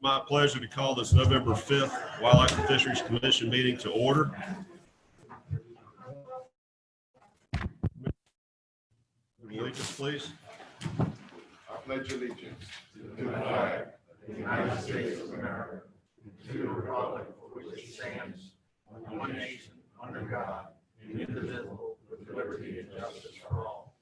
My pleasure to call this November 5th Wildlife and Fisheries Commission meeting to order. Allegiance, please. I pledge allegiance to the flag of the United States of America, to the republic for which it stands, one nation, under God, indivisible, with liberty and justice for all.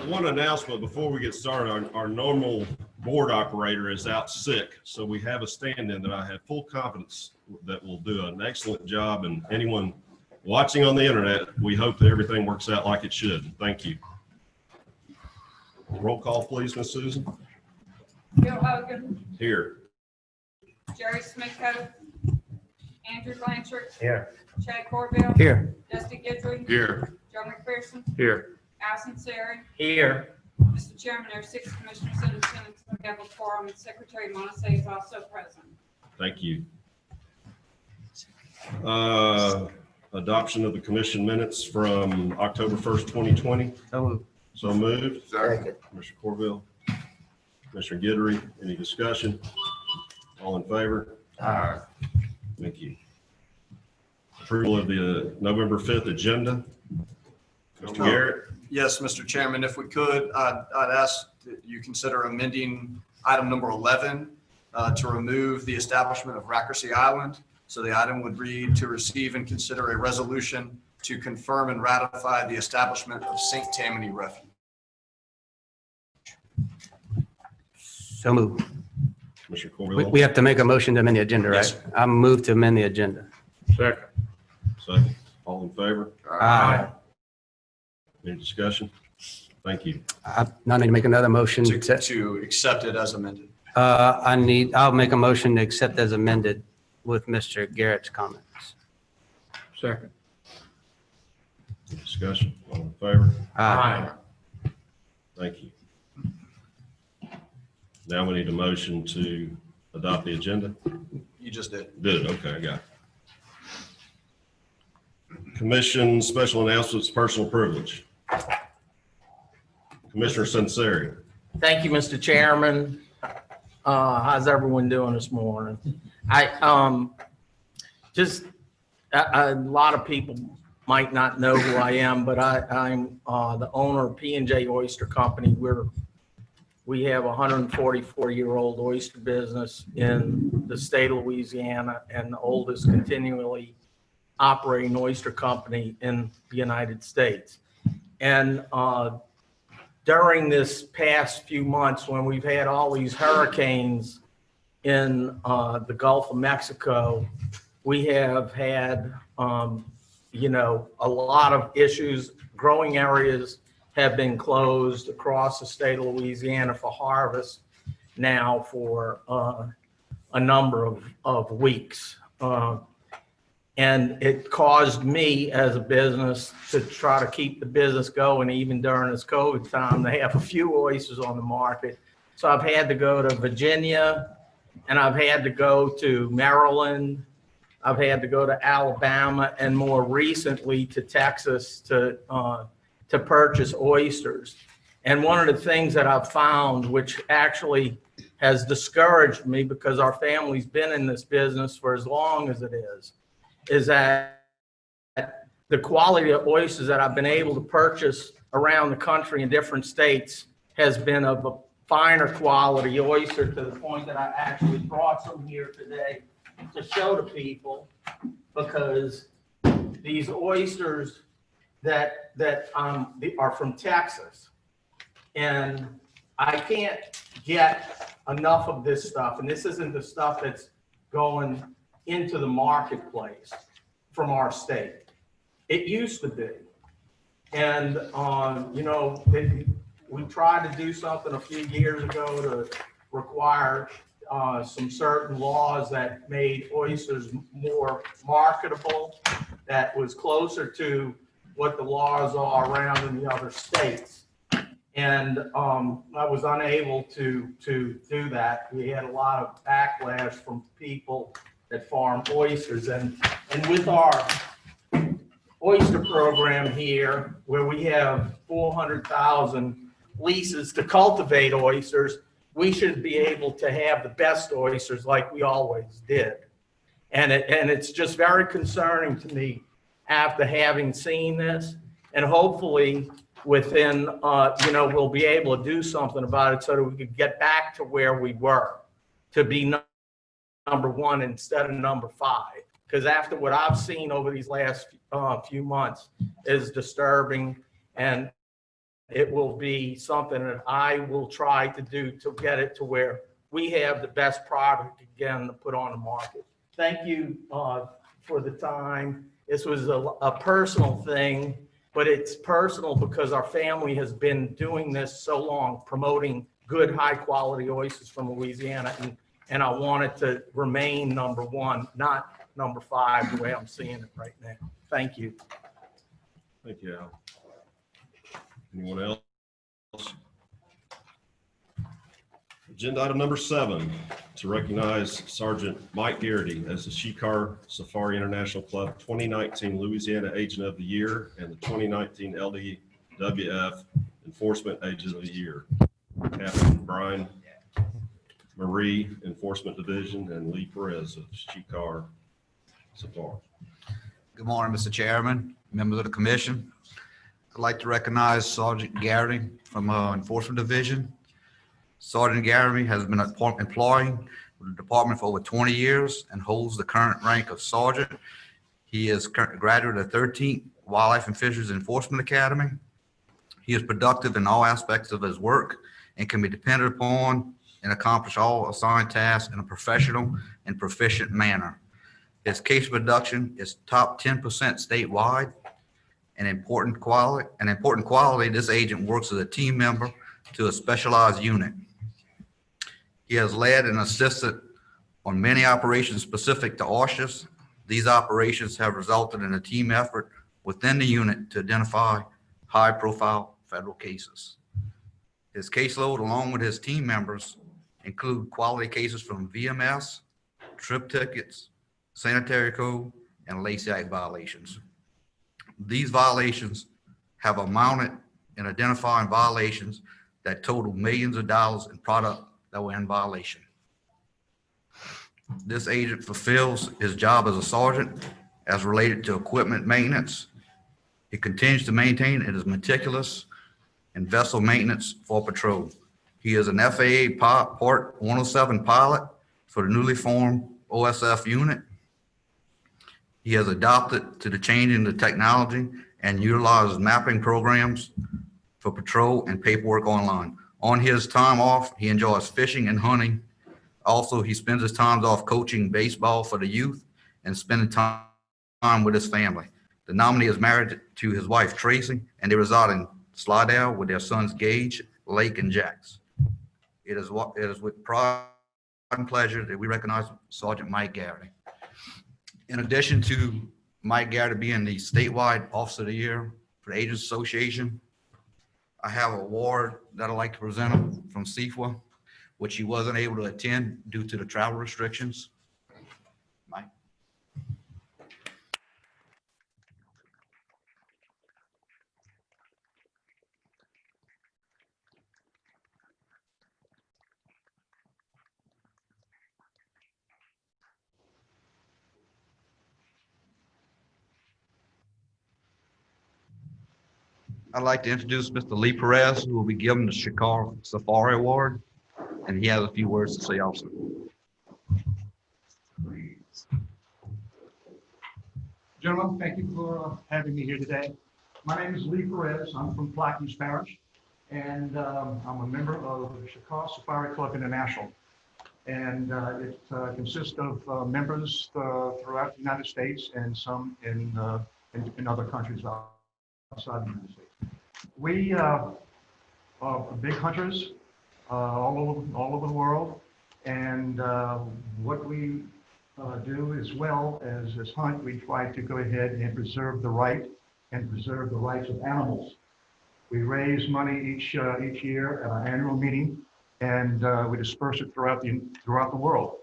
One announcement before we get started. Our normal board operator is out sick, so we have a stand-in that I have full confidence that will do an excellent job, and anyone watching on the internet, we hope that everything works out like it should. Thank you. Roll call, please, Ms. Susan. Bill Hogan, Here. Jerry Smithcoat, Andrew Blanchard, Here. Chad Corville, Here. Dusty Guidry, Here. Joe McPherson, Here. Allison Sari. Here. Mr. Chairman, there are 6 commissioners in attendance. We have a quorum, and Secretary Montesay is also present. Thank you. Adoption of the commission minutes from October 1st, 2020. So moved. Second. Commissioner Corville, Commissioner Guidry, any discussion? All in favor? Aye. Thank you. Approval of the November 5th agenda. Mr. Garrett. Yes, Mr. Chairman, if we could, I'd ask that you consider amending item number 11 to remove the establishment of Rackersy Island. So the item would read to receive and consider a resolution to confirm and ratify the establishment of St. Tammany Refuge. So move. Commissioner Corville. We have to make a motion to amend the agenda, Yes, right? I move to amend the agenda. Second. Second. All in favor? Aye. Any discussion? Thank you. I now need to make another motion. To accept it as amended. I'll make a motion to accept as amended with Mr. Garrett's comments. Second. Any discussion? All in favor? Aye. Thank you. Now we need a motion to adopt the agenda. You just did. Did it? Okay, I got it. Commission special announcements, personal privilege. Commissioner Sunseri. Thank you, Mr. Chairman. How's everyone doing this morning? A lot of people might not know who I am, but I'm the owner of P&J Oyster Company. We have a 144-year-old oyster business in the state of Louisiana and the oldest continually operating oyster company in the United States. And during this past few months, when we've had all these hurricanes in the Gulf of Mexico, we have had, a lot of issues. Growing areas have been closed across the state of Louisiana for harvest now for a number of weeks. And it caused me as a business to try to keep the business going even during this COVID time. They have a few oysters on the market. So I've had to go to Virginia, and I've had to go to Maryland. I've had to go to Alabama, and more recently to Texas to purchase oysters. And one of the things that I've found, which actually has discouraged me because our family's been in this business for as long as it is that the quality of oysters that I've been able to purchase around the country in different states has been of a finer quality oyster, to the point that I actually brought some here today to show to people, because these oysters that are from Texas, and I can't get enough of this stuff, and this isn't the stuff that's going into the marketplace from our state. It used to be. And, we tried to do something a few years ago to require some certain laws that made oysters more marketable, that was closer to what the laws are around in the other states. And I was unable to do that. We had a lot of backlash from people that farm oysters. And with our oyster program here, where we have 400,000 leases to cultivate oysters, we should be able to have the best oysters like we always did. And it's just very concerning to me after having seen this. And hopefully within, we'll be able to do something about it so that we could get back to where we were, to be number one instead of number 5. Because after what I've seen over these last few months is disturbing, and it will be something that I will try to do to get it to where we have the best product again to put on the market. Thank you for the time. This was a personal thing, but it's personal because our family has been doing this so long, promoting good, high-quality oysters from Louisiana, and I want it to remain number 1, not number 5, the way I'm seeing it right now. Thank you. Thank you, Al. Anyone else? Agenda item number 7, to recognize Sergeant Mike Garrity as the Shikar Safari International Club 2019 Louisiana Agent of the Year and the 2019 LWF Enforcement Agent of the Year. Captain Brian Marie, Enforcement Division, and Lee Perez of Shikar Safari. Good morning, Mr. Chairman, members of the commission. I'd like to recognize Sergeant Garrity from Enforcement Division. Sergeant Garrity has been an employee with the department for over 20 years and holds the current rank of sergeant. He is a graduate of 13th Wildlife and Fisheries Enforcement Academy. He is productive in all aspects of his work and can be depended upon and accomplish all assigned tasks in a professional and proficient manner. His case production is top 10% statewide. An important quality, this agent works as a team member to a specialized unit. He has led and assisted on many operations specific to oysters. These operations have resulted in a team effort within the unit to identify high-profile federal cases. His caseload, along with his team members, include quality cases from VMS, trip tickets, sanitary code, and Lacey Act violations. These violations have amounted in identifying violations that total millions of dollars in product that were in violation. This agent fulfills his job as a sergeant as related to equipment maintenance. He continues to maintain and is meticulous in vessel maintenance for patrol. He is an FAA Part 107 pilot for the newly formed OSF unit. He has adopted to the change in the technology and utilizes mapping programs for patrol and paperwork online. On his time off, he enjoys fishing and hunting. Also, he spends his time off coaching baseball for the youth and spending time with his family. The nominee is married to his wife, Tracy, and they reside in Slidell with their sons, Gage, Lake, and Jax. It is with pride and pleasure that we recognize Sergeant Mike Garrity. In addition to Mike Garrity being the statewide Officer of the Year for the Agents Association, I have an award that I'd like to present him from CFWA, which he wasn't able to attend due to the travel restrictions. Mike. I'd like to introduce Mr. Lee Perez, who will be given the Shikar Safari Award, and he has a few words to say also. Gentlemen, thank you for having me here today. My name is Lee Perez. I'm from Plaquemines Parish, and I'm a member of the Shikar Safari Club International. And it consists of members throughout the United States and some in other countries outside the United States. We are big hunters all over the world, and what we do as well as hunt, we try to go ahead and preserve the rights of animals. We raise money each year at our annual meeting, and we disperse it throughout the world.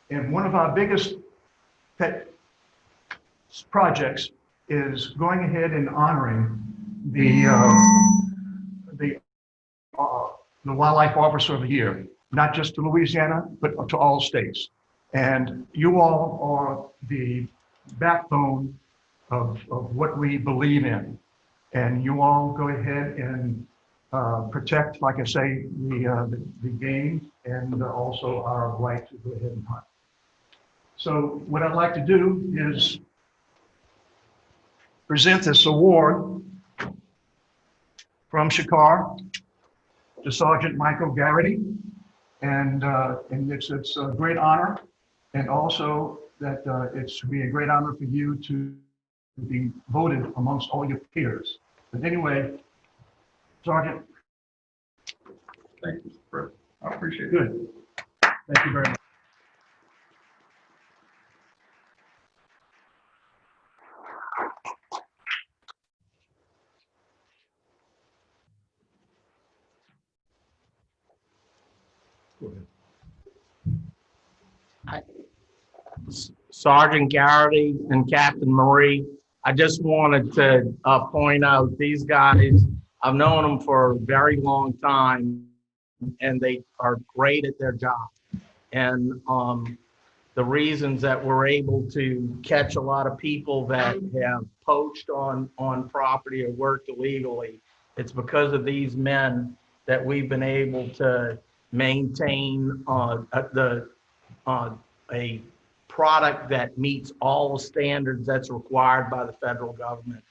And one of our biggest pet projects is going ahead and honoring the the Wildlife Officer of the Year, not just to Louisiana, but to all states. And you all are the backbone of what we believe in. And you all go ahead and protect, like I say, the game and also our right to go ahead and hunt. So what I'd like to do is present this award from Shakar to Sergeant Michael Garrity. And it's a great honor. And also that it's to be a great honor for you to be voted amongst all your peers. But anyway, Sergeant. Thank you, Mr. President. I appreciate it. Good. Thank you very much. Go ahead. Sergeant Garrity and Captain Marie, I just wanted to point out these guys, I've known them for a very long time and they are great at their job. And the reasons that we're able to catch a lot of people that have poached on property or worked illegally, it's because of these men that we've been able to maintain a product that meets all the standards that's required by the federal government.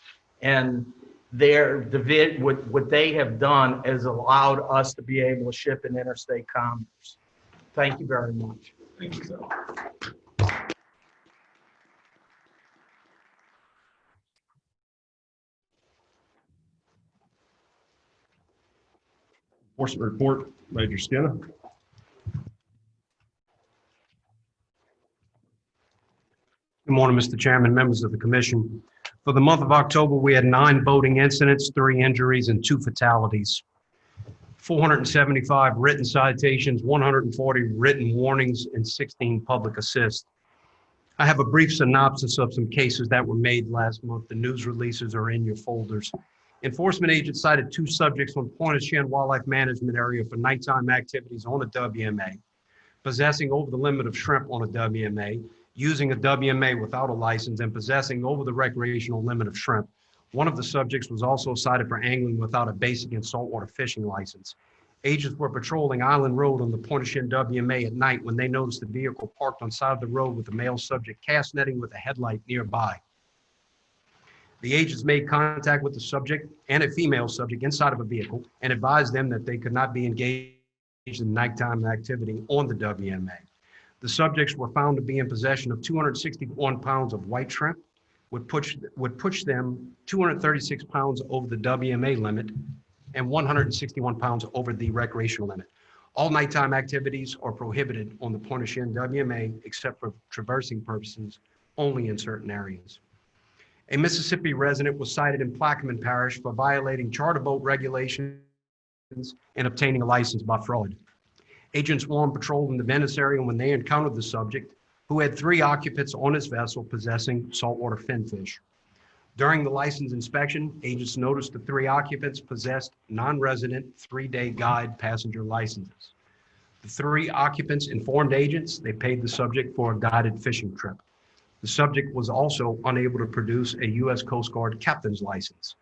And what they have done has allowed us to be able to ship in interstate commerce. Thank you very much. Thank you, sir. Enforcement report, Major Skinner. Good morning, Mr. Chairman, members of the commission. For the month of October, we had 9 boating incidents, 3 injuries, and 2 fatalities. 475 written citations, 140 written warnings, and 16 public assists. I have a brief synopsis of some cases that were made last month. The news releases are in your folders. Enforcement agents cited 2 subjects on Pointe-au-Chien Wildlife Management Area for nighttime activities on a WMA, possessing over the limit of shrimp on a WMA, using a WMA without a license, and possessing over the recreational limit of shrimp. One of the subjects was also cited for angling without a basic and saltwater fishing license. Agents were patrolling Island Road on the Pointe-au-Chien WMA at night when they noticed a vehicle parked on side of the road with a male subject cast netting with a headlight nearby. The agents made contact with the subject and a female subject inside of a vehicle and advised them that they could not be engaged in nighttime activity on the WMA. The subjects were found to be in possession of 261 pounds of white shrimp, would push them 236 pounds over the WMA limit and 161 pounds over the recreational limit. All nighttime activities are prohibited on the Pointe-au-Chien WMA except for traversing purposes only in certain areas. A Mississippi resident was cited in Plaquemine Parish for violating charter boat regulations and obtaining a license by fraud. Agents were on patrol in the Venice area when they encountered the subject, who had 3 occupants on his vessel possessing saltwater finfish. During the license inspection, agents noticed the 3 occupants possessed non-resident 3-day guide passenger licenses. The 3 occupants informed agents they paid the subject for a guided fishing trip. The subject was also unable to produce a U.S. Coast Guard captain's license.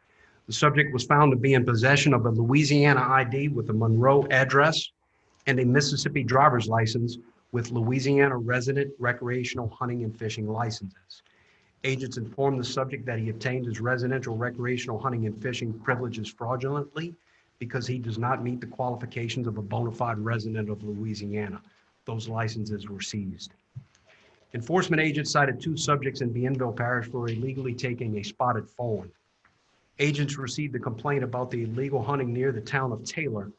The subject was found to be in possession of a Louisiana ID with a Monroe address and a Mississippi driver's license with Louisiana resident recreational hunting and fishing licenses. Agents informed the subject that he obtained his residential recreational hunting and fishing privileges fraudulently because he does not meet the qualifications of a bona fide resident of Louisiana. Those licenses were seized. Enforcement agents cited 2 subjects in Bienville Parish for illegally taking a spotted fawn. Agents received a complaint about the illegal hunting near the town of Taylor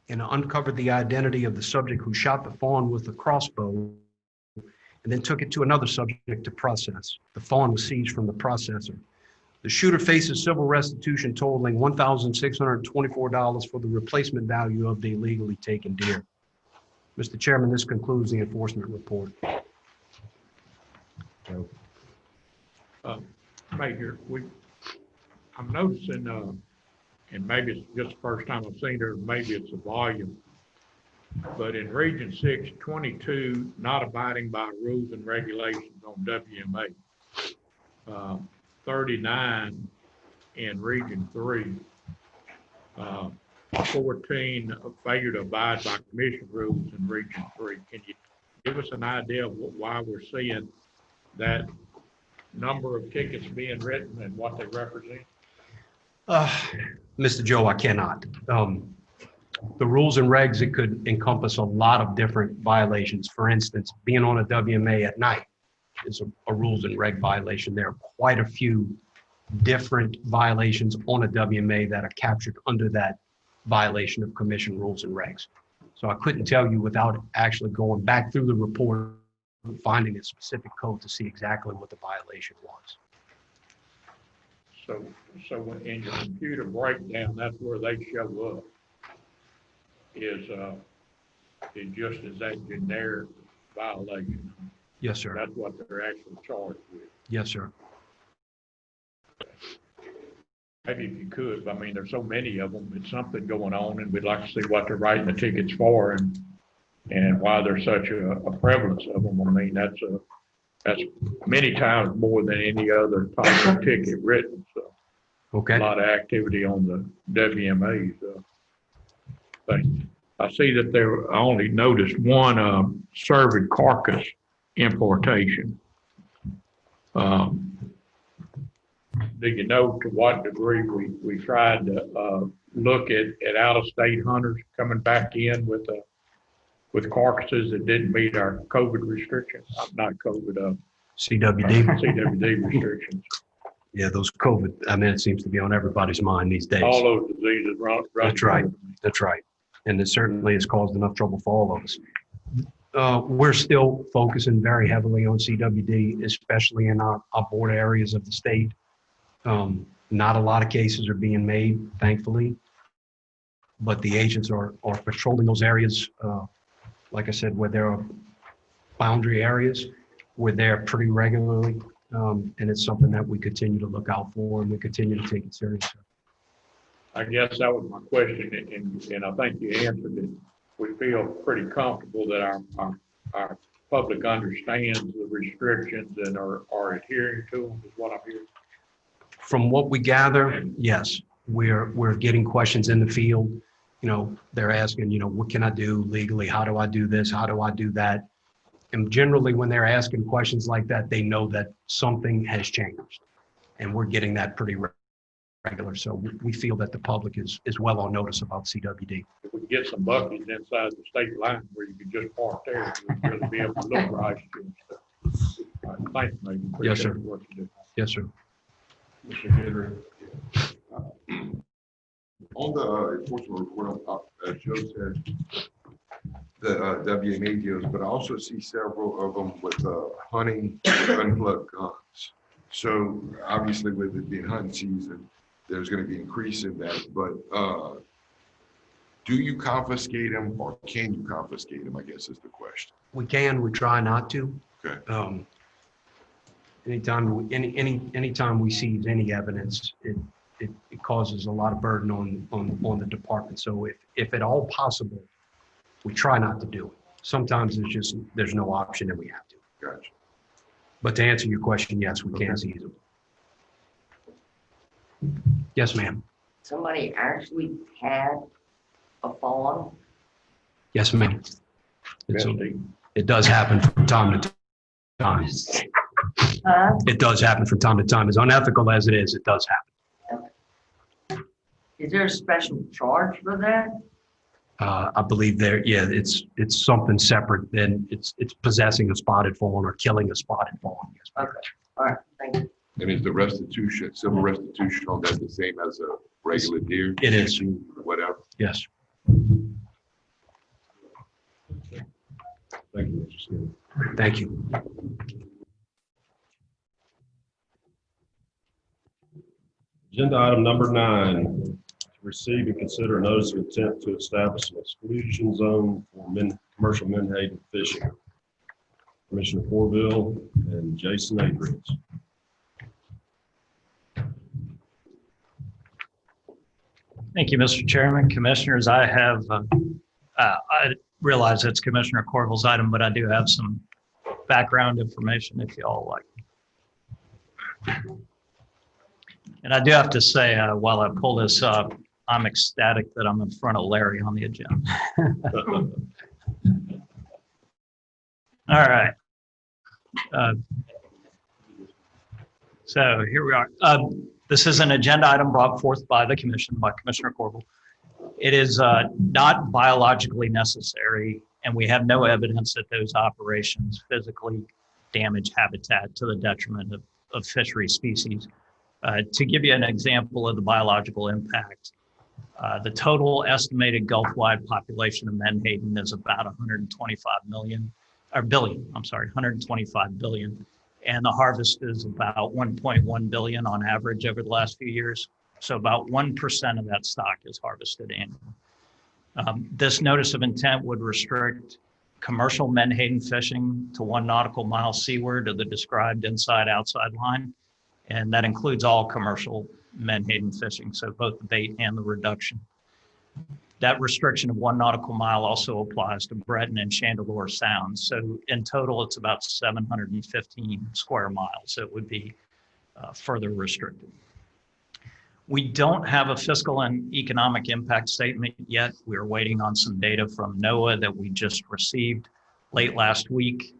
and uncovered the identity of the subject who shot the fawn with a crossbow and then took it to another subject to process. The fawn was seized from the processor. The shooter faces civil restitution totaling $1,624 for the replacement value of the illegally taken deer. Mr. Chairman, this concludes the enforcement report. Major, I'm noticing and maybe it's just the first time I've seen it, or maybe it's the volume. But in Region 6, 22 not abiding by rules and regulations on WMA. 39 in Region 3. 14 failure to abide by commission rules in Region 3. Can you give us an idea of why we're seeing that number of tickets being written and what they represent? Mr. Joe, I cannot. The rules and regs, it could encompass a lot of different violations. For instance, being on a WMA at night is a rules and reg violation. There are quite a few different violations on a WMA that are captured under that violation of commission rules and regs. So I couldn't tell you without actually going back through the report, finding a specific code to see exactly what the violation was. So when in your computer breakdown, that's where they show up. Is just as that generic violation. Yes, sir. That's what they're actually charged with. Yes, sir. Maybe if you could, I mean, there's so many of them, it's something going on, and we'd like to see what they're writing the tickets for and why there's such a prevalence of them. I mean, that's many times more than any other type of ticket written, so. Okay. A lot of activity on the WMAs. But I see that I only noticed one cervid carcass importation. Do you know to what degree we tried to look at out-of-state hunters coming back in with carcasses that didn't meet our COVID restrictions? Not COVID, CWD restrictions. Yeah, those COVID, I mean, it seems to be on everybody's mind these days. All those diseases run. That's right. That's right. And it certainly has caused enough trouble for all of us. We're still focusing very heavily on CWD, especially in our border areas of the state. Not a lot of cases are being made, thankfully, but the agents are patrolling those areas. Like I said, where there are boundary areas, we're there pretty regularly. And it's something that we continue to look out for, and we continue to take it seriously. I guess that was my question, and I think you answered it. We feel pretty comfortable that our public understands the restrictions and are adhering to them, is what I'm hearing. From what we gather, yes, we're getting questions in the field. You know, they're asking, you know, what can I do legally? How do I do this? How do I do that? And generally, when they're asking questions like that, they know that something has changed, and we're getting that pretty regular. So we feel that the public is well on notice about CWD. If we could get some buckets inside the state line where you could just park there, we'd really be able to look right. Thank you, mate. Yes, sir. What you do. Yes, sir. Mr. Henry, on the enforcement report, as Joe said, the WMA deals, but I also see several of them with hunting unplugged guns. So obviously with it being hunting season, there's going to be increase in that, but do you confiscate them or can you confiscate them, I guess is the question. We try not to. Okay. Anytime we seize any evidence, it causes a lot of burden on the department. So if at all possible, we try not to do it. Sometimes there's no option and we have to. Gotcha. But to answer your question, yes, we can seize them. Yes, ma'am. Somebody actually had a fawn? Yes, ma'am. It does happen from time to time. It does happen from time to time. As unethical as it is, it does happen. Is there a special charge for that? I believe it's something separate than it's possessing a spotted fawn or killing a spotted fawn. Yes, Okay, all right, thank you. And is the restitution, civil restitution on that the same as a regular deer? It is. Whatever. Yes. Thank you, Mr. Skinner. Thank you. Agenda item number 9, to receive and consider a notice of intent to establish an exclusion zone for commercial menhaden fishing. Commissioner Corville and Jason Thank you, Mr. Chairman. Commissioners, I have, I realize it's Commissioner Corville's item, but I do have some background information if you all like. And I do have to say, while I pull this up, I'm ecstatic that I'm in front of Larry on the agenda. All right. So here we are. This is an agenda item brought forth by the commission, by Commissioner Corville. It is not biologically necessary, and we have no evidence that those operations physically damage habitat to the detriment of fishery species. To give you an example of the biological impact, the total estimated Gulf-wide population of menhaden is about 125 billion. And the harvest is about 1.1 billion on average over the last few years. So about 1% of that stock is harvested annually. This notice of intent would restrict commercial menhaden fishing to 1 nautical mile seaward of the described inside-outside line. And that includes all commercial menhaden fishing, so both the bait and the reduction. That restriction of 1 nautical mile also applies to Breton and Chandeleur Sounds. So in total, it's about 715 square miles. So it would be further restricted. We don't have a fiscal and economic impact statement yet. We're waiting on some data from NOAA that we just received late last week.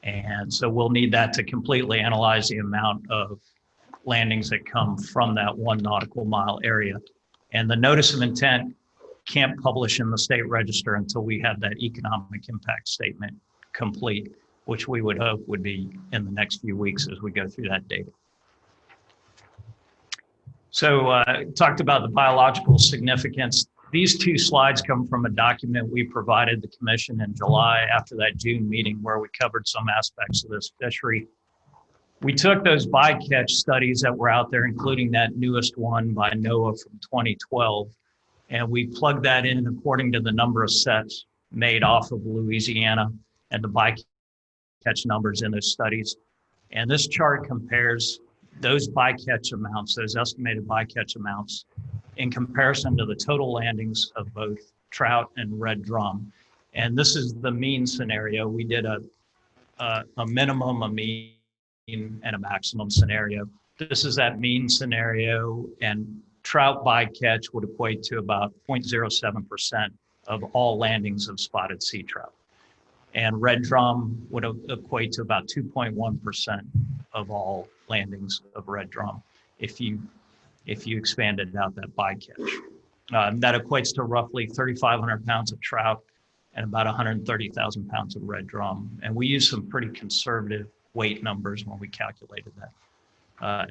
And so we'll need that to completely analyze the amount of landings that come from that 1 nautical mile area. And the notice of intent can't publish in the state register until we have that economic impact statement complete, which we would hope would be in the next few weeks as we go through that data. So talked about the biological significance. These 2 slides come from a document we provided the commission in July after that June meeting where we covered some aspects of this fishery. We took those bycatch studies that were out there, including that newest one by NOAA from 2012, and we plugged that in according to the number of sets made off of Louisiana and the bycatch numbers in those studies. And this chart compares those bycatch amounts, those estimated bycatch amounts, in comparison to the total landings of both trout and red drum. And this is the mean scenario. We did a minimum, a mean, and a maximum scenario. This is that mean scenario, and trout bycatch would equate to about 0.07% of all landings of spotted sea trout. And red drum would equate to about 2.1% of all landings of red drum if you expanded out that bycatch. That equates to roughly 3,500 pounds of trout and about 130,000 pounds of red drum. And we used some pretty conservative weight numbers when we calculated that.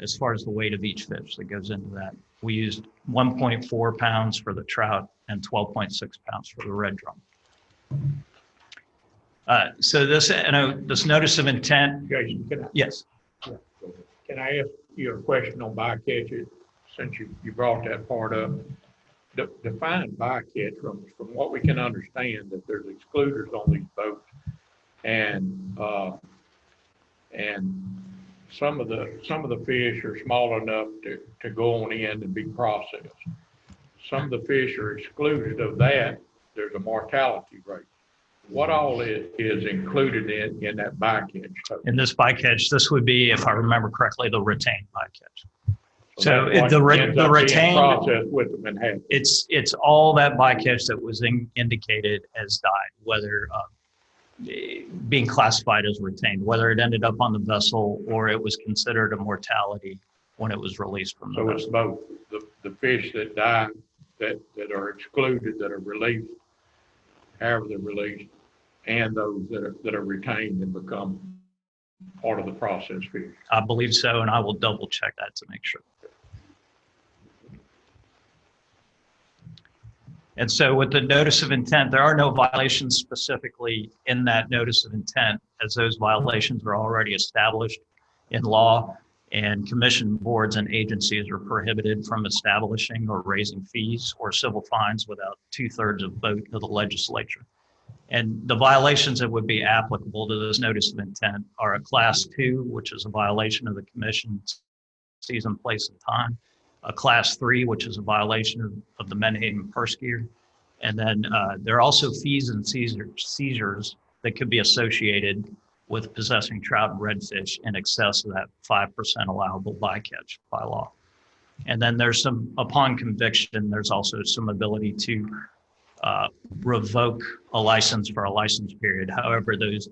As far as the weight of each fish that goes into that, we used 1.4 pounds for the trout and 12.6 pounds for the red drum. So this notice of intent. Jason, can I? Yes. Can I ask you a question on bycatch, since you brought that part up? Define bycatch from what we can understand, that there's excluders on these boats, and some of the fish are small enough to go on in and be processed. Some of the fish are excluded of that. There's a mortality rate. What all is included in that bycatch? In this bycatch, this would be, if I remember correctly, the retained bycatch. So that's the what ends up being retained, processed with the menhaden. it's all that bycatch that was indicated as died, whether being classified as retained, whether it ended up on the vessel or it was considered a mortality when it was released from the So vessel. it's both the fish that die that are excluded, that are released, however they're released, and those that are retained and become part of the processed fish. I believe so, and I will double check that to make sure. And so with the notice of intent, there are no violations specifically in that notice of intent, as those violations are already established in law, and commission boards and agencies are prohibited from establishing or raising fees or civil fines without 2/3 of vote of the legislature. And the violations that would be applicable to this notice of intent are a class 2, which is a violation of the commission's season, place, and time. a class 3, which is a violation of the Menhaden purse gear. And then there are also fees and seizures that could be associated with possessing trout and redfish in excess of that 5% allowable bycatch by law. And then there's some, upon conviction, there's also some ability to revoke a license for a license period. However, those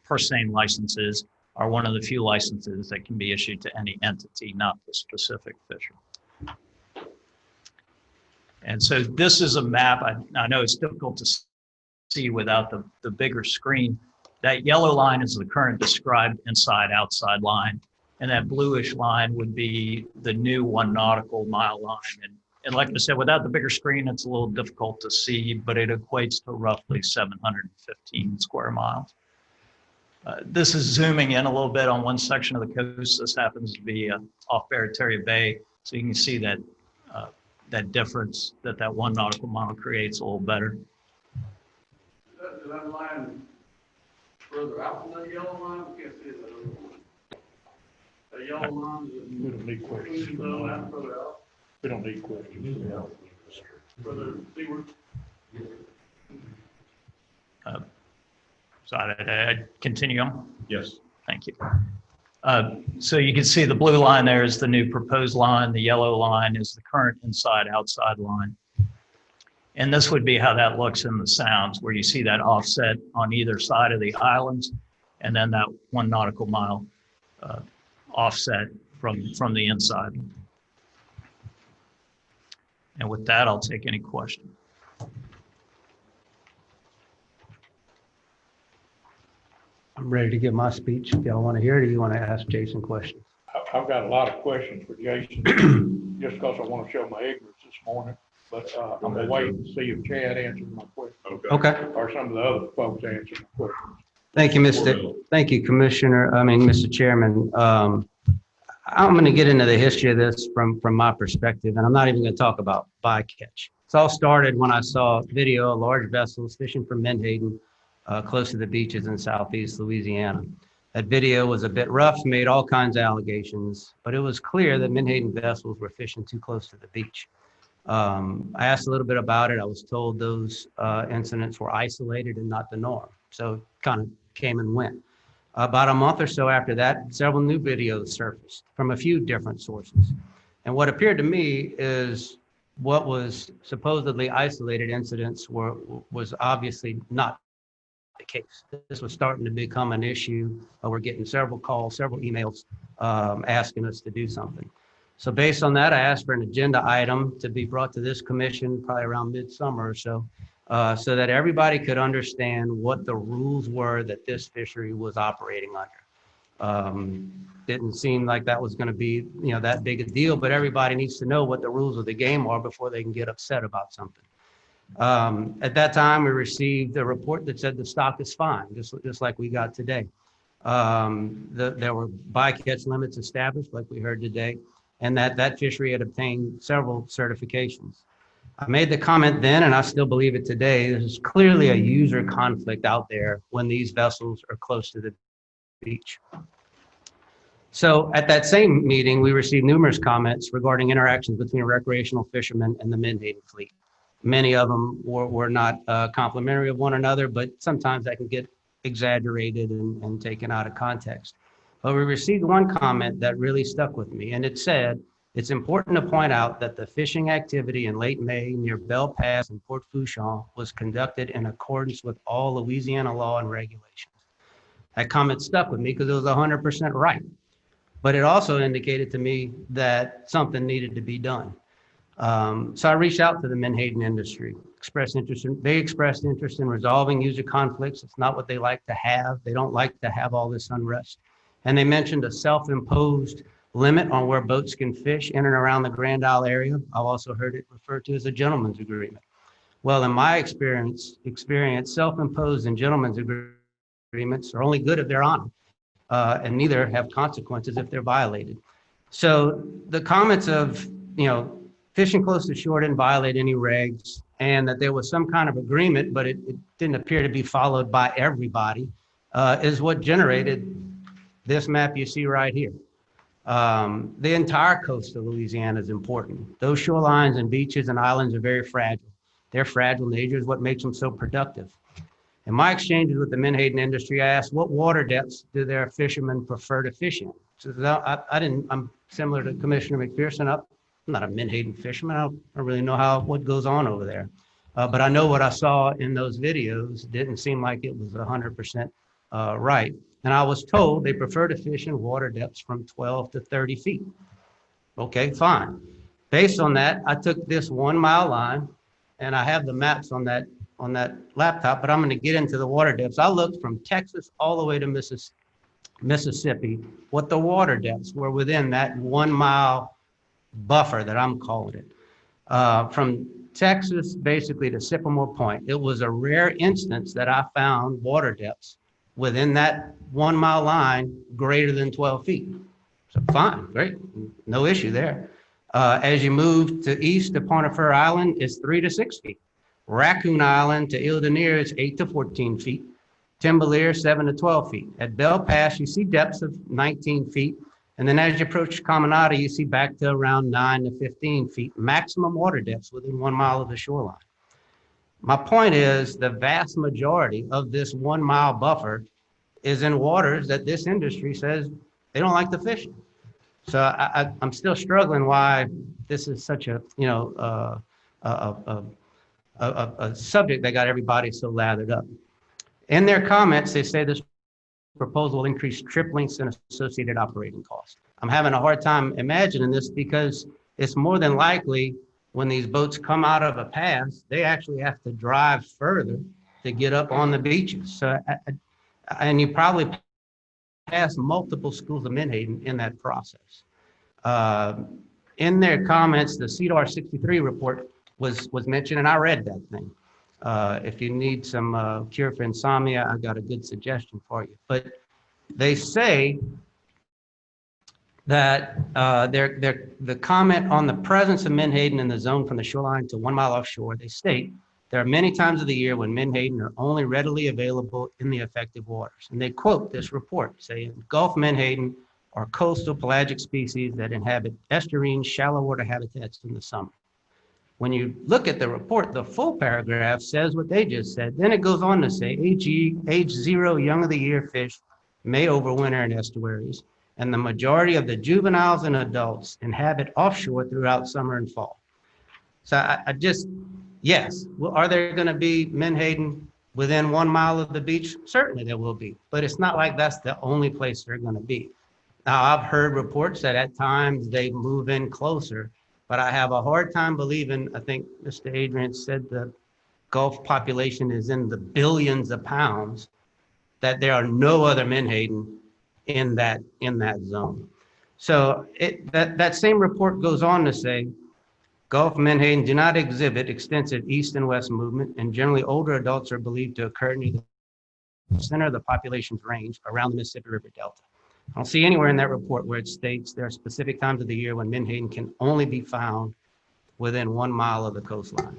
purse seine licenses are one of the few licenses that can be issued to any entity, not the specific fisher. And so this is a map. I know it's difficult to see without the bigger screen. That yellow line is the current described inside-outside line. And that bluish line would be the new 1 nautical mile line. And like I said, without the bigger screen, it's a little difficult to see, but it equates to roughly 715 square miles. This is zooming in a little bit on one section of the coast. This happens to be off Barataria Bay. So you can see that that difference that 1 nautical mile creates a little better. Is that line further out from that yellow line? We can't see that. The yellow line We don't need questions. is further out, We don't need questions. further seaward. So I continue on. Yes. Thank you. So you can see the blue line there is the new proposed line. The yellow line is the current inside-outside line. And this would be how that looks in the sounds, where you see that offset on either side of the islands, and then that 1 nautical mile offset from the inside. And with that, I'll take any questions. I'm ready to give my speech. If y'all want to hear it, or you want to ask Jason questions? I've got a lot of questions for Jason, just because I want to show my ignorance this morning. But I'm gonna wait and see if Chad answers my question. Okay. Or some of the other folks answer my questions. Thank you, Mr. Chairman. I'm going to get into the history of this from my perspective, and I'm not even going to talk about bycatch. It all started when I saw video of large vessels fishing from Menhaden close to the beaches in southeast Louisiana. That video was a bit rough, made all kinds of allegations, but it was clear that Menhaden vessels were fishing too close to the beach. I asked a little bit about it. I was told those incidents were isolated and not the norm. So it kind of came and went. About a month or so after that, several new videos surfaced from a few different sources. And what appeared to me is what was supposedly isolated incidents was obviously not the case. This was starting to become an issue. We're getting several calls, several emails asking us to do something. So based on that, I asked for an agenda item to be brought to this commission probably around midsummer or so, so that everybody could understand what the rules were that this fishery was operating under. Didn't seem like that was going to be, that big a deal, but everybody needs to know what the rules of the game are before they can get upset about something. At that time, we received a report that said the stock is fine, just like we got today. There were bycatch limits established, like we heard today, and that fishery had obtained several certifications. I made the comment then, and I still believe it today, there's clearly a user conflict out there when these vessels are close to the beach. So at that same meeting, we received numerous comments regarding interactions between recreational fishermen and the Menhaden fleet. Many of them were not complimentary of one another, but sometimes that can get exaggerated and taken out of context. But we received one comment that really stuck with me, and it said, "It's important to point out that the fishing activity in late May near Belle Pass and Port Fouchon was conducted in accordance with all Louisiana law and regulations." That comment stuck with me because it was 100% right. But it also indicated to me that something needed to be done. So I reached out to the Menhaden industry, they expressed interest in resolving user conflicts. It's not what they like to have. They don't like to have all this unrest. And they mentioned a self-imposed limit on where boats can fish in and around the Grand Isle area. I've also heard it referred to as a gentleman's agreement. Well, in my experience, self-imposed and gentleman's agreements are only good if they're honored, and neither have consequences if they're violated. So the comments of, fishing close to shore didn't violate any regs, and that there was some kind of agreement, but it didn't appear to be followed by everybody, is what generated this map you see right here. The entire coast of Louisiana is important. Those shorelines and beaches and islands are very fragile. Their fragile nature is what makes them so productive. In my exchanges with the menhaden industry, I asked what water depths do their fishermen prefer to fish in? So I'm similar to Commissioner McPherson. I'm not a menhaden fisherman. I don't really know what goes on over there. But I know what I saw in those videos didn't seem like it was 100% right. And I was told they prefer to fish in water depths from 12 to 30 feet. Okay, fine. Based on that, I took this 1 mile line, and I have the maps on that laptop, but I'm going to get into the water depths. I looked from Texas all the way to Mississippi, what the water depths were within that 1 mile buffer that I'm calling it. From Texas basically to Sycamore Point, it was a rare instance that I found water depths within that 1 mile line greater than 12 feet. So fine, great, no issue there. As you move to east to Pontifer Island, it's 3 to 6 feet. Raccoon Island to Ile de Neer is 8 to 14 feet. Timbalier, 7 to 12 feet. At Bell Pass, you see depths of 19 feet. And then as you approach Caminada, you see back to around 9 to 15 feet, maximum water depths within 1 mile of the shoreline. My point is the vast majority of this 1 mile buffer is in waters that this industry says they don't like to fish in. So I'm still struggling why this is such a, a subject that got everybody so lathered up. In their comments, they say this proposal will increase trip lengths and associated operating costs. I'm having a hard time imagining this because it's more than likely when these boats come out of a pass, they actually have to drive further to get up on the beaches. So, and you probably pass multiple schools of menhaden in that process. In their comments, the CEDAR 63 report was mentioned, and I read that thing. If you need some cure for insomnia, I've got a good suggestion for you. But they say that the comment on the presence of menhaden in the zone from the shoreline to 1 mile offshore, they state there are many times of the year when menhaden are only readily available in the affected waters. And they quote this report saying Gulf menhaden are coastal pelagic species that inhabit estuarine shallow water habitats in the summer. When you look at the report, the full paragraph says what they just said. Then it goes on to say age 0 young of the year fish may overwinter in estuaries, and the majority of the juveniles and adults inhabit offshore throughout summer and fall. So I just, yes, well, are there going to be menhaden within 1 mile of the beach? Certainly there will be, but it's not like that's the only place they're going to be. Now, I've heard reports that at times they move in closer, but I have a hard time believing, I think Mr. Adrian said the Gulf population is in the billions of pounds, that there are no other menhaden in that zone. So that same report goes on to say, Gulf menhaden do not exhibit extensive east and west movement, and generally older adults are believed to occur near the center of the population's range around the Mississippi River Delta. I don't see anywhere in that report where it states there are specific times of the year when menhaden can only be found within 1 mile of the coastline.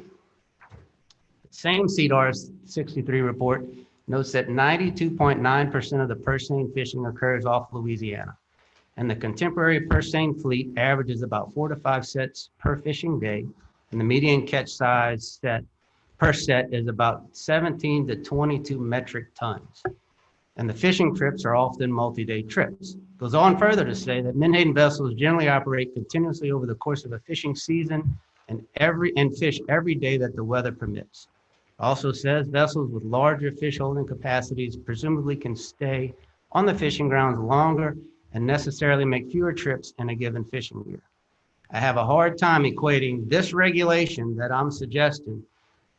The same CEDAR 63 report notes that 92.9% of the purse seine fishing occurs off Louisiana, and the contemporary purse seine fleet averages about 4 to 5 sets per fishing day, and the median catch size per set is about 17 to 22 metric tons. And the fishing trips are often multi-day trips. Goes on further to say that menhaden vessels generally operate continuously over the course of a fishing season and fish every day that the weather permits. Also says vessels with larger fish holding capacities presumably can stay on the fishing grounds longer and necessarily make fewer trips in a given fishing year. I have a hard time equating this regulation that I'm suggesting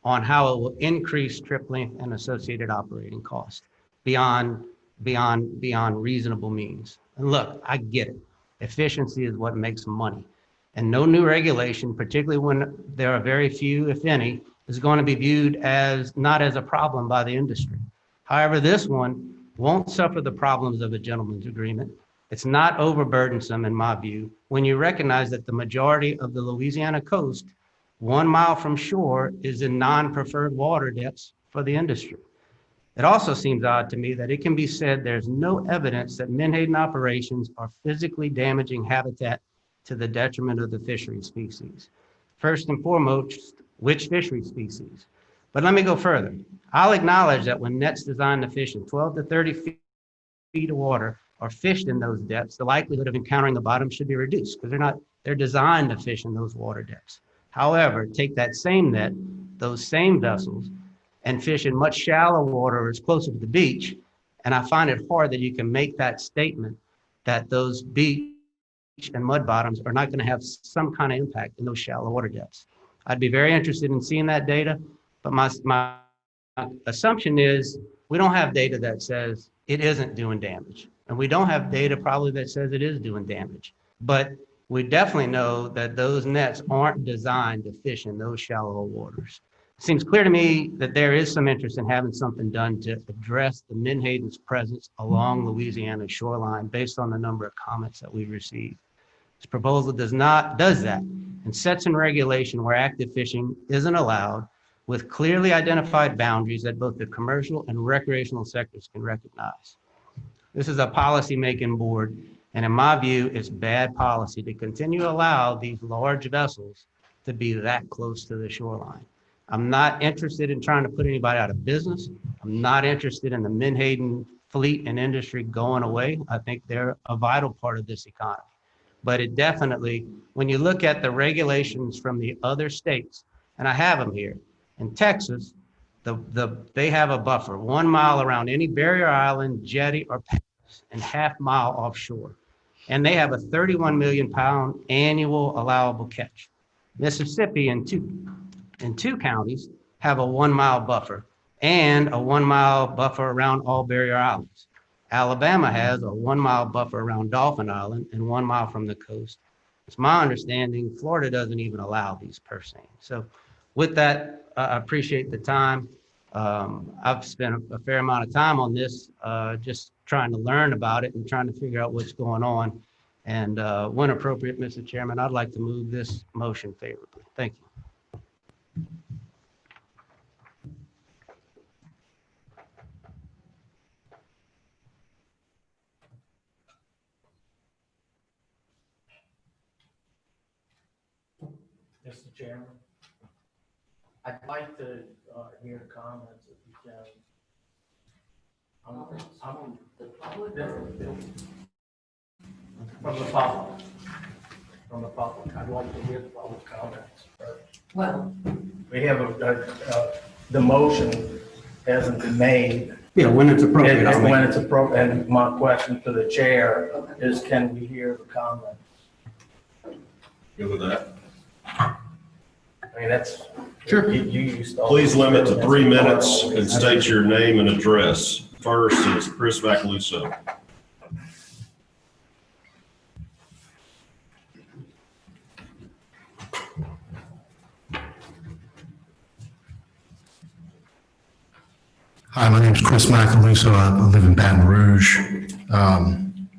on how it will increase trip length and associated operating costs beyond reasonable means. And look, I get it. Efficiency is what makes money. And no new regulation, particularly when there are very few, if any, is going to be viewed as not as a problem by the industry. However, this one won't suffer the problems of a gentleman's agreement. It's not overburdensome in my view, when you recognize that the majority of the Louisiana coast, 1 mile from shore, is in non-preferred water depths for the industry. It also seems odd to me that it can be said there's no evidence that menhaden operations are physically damaging habitat to the detriment of the fishery species. First and foremost, which fishery species? But let me go further. I'll acknowledge that when nets designed to fish in 12 to 30 feet of water are fished in those depths, the likelihood of encountering the bottom should be reduced because they're designed to fish in those water depths. However, take that same net, those same vessels, and fish in much shallower water or as closer to the beach, and I find it hard that you can make that statement that those beach and mud bottoms are not going to have some kind of impact in those shallow water depths. I'd be very interested in seeing that data, but my assumption is we don't have data that says it isn't doing damage. And we don't have data probably that says it is doing damage. But we definitely know that those nets aren't designed to fish in those shallow waters. It seems clear to me that there is some interest in having something done to address the menhaden's presence along Louisiana's shoreline based on the number of comments that we've received. This proposal does that and sets in regulation where active fishing isn't allowed with clearly identified boundaries that both the commercial and recreational sectors can recognize. This is a policy-making board, and in my view, it's bad policy to continue to allow these large vessels to be that close to the shoreline. I'm not interested in trying to put anybody out of business. I'm not interested in the menhaden fleet and industry going away. I think they're a vital part of this economy. But it definitely, when you look at the regulations from the other states, and I have them here, in Texas, they have a buffer 1 mile around any barrier island, jetty, or pass, and half-mile offshore. And they have a 31 million pound annual allowable catch. Mississippi in two counties have a 1 mile buffer and a 1 mile buffer around all barrier islands. Alabama has a 1 mile buffer around Dolphin Island and 1 mile from the coast. It's my understanding Florida doesn't even allow these per se. So with that, I appreciate the time. I've spent a fair amount of time on this, just trying to learn about it and trying to figure out what's going on. And when appropriate, Mr. Chairman, I'd like to move this motion favorably. Thank you. Mr. Chairman, I'd like to hear comments if you can. I'm the public. From the public. From the public. I'd like to hear the public comments first. Well, We have the motion hasn't been made. Yeah, when it's appropriate. And when it's appropriate, and my question to the chair is, can we hear the comment? Good with that. I mean, that's. Sure. You used. Please limit to 3 minutes and state your name and address. First is Chris Vacaluso. Hi, my name is Chris Macaluso. I live in Baton Rouge. And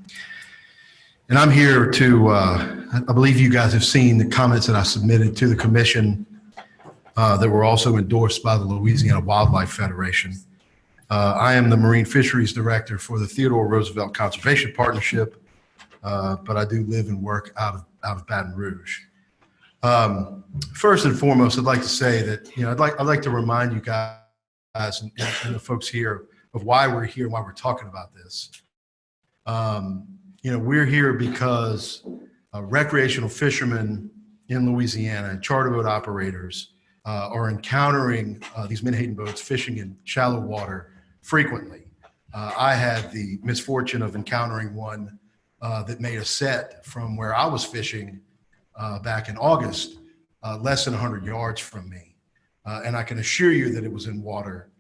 I'm here to, I believe you guys have seen the comments that I submitted to the commission that were also endorsed by the Louisiana Wildlife Federation. I am the Marine Fisheries Director for the Theodore Roosevelt Conservation Partnership, but I do live and work out of Baton Rouge. First and foremost, I'd like to say that, I'd like to remind you guys and the folks here of why we're here and why we're talking about this. We're here because recreational fishermen in Louisiana and charter boat operators are encountering these menhaden boats fishing in shallow water frequently. I had the misfortune of encountering one that made a set from where I was fishing back in August, less than 100 yards from me. And I can assure you that it was in water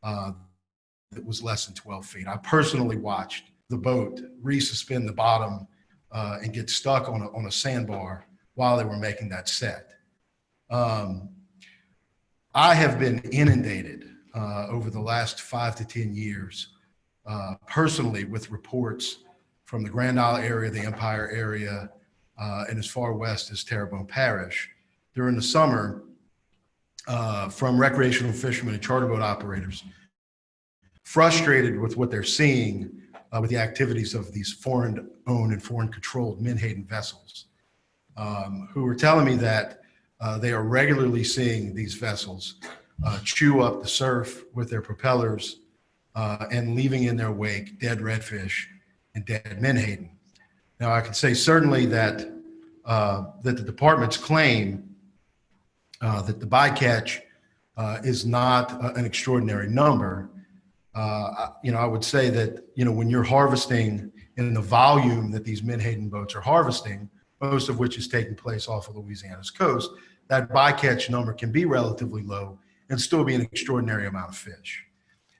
that was less than 12 feet. I personally watched the boat resuspend the bottom and get stuck on a sandbar while they were making that set. I have been inundated over the last 5 to 10 years personally with reports from the Grand Isle area, the Empire area, and as far west as Terrebonne Parish during the summer from recreational fishermen and charter boat operators frustrated with what they're seeing with the activities of these foreign-owned and foreign-controlled menhaden vessels, who are telling me that they are regularly seeing these vessels chew up the surf with their propellers and leaving in their wake dead redfish and dead menhaden. Now, I can say certainly that that the department's claim that the bycatch is not an extraordinary number. I would say that, when you're harvesting in the volume that these menhaden boats are harvesting, most of which is taking place off of Louisiana's coast, that bycatch number can be relatively low and still be an extraordinary amount of fish.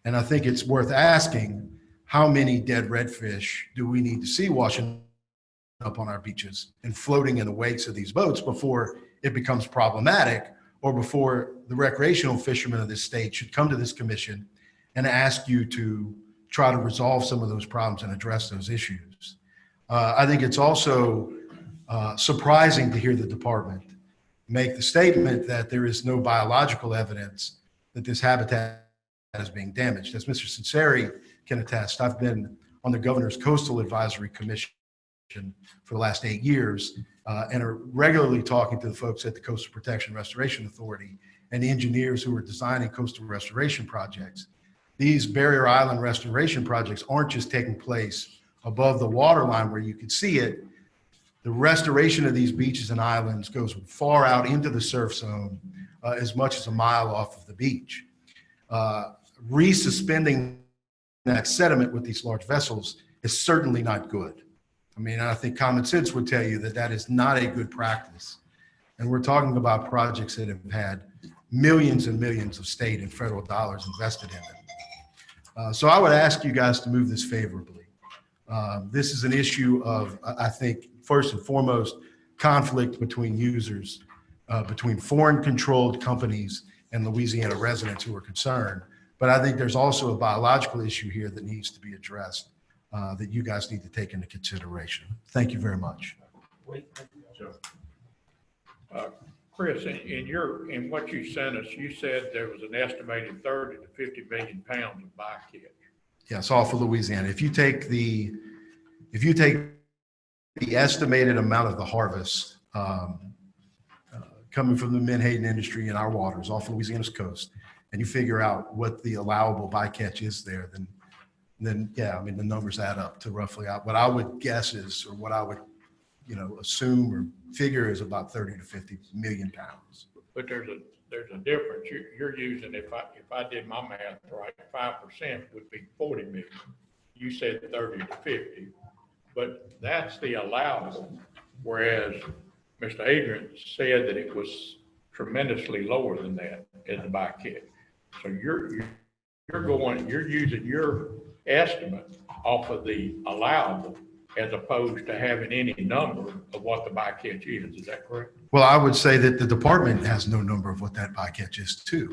And I think it's worth asking, how many dead redfish do we need to see washing up on our beaches and floating in the wakes of these boats before it becomes problematic, or before the recreational fishermen of this state should come to this commission and ask you to try to resolve some of those problems and address those issues. I think it's also surprising to hear the department make the statement that there is no biological evidence that this habitat is being damaged. As Mr. Sinceri can attest, I've been on the Governor's Coastal Advisory Commission for the last 8 years and are regularly talking to the folks at the Coastal Protection Restoration Authority and the engineers who are designing coastal restoration projects. These barrier island restoration projects aren't just taking place above the waterline where you can see it. The restoration of these beaches and islands goes far out into the surf zone, as much as a mile off of the beach. Resuspending that sediment with these large vessels is certainly not good. I mean, I think common sense would tell you that that is not a good practice. And we're talking about projects that have had millions and millions of state and federal dollars invested in them. So I would ask you guys to move this favorably. This is an issue of, I think, first and foremost, conflict between users, between foreign-controlled companies and Louisiana residents who are concerned. But I think there's also a biological issue here that needs to be addressed that you guys need to take into consideration. Thank you very much. Chris, in what you sent us, you said there was an estimated 30 to 50 million pounds of bycatch. Yes, off of Louisiana. If you take the estimated amount of the harvest coming from the menhaden industry in our waters off of Louisiana's coast, and you figure out what the allowable bycatch is there, then yeah, I mean, the numbers add up to roughly what I would guess is, or what I would, assume or figure is about 30 to 50 million pounds. But there's a difference. You're using, if I did my math right, 5% would be 40 million. You said 30 to 50, but that's the allowable. Whereas Mr. Adrian said that it was tremendously lower than that as a bycatch. So you're using your estimate off of the allowable as opposed to having any number of what the bycatch is. Is that correct? Well, I would say that the department has no number of what that bycatch is too.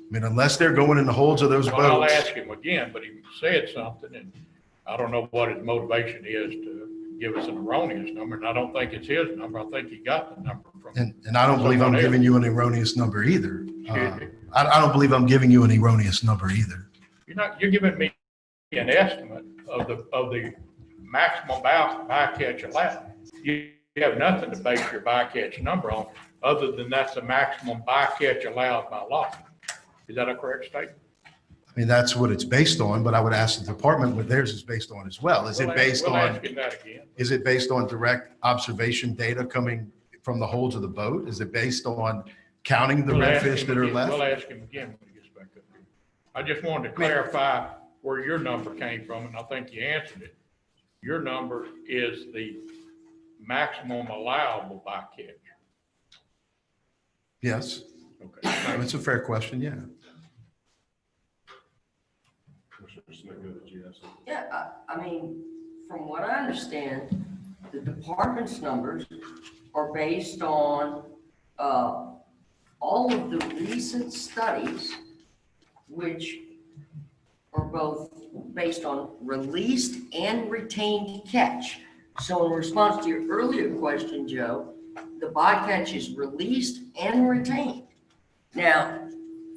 I mean, unless they're going in the holds of those boats. I'll ask him again, but he said something, and I don't know what his motivation is to give us an erroneous number, and I don't think it's his number. I think he got the number from. And I don't believe I'm giving you an erroneous number either. I don't believe I'm giving you an erroneous number either. You're giving me an estimate of the maximum bycatch allowed. You have nothing to base your bycatch number on other than that's the maximum bycatch allowed by law. Is that a correct statement? I mean, that's what it's based on, but I would ask the department what theirs is based on as well. Is it based on direct observation data coming from the holds of the boat? Is it based on counting the redfish that are left? We'll ask him again when he gets back up here. I just wanted to clarify where your number came from, and I think you answered it. Your number is the maximum allowable bycatch. Yes. Okay. That's a fair question, yeah. Yeah, I mean, from what I understand, the department's numbers are based on all of the recent studies, which are both based on released and retained catch. So in response to your earlier question, Joe, the bycatch is released and retained. Now,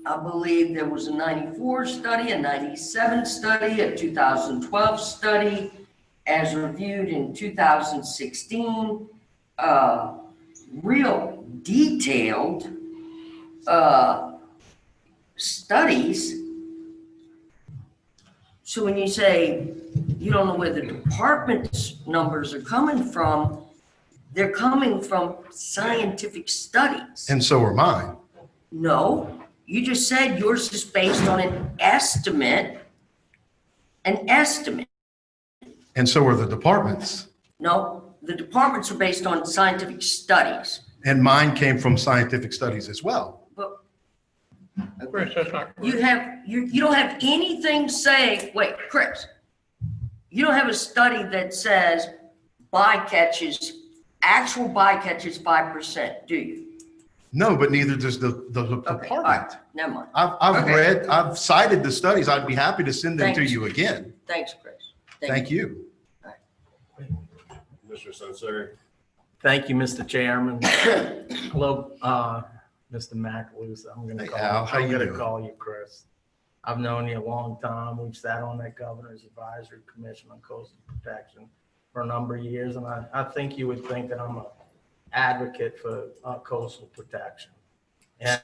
I believe there was a 94 study, a 97 study, a 2012 study, as reviewed in 2016, real detailed studies. So when you say you don't know where the department's numbers are coming from, they're coming from scientific studies. And so are mine. No, you just said yours is based on an estimate. An estimate. And so are the departments. No, the departments are based on scientific studies. And mine came from scientific studies as well. But Chris, that's not correct. you don't have anything saying, wait, Chris, you don't have a study that says actual bycatch is 5%, do you? No, but neither does the Okay, all department. right, never mind. I've Okay. read, I've cited the studies. I'd be happy to send them to Thanks. you again. Thanks, Chris. Thank you. Mr. Sunseri. Thank you, Mr. Chairman. Hello, Mr. McAloose. Hey, Al, how I'm you gonna doing? call you Chris. I've known you a long time. We've sat on that Governor's Advisory Commission on Coastal Protection for a number of years, and I think you would think that I'm an advocate for coastal protection and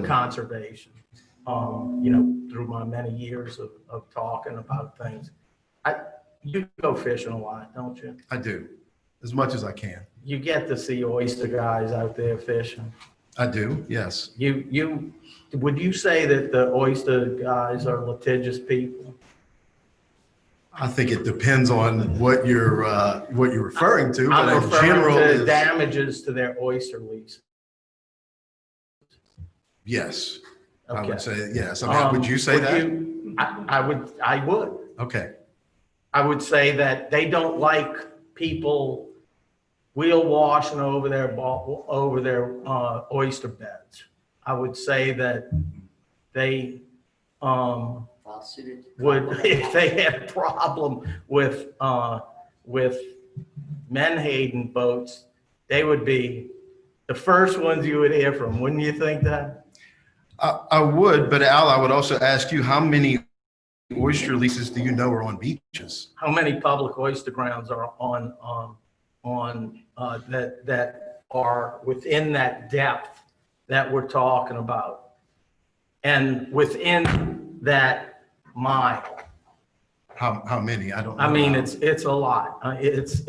conservation. Through my many years of talking about things. You go fishing a lot, don't you? I do, as much as I can. You get to see oyster guys out there fishing. I do, yes. Would you say that the oyster guys are litigious people? I think it depends on what you're referring to, but I'm in referring general, to is- damages to their oyster lease. yes. I Okay. would say, yes. I mean, would you say that? I would. Okay. I would say that they don't like people wheel washing over their oyster beds. I would say that they would, if they had a problem with Menhaden boats, they would be the first ones you would hear from. Wouldn't you think that? I would, but Al, I would also ask you, how many oyster leases do you know are on beaches? How many public oyster grounds are that are within that depth that we're talking about? And within that mile? How many? I don't know. I mean, it's a lot. It's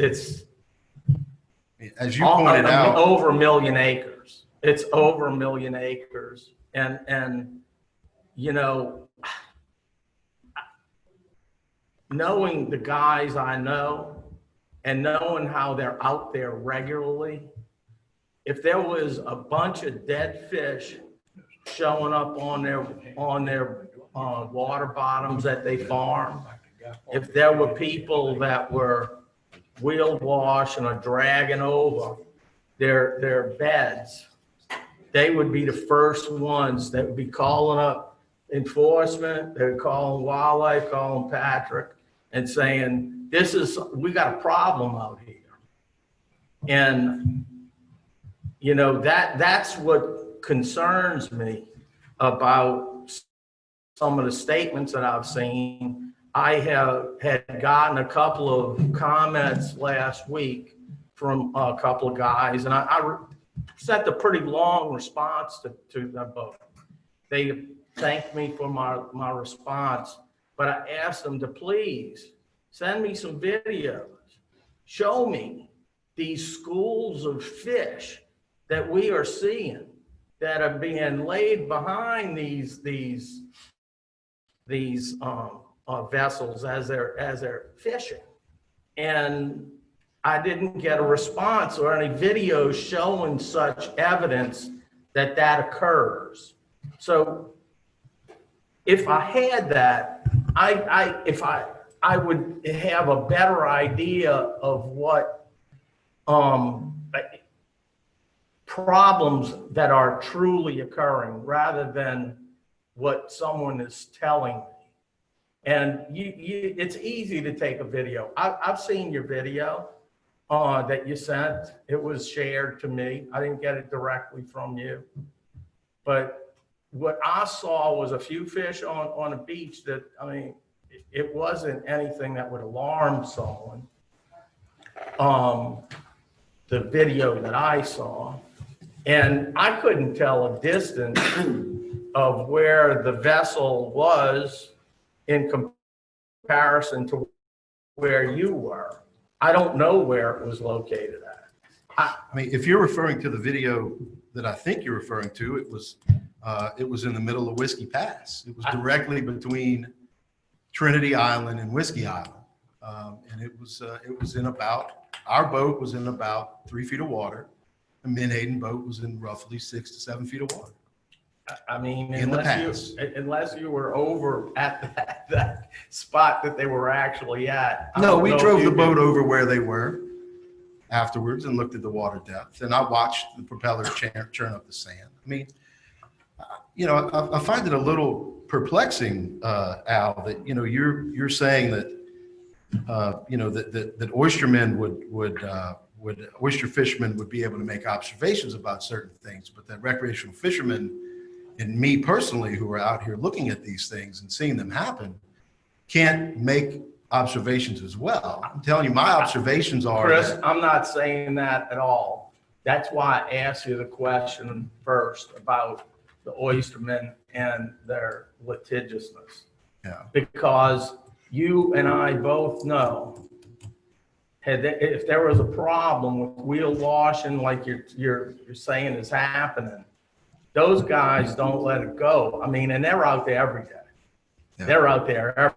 as you pointed out, over 1 million acres. It's over 1 million acres. And knowing the guys I know and knowing how they're out there regularly, if there was a bunch of dead fish showing up on their water bottoms that they farm, if there were people that were wheel washing or dragging over their beds, they would be the first ones that would be calling up enforcement. They would call wildlife, calling Patrick and saying, we got a problem out here. And, that's what concerns me about some of the statements that I've seen. I had gotten a couple of comments last week from a couple of guys, and I sent a pretty long response to them both. They thanked me for my response, but I asked them to please send me some videos. Show me these schools of fish that we are seeing that are being laid behind these vessels as they're fishing. And I didn't get a response or any videos showing such evidence that occurs. So if I had that, I would have a better idea of what problems that are truly occurring rather than what someone is telling me. And it's easy to take a video. I've seen your video that you sent. It was shared to me. I didn't get it directly from you. But what I saw was a few fish on a beach that, I mean, it wasn't anything that would alarm someone. The video that I saw, and I couldn't tell a distance of where the vessel was in comparison to where you were. I don't know where it was located at. I mean, if you're referring to the video that I think you're referring to, it was in the middle of Whiskey Pass. It was directly between Trinity Island and Whiskey Island. And it was in about, our boat was in about 3 feet of water. The Menhaden boat was in roughly 6 to 7 feet of water. I mean, In the pass. unless you were over at that spot that they were actually at. I No, don't we know if drove you the could- boat over where they were afterwards and looked at the water depth. And I watched the propeller churn up the sand. I mean, I find it a little perplexing, Al, that, you're saying that, that oystermen oyster fishermen would be able to make observations about certain things, but that recreational fishermen and me personally, who are out here looking at these things and seeing them happen, can't make observations as well. I'm telling you, my observations are Chris, that, I'm not saying that at all. That's why I asked you the question first about the oystermen and their litigiousness. Yeah. Because you and I both know if there was a problem with wheel washing, like you're saying is happening, those guys don't let it go. I mean, and they're out there every day. Yeah. They're out there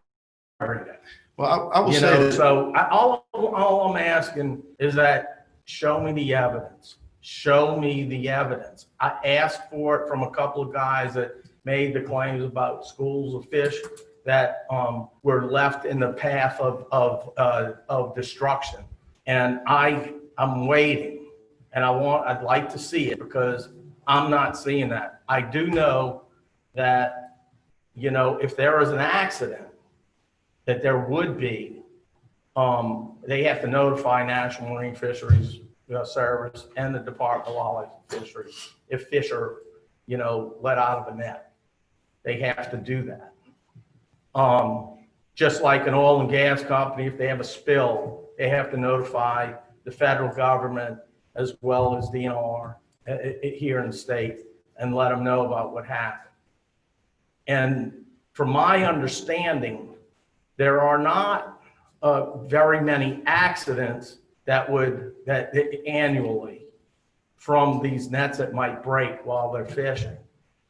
every day. well, I will say that, So all I'm asking is that show me the evidence. Show me the evidence. I asked for it from a couple of guys that made the claims about schools of fish that were left in the path of destruction. And I'm waiting, and I'd like to see it because I'm not seeing that. I do know that, if there is an accident, that there would be, they have to notify National Marine Fisheries Service and the Department of Wildlife and Fisheries if fish are, let out of a net. They have to do that. Just like an oil and gas company, if they have a spill, they have to notify the federal government as well as DNR here in the state and let them know about what happened. And from my understanding, there are not very many accidents that annually from these nets that might break while they're fishing.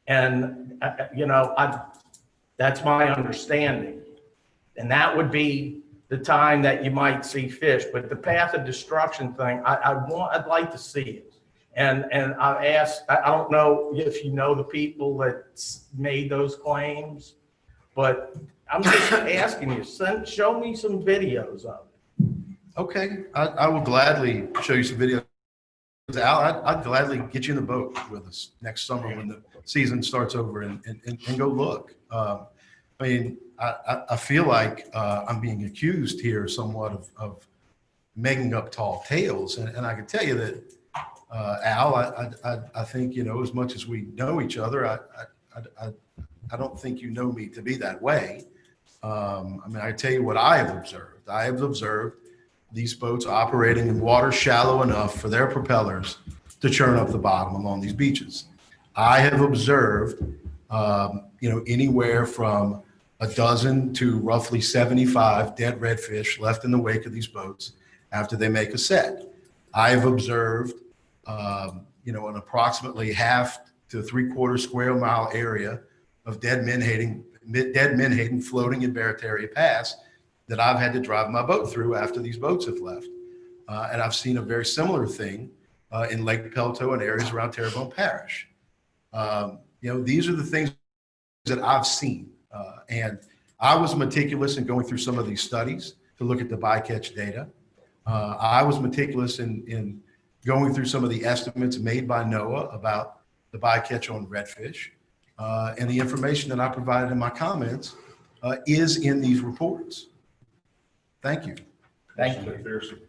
And, that's my understanding. And that would be the time that you might see fish, but the path of destruction thing, I'd like to see it. And I've asked, I don't know if you know the people that made those claims, but I'm just asking you, show me some videos of it. okay, I will gladly show you some videos. Al, I'd gladly get you in the boat with us next summer when the season starts over and go look. I mean, I feel like I'm being accused here somewhat of making up tall tales. And I can tell you that, Al, I think, as much as we know each other, I don't think you know me to be that way. I mean, I tell you what I have observed. I have observed these boats operating in water shallow enough for their propellers to churn up the bottom along these beaches. I have observed, anywhere from a dozen to roughly 75 dead redfish left in the wake of these boats after they make a set. I have observed, an approximately half to 3/4 square mile area of dead menhaden floating in Barataria Pass that I've had to drive my boat through after these boats have left. And I've seen a very similar thing in Lake Pelto and areas around Terrebonne Parish. These are the things that I've seen. And I was meticulous in going through some of these studies to look at the bycatch data. I was meticulous in going through some of the estimates made by NOAA about the bycatch on redfish. And the information that I provided in my comments is in these reports. Thank you. Thank you. McPherson.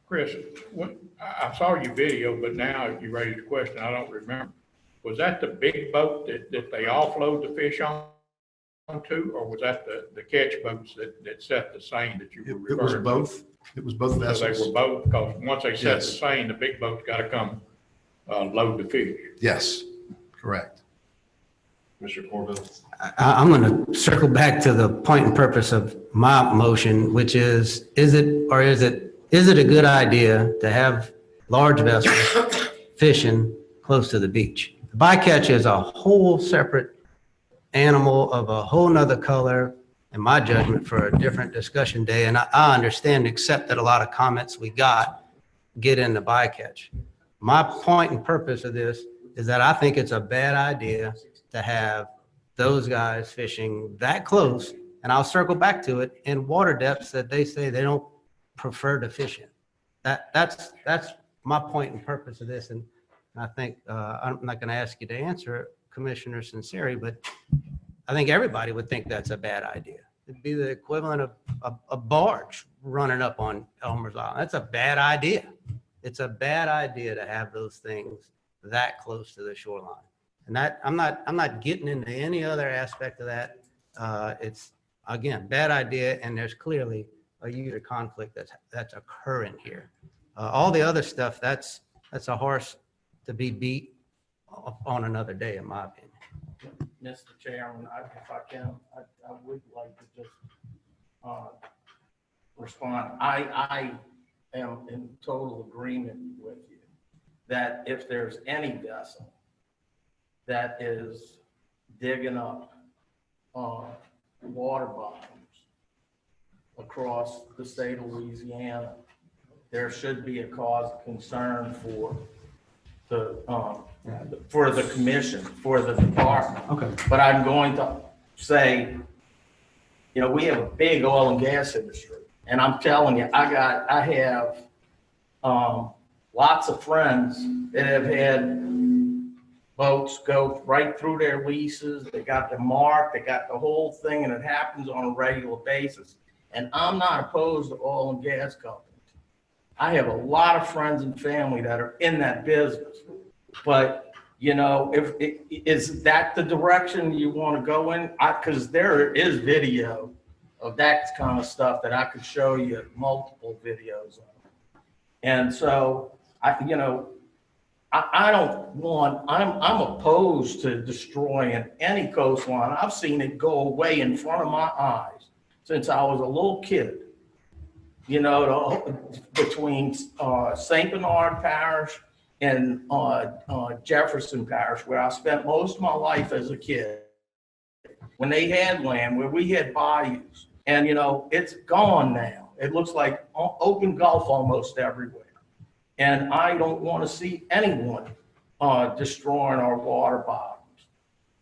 Chris, I saw your video, but now you raised a question I don't remember. was that the big boat that they offload the fish onto, or was that the catch boats that set the seine that you were It was referring to? both. It was both So they vessels. were both, because once they set the Yes. seine, the big boat's gotta come, load the fish. Yes, correct. Mr. Corbett? I'm going to circle back to the point and purpose of my motion, which is it a good idea to have large vessels fishing close to the beach? The bycatch is a whole separate animal of a whole nother color, in my judgment, for a different discussion day. And I understand, accept that a lot of comments we get in the bycatch. My point and purpose of this is that I think it's a bad idea to have those guys fishing that close, and I'll circle back to it, in water depths that they say they don't prefer to fish in. That's my point and purpose of this, and I think, I'm not gonna ask you to answer it, Commissioner Sinceri, but I think everybody would think that's a bad idea. It'd be the equivalent of a barge running up on Elmer's Island. That's a bad idea. It's a bad idea to have those things that close to the shoreline. And that, I'm not getting into any other aspect of that. It's, again, bad idea, and there's clearly a user conflict that's occurring here. All the other stuff, that's a horse to be beat on another day, in my opinion. Mr. Chairman, if I can, I would like to just respond. I am in total agreement with you that if there's any vessel that is digging up water bottoms across the state of Louisiana, there should be a cause of concern for the commission, for the department. Okay. But I'm going to say, you know, we have a big oil and gas industry, and I'm telling you, I have lots of friends that have had boats go right through their leases. They got the mark, they got the whole thing, and it happens on a regular basis. And I'm not opposed to oil and gas companies. I have a lot of friends and family that are in that business. But, you know, is that the direction you want to go in? Because there is video of that kind of stuff that I could show you multiple videos of. And so, I'm opposed to destroying any coastline. I've seen it go away in front of my eyes since I was a little kid. You know, between St. Bernard Parish and Jefferson Parish, where I spent most of my life as a kid, when they had land, where we had bayous. And, you know, it's gone now. It looks like open Gulf almost everywhere. And I don't want to see anyone destroying our water bottoms.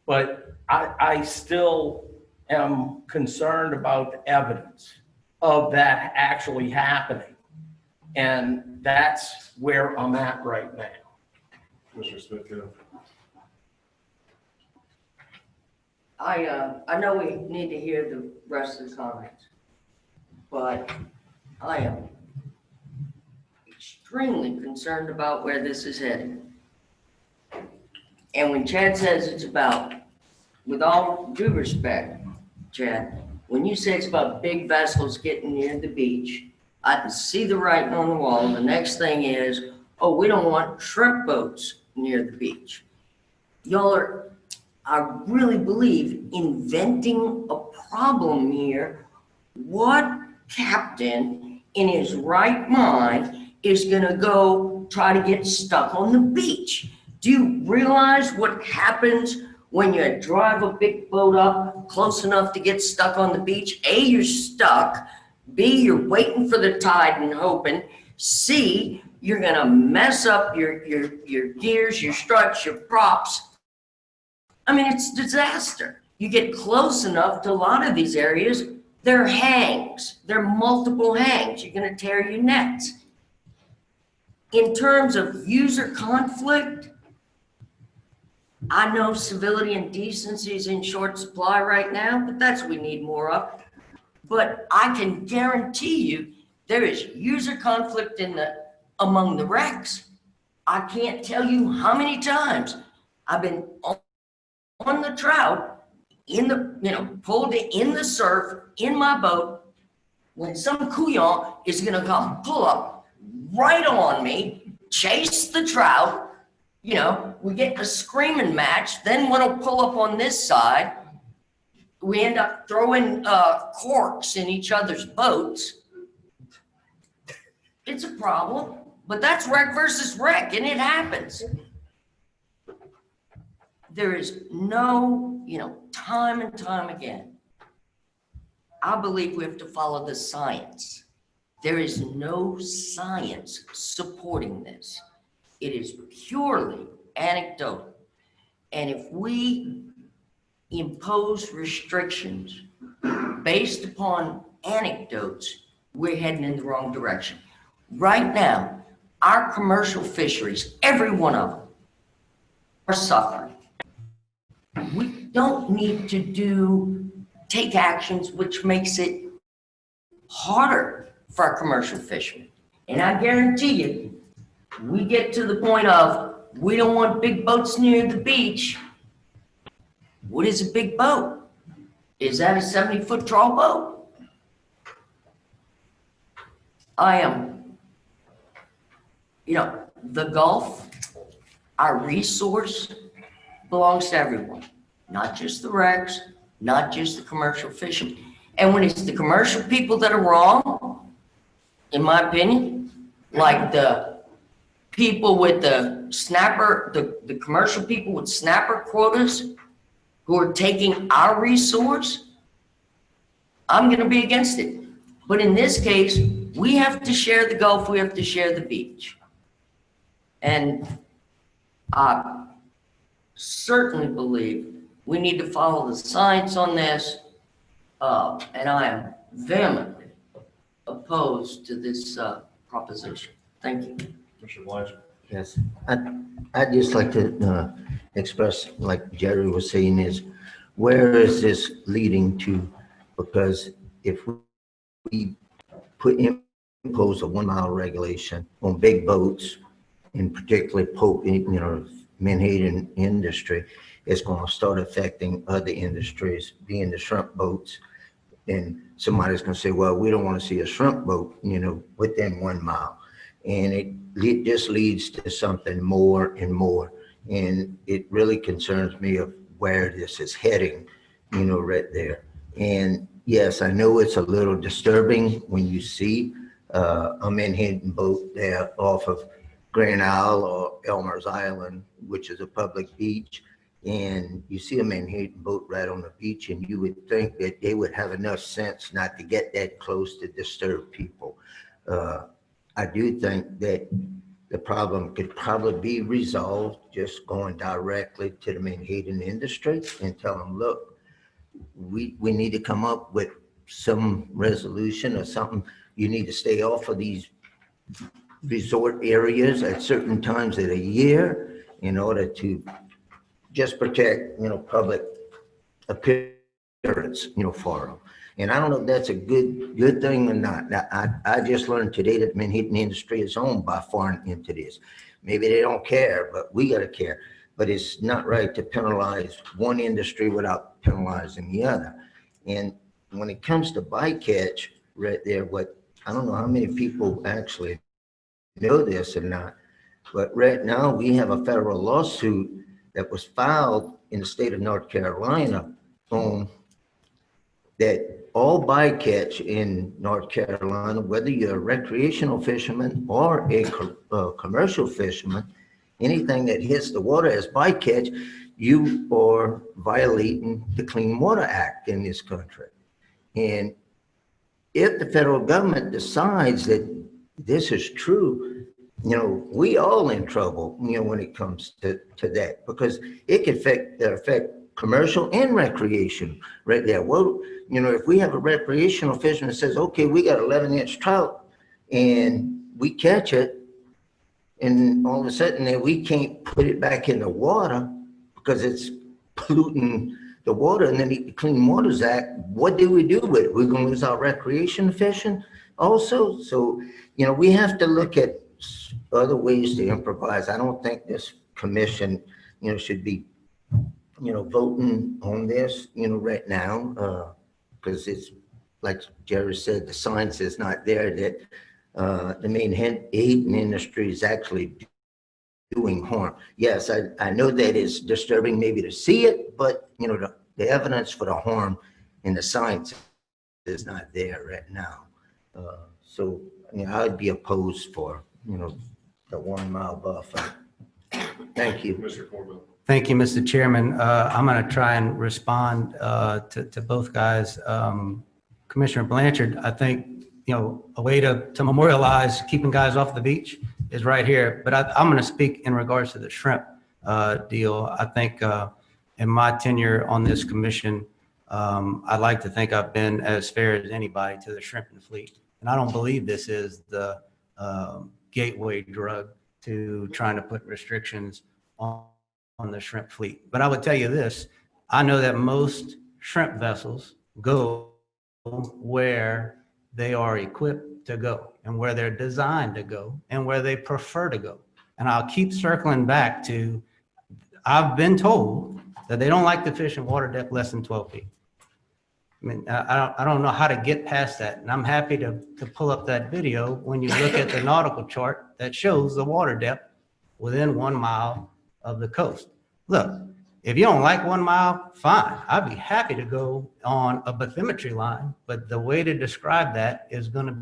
But I still am concerned about the evidence of that actually happening. And that's where I'm at right now. Mr. Smithfield? I know we need to hear the rest of the comments, but I am extremely concerned about where this is headed. And when Chad says it's about, with all due respect, Chad, when you say it's about big vessels getting near the beach, I can see the writing on the wall. The next thing is, oh, we don't want shrimp boats near the beach. Y'all are, I really believe, inventing a problem here. What captain in his right mind is gonna go try to get stuck on the beach? Do you realize what happens when you drive a big boat up close enough to get stuck on the beach? A, you're stuck. B, you're waiting for the tide and hoping. C, you're gonna mess up your gears, your struts, your props. I mean, it's a disaster. You get close enough to a lot of these areas, they're hangs. They're multiple hangs. You're gonna tear your nets. In terms of user conflict, I know civility and decency is in short supply right now, but that's what we need more of. But I can guarantee you there is user conflict among the wrecks. I can't tell you how many times I've been on the trout, in the, pulled in the surf, in my boat, when some couillon is gonna come pull up right on me, chase the trout, we get a screaming match, then when it'll pull up on this side, we end up throwing corks in each other's boats. It's a problem, but that's wreck versus wreck, and it happens. There is no, time and time again, I believe we have to follow the science. There is no science supporting this. It is purely anecdotal. And if we impose restrictions based upon anecdotes, we're heading in the wrong direction. Right now, our commercial fisheries, every one of them, are suffering. We don't need to take actions which makes it harder for our commercial fishermen. And I guarantee you, we get to the point of, we don't want big boats near the beach. What is a big boat? Is that a 70-foot trawl boat? I am, the Gulf, our resource belongs to everyone, not just the wrecks, not just the commercial fishing. And when it's the commercial people that are wrong, in my opinion, like the people with the snapper, the commercial people with snapper quotas who are taking our resource, I'm gonna be against it. But in this case, we have to share the Gulf, we have to share the beach. And I certainly believe we need to follow the science on this. And I am vehemently opposed to this proposition. Thank you. Mr. Blanchard. Yes, I'd just like to express, like Jerry was saying, is where is this leading to? Because if we impose a 1 mile regulation on big boats, in particularly menhaden industry, it's going to start affecting other industries, being the shrimp boats. And somebody's going to say, well, we don't want to see a shrimp boat, within 1 mile. And it just leads to something more and more. And it really concerns me of where this is heading, right there. And yes, I know it's a little disturbing when you see a menhaden boat there off of Grand Isle or Elmer's Island, which is a public beach. And you see a menhaden boat right on the beach, and you would think that they would have enough sense not to get that close to disturb people. I do think that the problem could probably be resolved just going directly to the menhaden industry and tell them, look, we need to come up with some resolution or something. You need to stay off of these resort areas at certain times of the year in order to just protect, public appearance, for them. And I don't know if that's a good thing or not. Now, I just learned today that the menhaden industry is owned by foreign entities. Maybe they don't care, but we got to care. But it's not right to penalize one industry without penalizing the other. And when it comes to bycatch, right there, I don't know how many people actually know this or not, but right now we have a federal lawsuit that was filed in the state of North Carolina on that all bycatch in North Carolina, whether you're a recreational fisherman or a commercial fisherman, anything that hits the water as bycatch, you are violating the Clean Water Act in this country. And if the federal government decides that this is true, we all in trouble, when it comes to that, because it can affect commercial and recreation right there. Well, if we have a recreational fisherman that says, okay, we got 11-inch trout and we catch it, and all of a sudden we can't put it back in the water because it's polluting the water, and then the Clean Waters Act, what do we do with it? We're going to lose our recreation fishing also. So, we have to look at other ways to improvise. I don't think this commission should be, voting on this, right now, because it's, like Jerry said, the science is not there that the menhaden industry is actually doing harm. Yes, I know that it's disturbing maybe to see it, but, the evidence for the harm in the science is not there right now. So, I'd be opposed for, the 1 mile buffer. Thank you. Mr. Corbett. Thank you, Mr. Chairman. I'm going to try and respond to both guys. Commissioner Blanchard, I think, a way to memorialize keeping guys off the beach is right here. But I'm going to speak in regards to the shrimp deal. I think in my tenure on this commission, I'd like to think I've been as fair as anybody to the shrimping fleet. And I don't believe this is the gateway drug to trying to put restrictions on the shrimp fleet. But I would tell you this, I know that most shrimp vessels go where they are equipped to go and where they're designed to go and where they prefer to go. And I'll keep circling back to, I've been told that they don't like to fish in water depth less than 12 feet. I mean, I don't know how to get past that. And I'm happy to pull up that video when you look at the nautical chart that shows the water depth within 1 mile of the coast. Look, if you don't like 1 mile, fine. I'd be happy to go on a bathymetry line, but the way to describe that is going to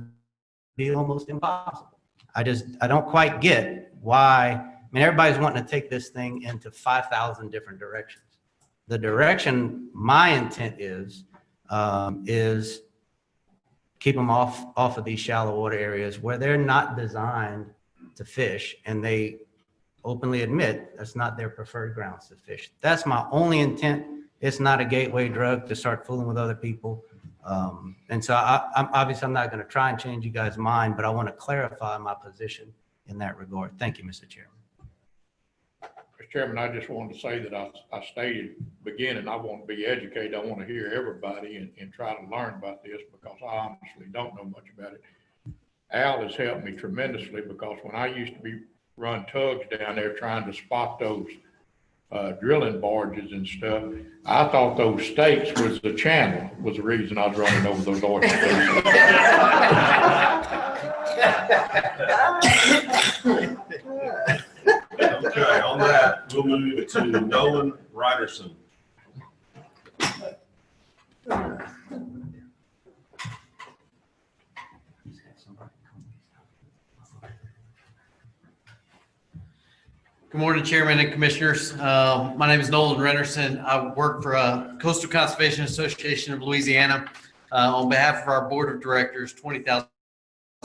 be almost impossible. I don't quite get why. I mean, everybody's wanting to take this thing into 5,000 different directions. The direction my intent is keep them off of these shallow water areas where they're not designed to fish, and they openly admit that's not their preferred grounds to fish. That's my only intent. It's not a gateway drug to start fooling with other people. And so I'm obviously I'm not going to try and change you guys' mind, but I want to clarify my position in that regard. Thank you, Mr. Chairman. Mr. Chairman, I just wanted to say that I stated beginning, I want to be educated. I want to hear everybody and try to learn about this because I honestly don't know much about it. Al has helped me tremendously because when I used to run tugs down there trying to spot those drilling barges and stuff, I thought those stakes was the channel, was the reason I was running over those oysters. Okay, on that, we'll move to Nolan Ryderson. Good morning, Chairman and Commissioners. My name is Nolan Renderson. I work for Coastal Conservation Association of Louisiana. On behalf of our Board of Directors, 20,000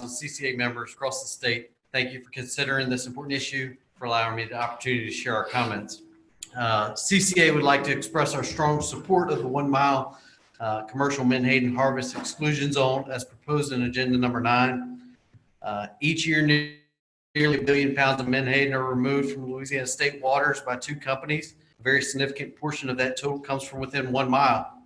CCA members across the state, thank you for considering this important issue, for allowing me the opportunity to share our comments. CCA would like to express our strong support of the 1 mile commercial menhaden harvest exclusion zone as proposed in agenda number 9. Each year, nearly 1 billion pounds of menhaden are removed from Louisiana state waters by 2 companies. A very significant portion of that total comes from within 1 mile.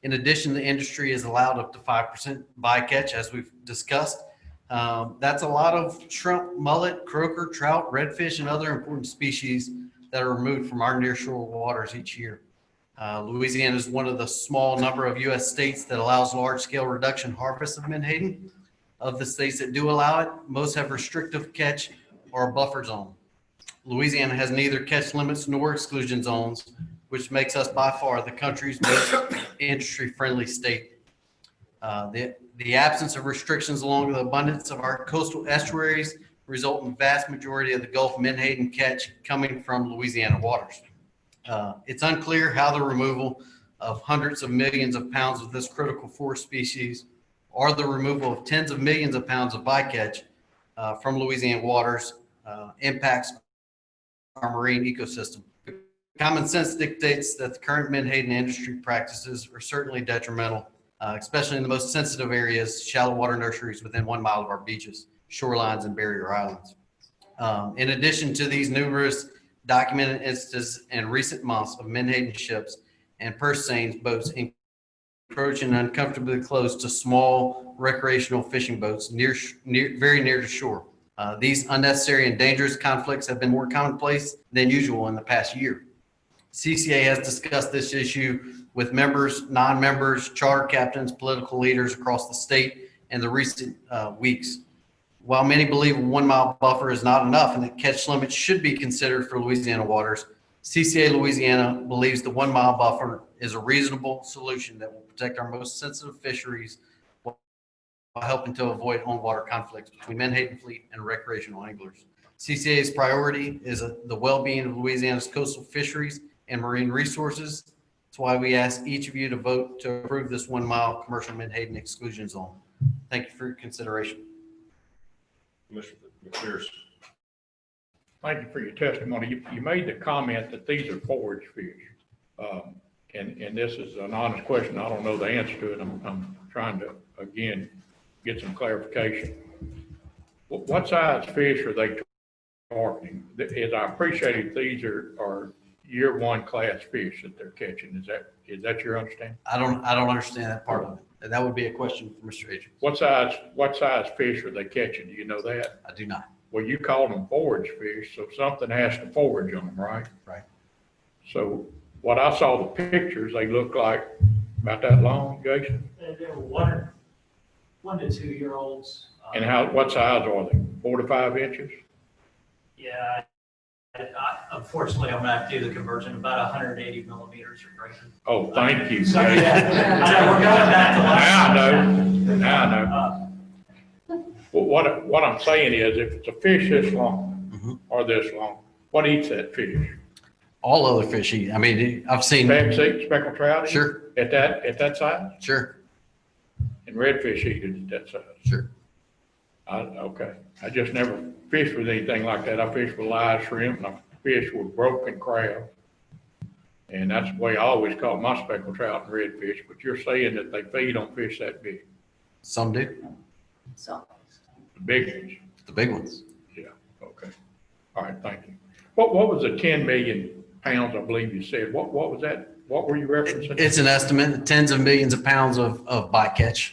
In addition, the industry is allowed up to 5% bycatch, as we've discussed. That's a lot of shrimp, mullet, croaker, trout, redfish, and other important species that are removed from our nearshore waters each year. Louisiana is one of the small number of U.S. states that allows large-scale reduction harvest of menhaden. Of the states that do allow it, most have restrictive catch or a buffer zone. Louisiana has neither catch limits nor exclusion zones, which makes us by far the country's most industry-friendly state. The absence of restrictions along with the abundance of our coastal estuaries result in the vast majority of the Gulf menhaden catch coming from Louisiana waters. It's unclear how the removal of hundreds of millions of pounds of this critical forest species or the removal of tens of millions of pounds of bycatch from Louisiana waters impacts our marine ecosystem. Common sense dictates that the current menhaden industry practices are certainly detrimental, especially in the most sensitive areas, shallow water nurseries within 1 mile of our beaches, shorelines, and barrier islands. In addition to these numerous documented instances in recent months of menhaden ships and purse seines boats approaching uncomfortably close to small recreational fishing boats very near to shore. These unnecessary and dangerous conflicts have been more commonplace than usual in the past year. CCA has discussed this issue with members, non-members, charter captains, political leaders across the state in the recent weeks. While many believe a 1 mile buffer is not enough and that catch limits should be considered for Louisiana waters, CCA Louisiana believes the 1 mile buffer is a reasonable solution that will protect our most sensitive fisheries while helping to avoid on-water conflicts between menhaden fleet and recreational anglers. CCA's priority is the well-being of Louisiana's coastal fisheries and marine resources. That's why we ask each of you to vote to approve this 1 mile commercial menhaden exclusion zone. Thank you for your consideration. Commissioner McPherson. Thank you for your testimony. You made the comment that these are forage fish. And this is an honest question. I don't know the answer to it. I'm trying to, again, get some clarification. What size fish are they targeting? As I appreciate it, these are year one class fish that they're catching. Is that your understanding? I don't understand that part of it. That would be a question for Mr. Agent. What size fish are they catching? Do you know that? I do not. Well, you call them forage fish, so something has to forage on them, right? Right. So what I saw the pictures, they look like about that long, Jason? They're 1 to 2 year olds. And what size are they? 4 to 5 inches? Yeah, unfortunately, I'm gonna have to do the conversion, about 180 millimeters or greater. Oh, thank you. So, yeah, I know, we're going back to last. Now I know. Well, what I'm saying is, if it's a fish this long or this long, what eats that fish? All other fish eat. I mean, I've seen. Speckled trout? Sure. At that size? Sure. And redfish eat it at that size? Sure. Okay. I just never fished with anything like that. I fished with live shrimp and I fished with broken crab. And that's the way I always caught my speckled trout and redfish. But you're saying that they feed on fish that big? Some do. The big fish? The big ones. Yeah, okay. All right, thank you. What was the 10 million pounds, I believe you said? What was that? What were you referencing? It's an estimate, tens of millions of pounds of bycatch.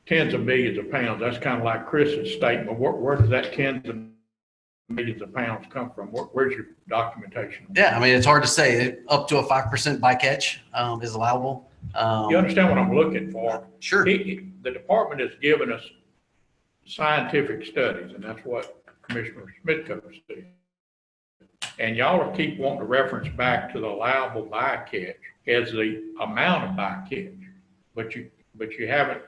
Tens of millions of pounds. That's kind of like Chris's statement. Where does that tens of millions of pounds come from? Where's your documentation? Yeah, I mean, it's hard to say. Up to a 5% bycatch is allowable. You understand what I'm looking for? Sure. The department has given us scientific studies, and that's what Commissioner Smitko said. And y'all keep wanting to reference back to the allowable bycatch as the amount of bycatch, but you haven't.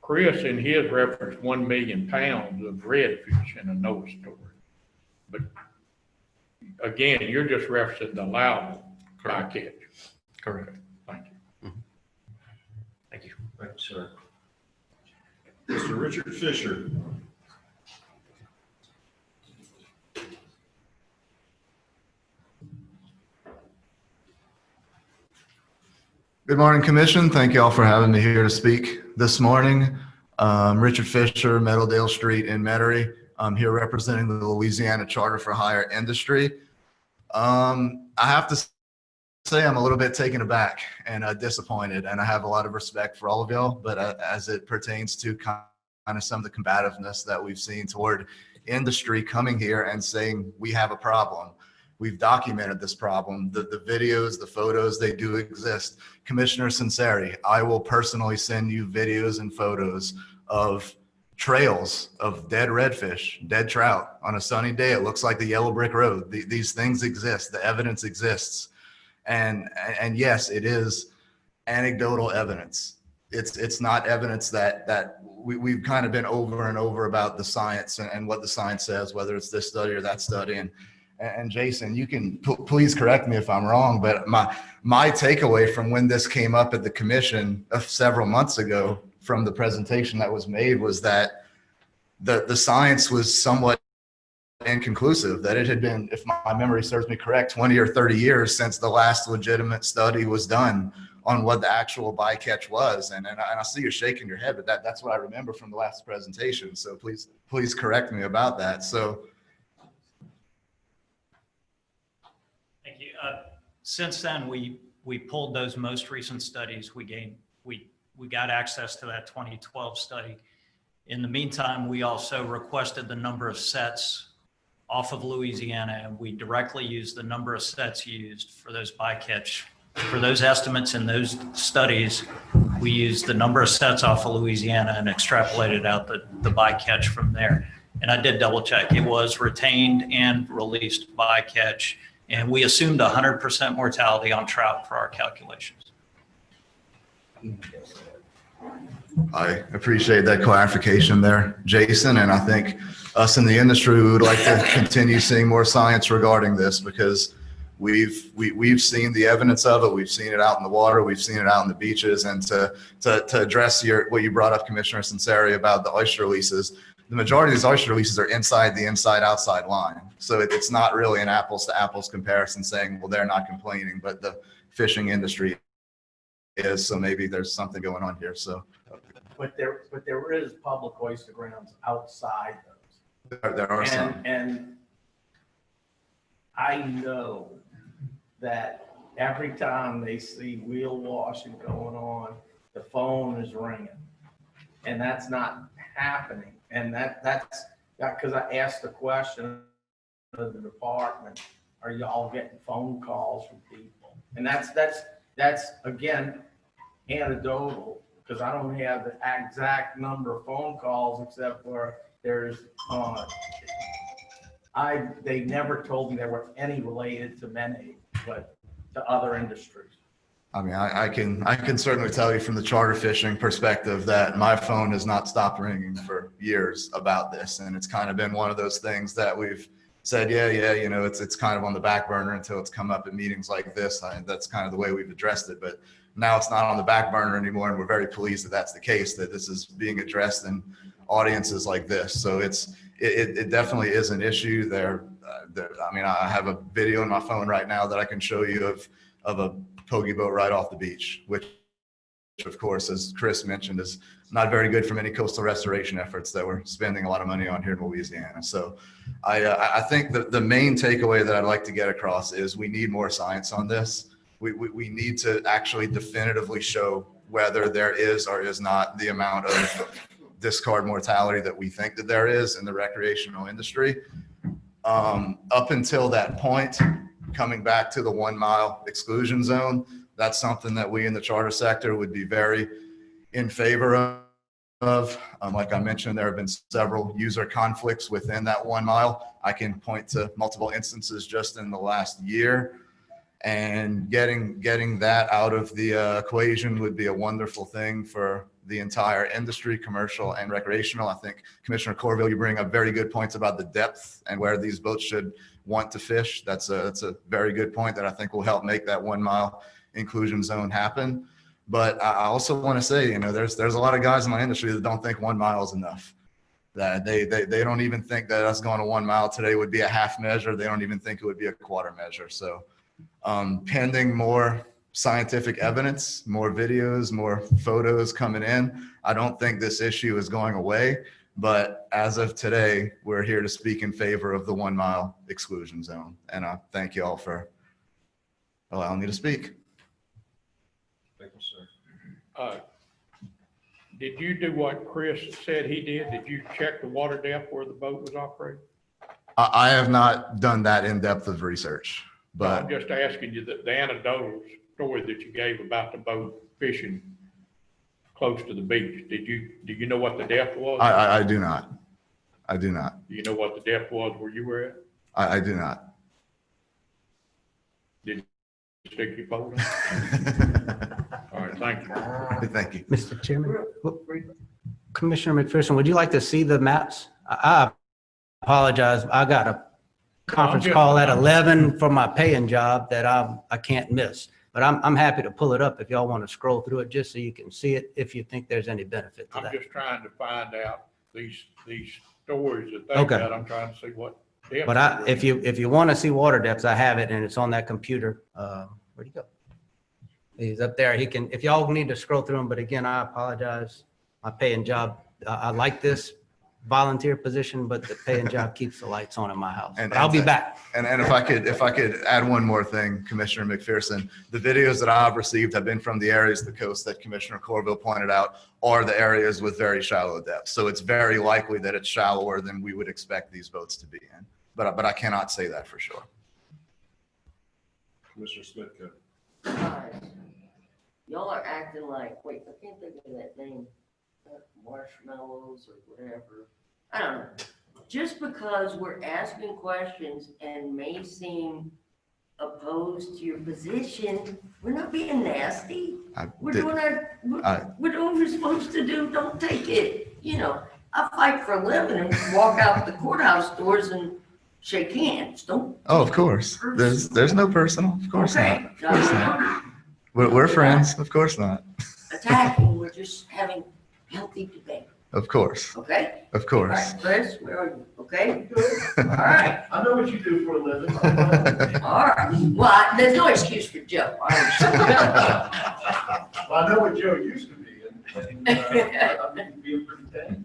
Chris in his reference 1 million pounds of redfish in a NOAA story. But again, you're just referencing the allowable bycatch. Correct. Thank you. Thank you. Thank you, sir. Mr. Richard Fisher. Good morning, Commission. Thank you all for having me here to speak this morning. Richard Fisher, Meadowdale Street in Metairie. I'm here representing the Louisiana Charter for Hire Industry. I have to say I'm a little bit taken aback and disappointed, and I have a lot of respect for all of y'all, but as it pertains to kind of some of the combativeness that we've seen toward industry coming here and saying we have a problem. We've documented this problem. The videos, the photos, they do exist. Commissioner Sinceri, I will personally send you videos and photos of trails of dead redfish, dead trout on a sunny day. It looks like the yellow brick road. These things exist. The evidence exists. And yes, it is anecdotal evidence. It's not evidence that we've kind of been over and over about the science and what the science says, whether it's this study or that study. And Jason, you can please correct me if I'm wrong, but my takeaway from when this came up at the commission several months ago from the presentation that was made was that the science was somewhat inconclusive, that it had been, if my memory serves me correct, 20 or 30 years since the last legitimate study was done on what the actual bycatch was. And I see you're shaking your head, but that's what I remember from the last presentation. So please correct me about that. So. Thank you. Since then, we pulled those most recent studies. We got access to that 2012 study. In the meantime, we also requested the number of sets off of Louisiana, and we directly used the number of sets used for those bycatch. For those estimates and those studies, we used the number of sets off of Louisiana and extrapolated out the bycatch from there. And I did double check. It was retained and released bycatch, and we assumed 100% mortality on trout for our calculations. I appreciate that clarification there, Jason, and I think us in the industry would like to continue seeing more science regarding this because we've seen the evidence of it. We've seen it out in the water. We've seen it out in the beaches. And to address what you brought up, Commissioner Sinceri, about the oyster releases, the majority of these oyster releases are inside the inside-outside line. So it's not really an apples-to-apples comparison saying, well, they're not complaining, but the fishing industry is. So maybe there's something going on here. So. But there is public oyster grounds outside those. There are some. And I know that every time they see wheel washing going on, the phone is ringing. And that's not happening. And that's because I asked the question of the department, are y'all getting phone calls from people? And that's again, anecdotal, because I don't have the exact number of phone calls except for there's, they never told me there were any related to menhaden, but to other industries. I mean, I can certainly tell you from the charter fishing perspective that my phone has not stopped ringing for years about this. And it's kind of been one of those things that we've said, yeah, you know, it's kind of on the back burner until it's come up at meetings like this. That's kind of the way we've addressed it. But now it's not on the back burner anymore. And we're very pleased that that's the case, that this is being addressed in audiences like this. So it definitely is an issue there. I mean, I have a video in my phone right now that I can show you of a pogie boat right off the beach, which of course, as Chris mentioned, is not very good for many coastal restoration efforts that we're spending a lot of money on here in Louisiana. So I think that the main takeaway that I'd like to get across is we need more science on this. We need to actually definitively show whether there is or is not the amount of discard mortality that we think that there is in the recreational industry. Up until that point, coming back to the 1 mile exclusion zone, that's something that we in the charter sector would be very in favor of. Like I mentioned, there have been several user conflicts within that 1 mile. I can point to multiple instances just in the last year, and getting that out of the equation would be a wonderful thing for the entire industry, commercial and recreational. I think Commissioner Corville, you bring up very good points about the depth and where these boats should want to fish. That's a very good point that I think will help make that 1 mile inclusion zone happen. But I also want to say, you know, there's a lot of guys in my industry that don't think 1 mile is enough. That they don't even think that us going to 1 mile today would be a half measure. They don't even think it would be a quarter measure. So pending more scientific evidence, more videos, more photos coming in, I don't think this issue is going away. But as of today, we're here to speak in favor of the 1 mile exclusion zone. And I thank you all for allowing me to speak. Thank you, sir. Did you do what Chris said he did? Did you check the water depth where the boat was operating? I have not done that in depth of research, but I'm just asking you the anecdotal story that you gave about the boat fishing close to the beach. Do you know what the depth was? I do not. I do not. Do you know what the depth was where you were at? I do not. Did you stick your pole in? All right, thank you. Thank you. Mr. Chairman, Commissioner McPherson, would you like to see the maps? I apologize. I got a conference call at 11 for my paying job that I can't miss. But I'm happy to pull it up if y'all want to scroll through it just so you can see it if you think there's any benefit to that. I'm just trying to find out these stories that they Okay. got. I'm trying to see what depth. But if you want to see water depths, I have it and it's on that computer. Where'd he go? He's up there. He can, if y'all need to scroll through them, but again, I apologize. My paying job, I like this volunteer position, but the paying job keeps the lights on in my house. And- But I'll be and- back. And if I could add one more thing, Commissioner McPherson, the videos that I've received have been from the areas of the coast that Commissioner Corville pointed out are the areas with very shallow depths. So it's very likely that it's shallower than we would expect these boats to be in. But I cannot say that for sure. Commissioner Smith, go. Guys, y'all are acting like, wait, I can't think of that name, marshmallows or whatever. I don't know. Just because we're asking questions and may seem opposed to your position, we're not being nasty. We're doing we're doing what we're supposed to do. Don't take it. You know, I fight for a living and walk out the courthouse doors and shake hands. Don't. Oh, of course. There's no personal. Of course Okay. not. Of course not. We're friends. Of course not. Attacking. We're just having healthy debate. Of course. Okay. Of All course. right, Chris, where are you? Okay. All right. I know what you do for a living. All right. Well, there's no excuse for Joe. Well, I know what Joe used to be, and I think he'd be a pretty tame.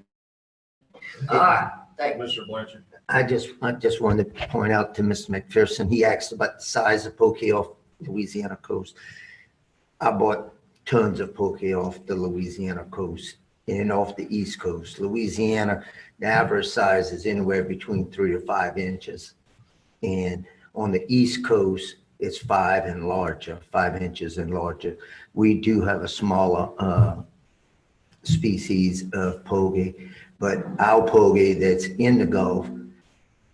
All right. Thank you. Commissioner Blanchard. I just wanted to point out to Mr. McPherson, he asked about the size of poke off Louisiana coast. I bought tons of poke off the Louisiana coast and off the East Coast. Louisiana, the average size is anywhere between 3 to 5 inches. And on the East Coast, it's 5 and larger, 5 inches and larger. We do have a smaller species of poge, but our poge that's in the Gulf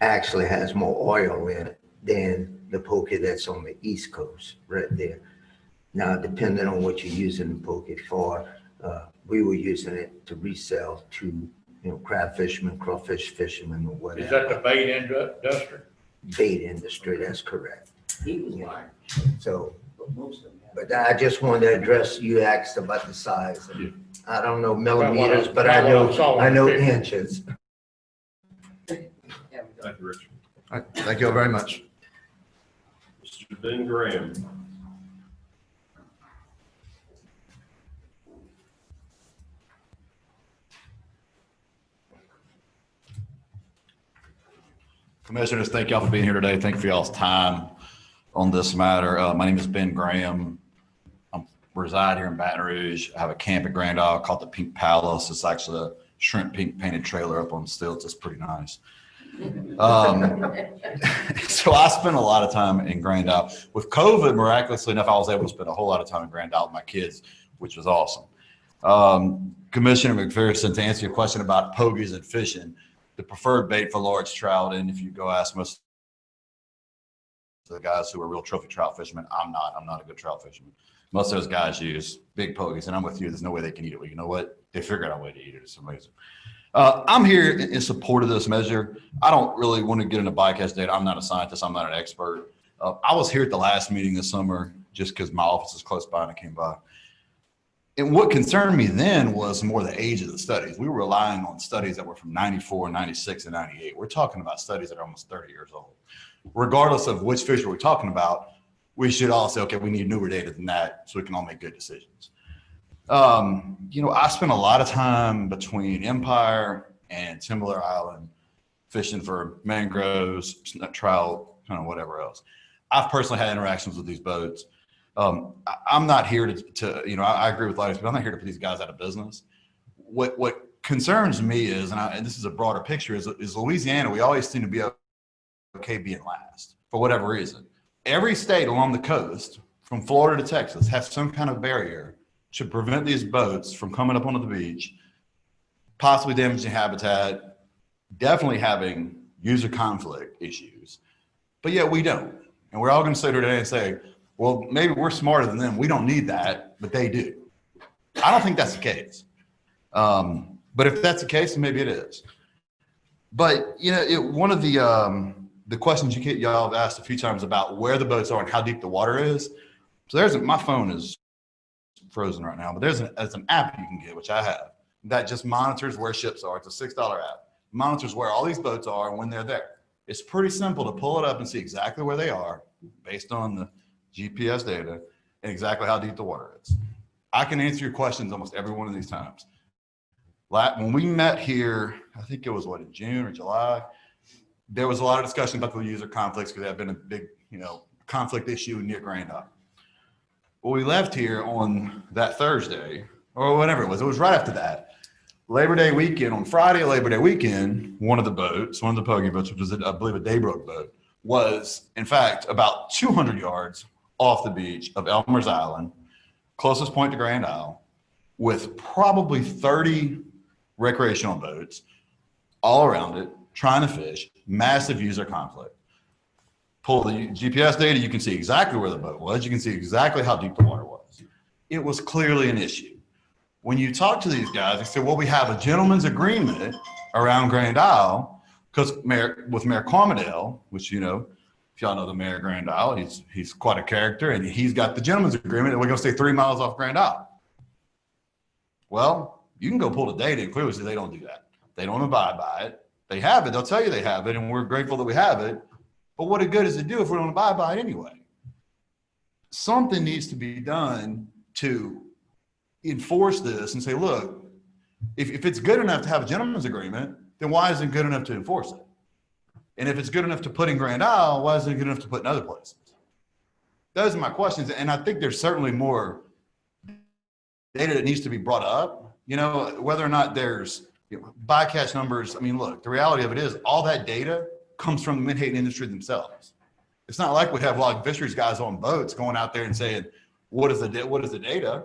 actually has more oil in it than the poke that's on the East Coast, right there. Now, depending on what you're using the poke for, we were using it to resell to, crab fishermen, crawfish fishermen, or whatever. Is that the bait industry? Bait industry, that's correct. He was lying. So, But most of them have. but I just wanted to address, you asked about the size. Yeah. I don't know millimeters, but About what I saw on I know the picture. inches. Thank you, Richard. All right. Thank you all very much. Mr. Ben Graham. Commissioners, thank y'all for being here today. Thank you for y'all's time on this matter. My name is Ben Graham. I reside here in Baton Rouge. I have a camp at Grand Isle called the Pink Palace. It's actually a shrimp pink painted trailer up on stilts. It's pretty nice. So I spent a lot of time in Grand Isle. With COVID, miraculously enough, I was able to spend a whole lot of time in Grand Isle with my kids, which was awesome. Commissioner McPherson, to answer your question about pogies and fishing, the preferred bait for large trout, and if you go ask most of the guys who are real trophy trout fishermen, I'm not a good trout fisherman. Most of those guys use big pogies, and I'm with you. There's no way they can eat it. Well, you know what? They figured out a way to eat it. It's amazing. I'm here in support of this measure. I don't really want to get into bycatch data. I'm not a scientist. I'm not an expert. I was here at the last meeting this summer just because my office is close by and I came by. And what concerned me then was more the age of the studies. We were relying on studies that were from 94, 96, and 98. We're talking about studies that are almost 30 years old. Regardless of which fish we're talking about, we should all say, okay, we need newer data than that so we can all make good decisions. I spent a lot of time between Empire and Timberlake Island fishing for mangroves, trout, kind of whatever else. I've personally had interactions with these boats. I'm not here to I agree with Ladies, but I'm not here to put these guys out of business. What concerns me is, and this is a broader picture, is Louisiana, we always seem to be okay being last for whatever reason. Every state along the coast, from Florida to Texas, has some kind of barrier to prevent these boats from coming up onto the beach, possibly damaging habitat, definitely having user conflict issues. But yet we don't. And we're all going to sit here today and say, well, maybe we're smarter than them. We don't need that, but they do. I don't think that's the case. But if that's the case, then maybe it is. But, one of the questions y'all have asked a few times about where the boats are and how deep the water is. So my phone is frozen right now, but there's an app you can get, which I have, that just monitors where ships are. It's a $6 app. Monitors where all these boats are and when they're there. It's pretty simple to pull it up and see exactly where they are based on the GPS data and exactly how deep the water is. I can answer your questions almost every one of these times. When we met here, I think it was what, in June or July, there was a lot of discussion about the user conflicts because they have been a big, conflict issue near Grand Isle. Well, we left here on that Thursday or whatever it was right after that. Labor Day weekend, on Friday, Labor Day weekend, one of the pogie boats, which was, I believe, a Daybrook boat, was in fact about 200 yards off the beach of Elmer's Island, closest point to Grand Isle, with probably 30 recreational boats all around it, trying to fish, massive user conflict. Pull the GPS data, you can see exactly where the boat was. You can see exactly how deep the water was. It was clearly an issue. When you talk to these guys, they say, well, we have a gentleman's agreement around Grand Isle because with Mayor Cormedale, which, if y'all know the mayor of Grand Isle, he's quite a character, and he's got the gentleman's agreement and we're going to stay 3 miles off Grand Isle. Well, you can go pull the data and clearly see they don't do that. They don't abide by it. They have it. They'll tell you they have it, and we're grateful that we have it. But what good does it do if we don't abide by it anyway? Something needs to be done to enforce this and say, look, if it's good enough to have a gentleman's agreement, then why isn't it good enough to enforce it? And if it's good enough to put in Grand Isle, why isn't it good enough to put in other places? Those are my questions. And I think there's certainly more data that needs to be brought up, whether or not there's bycatch numbers. I mean, look, the reality of it is all that data comes from the menhaden industry themselves. It's not like we have a lot of fisheries guys on boats going out there and saying, what is the data?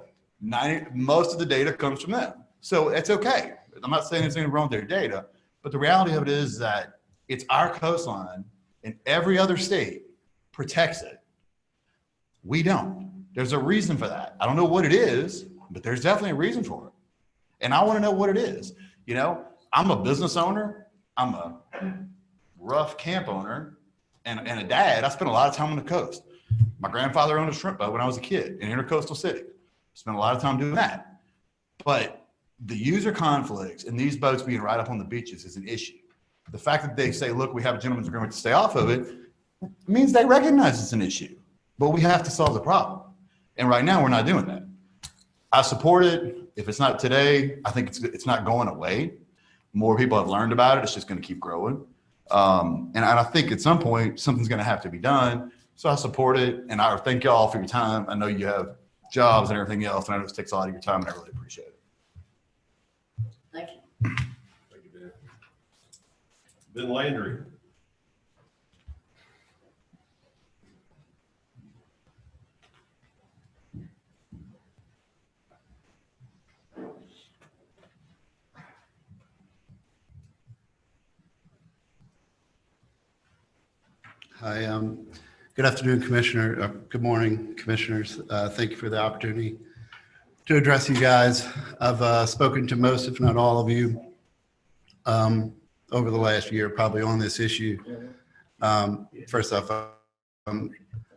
Most of the data comes from them. So it's okay. I'm not saying there's anything wrong with their data, but the reality of it is that it's our coastline and every other state protects it. We don't. There's a reason for that. I don't know what it is, but there's definitely a reason for it. And I want to know what it is. I'm a business owner. I'm a rough camp owner and a dad. I spent a lot of time on the coast. My grandfather owned a shrimp boat when I was a kid in Intercoastal City. Spent a lot of time doing that. But the user conflicts and these boats being right up on the beaches is an issue. The fact that they say, look, we have a gentleman's agreement to stay off of it means they recognize it's an issue, but we have to solve the problem. And right now we're not doing that. I support it. If it's not today, I think it's not going away. More people have learned about it. It's just going to keep growing. And I think at some point, something's going to have to be done. So I support it. And I thank y'all for your time. I know you have jobs and everything else, and I know it takes a lot of your time, and I really appreciate it. Thank you. Thank you, Ben. Ben Landry. Hi, good afternoon, Commissioner. Good morning, Commissioners. Thank you for the opportunity to address you guys. I've spoken to most, if not all of you, over the last year, probably on this issue. First off, I'm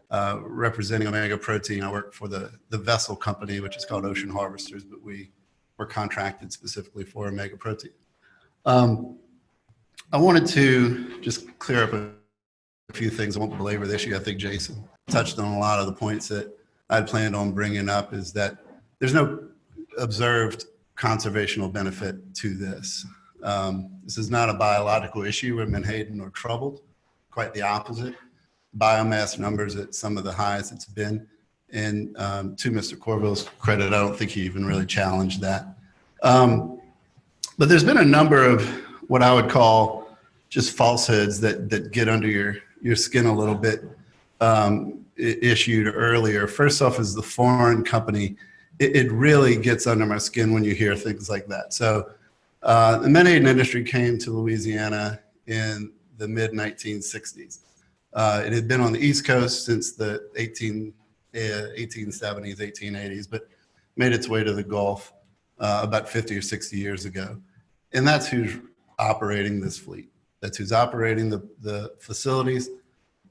representing Omega Protein. I work for the vessel company, which is called Ocean Harvesters, but we're contracted specifically for Omega Protein. I wanted to just clear up a few things. I won't belabor the issue. I think Jason touched on a lot of the points that I'd planned on bringing up, is that there's no observed conservational benefit to this. This is not a biological issue where menhaden are troubled. Quite the opposite. Biomass numbers at some of the highest it's been. And to Mr. Corville's credit, I don't think he even really challenged that. But there's been a number of what I would call just falsehoods that get under your skin a little bit, issued earlier. First off is the foreign company. It really gets under my skin when you hear things like that. So the menhaden industry came to Louisiana in the mid-1960s. It had been on the East Coast since the 1870s, 1880s, but made its way to the Gulf about 50 or 60 years ago. And that's who's operating this fleet. That's who's operating the facilities.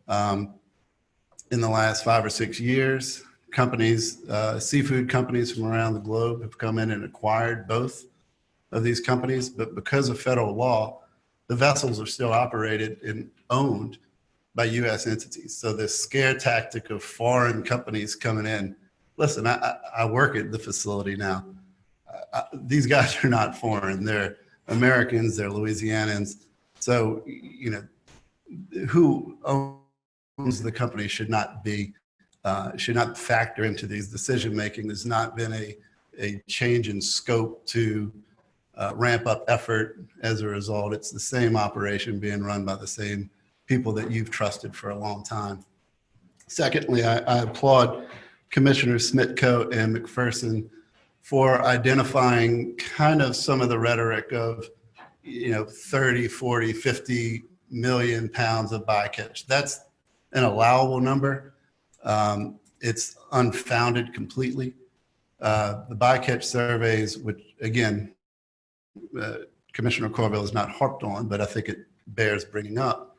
In the last 5 or 6 years, companies, seafood companies from around the globe have come in and acquired both of these companies. But because of federal law, the vessels are still operated and owned by U.S. entities. So this scare tactic of foreign companies coming in, listen, I work at the facility now. these guys are not foreign. They're Americans, they're Louisianans. So, you know, who owns the company should not factor into these decision-making. There's not been a change in scope to ramp up effort as a result. It's the same operation being run by the same people that you've trusted for a long time. Secondly, I applaud Commissioners Smitco and McPherson for identifying kind of some of the rhetoric of, you know, 30, 40, 50 million pounds of bycatch. That's an allowable number. It's unfounded completely. The bycatch surveys, which again, Commissioner Corville has not harped on, but I think it bears bringing up.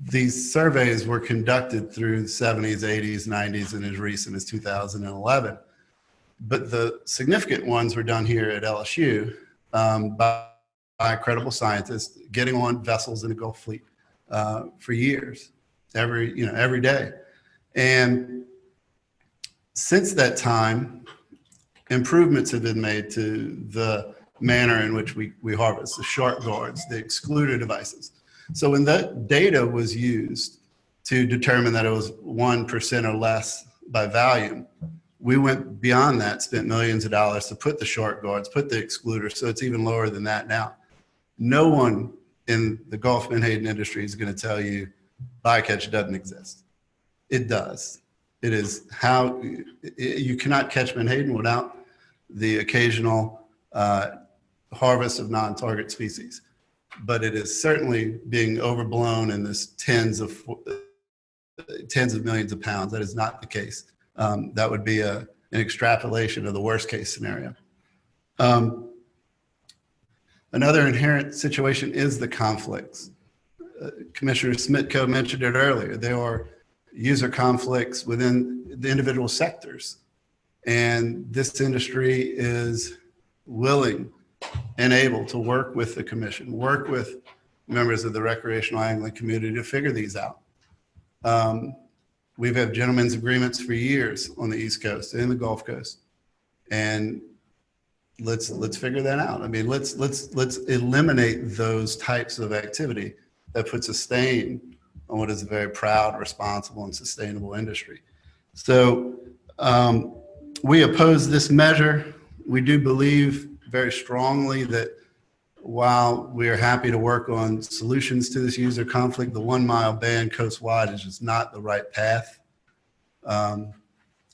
These surveys were conducted through the 70s, 80s, 90s, and as recent as 2011. But the significant ones were done here at LSU by credible scientists getting on vessels in the Gulf Fleet for years, every day. And since that time, improvements have been made to the manner in which we harvest, the shark guards, the excluder devices. So when that data was used to determine that it was 1% or less by volume, we went beyond that, spent millions of dollars to put the shark guards, put the excluder, so it's even lower than that now. No one in the Gulf menhaden industry is going to tell you bycatch doesn't exist. It does. It is how you cannot catch menhaden without the occasional harvest of non-target species. But it is certainly being overblown in this tens of millions of pounds. That is not the case. That would be an extrapolation of the worst case scenario. Another inherent situation is the conflicts. Commissioner Smitco mentioned it earlier. There are user conflicts within the individual sectors. And this industry is willing and able to work with the commission, work with members of the recreational angling community to figure these out. We've had gentlemen's agreements for years on the East Coast and the Gulf Coast. And let's figure that out. I mean, let's eliminate those types of activity that puts a stain on what is a very proud, responsible, and sustainable industry. So we oppose this measure. We do believe very strongly that while we are happy to work on solutions to this user conflict, the 1 mile ban coast-wide is just not the right path. I'm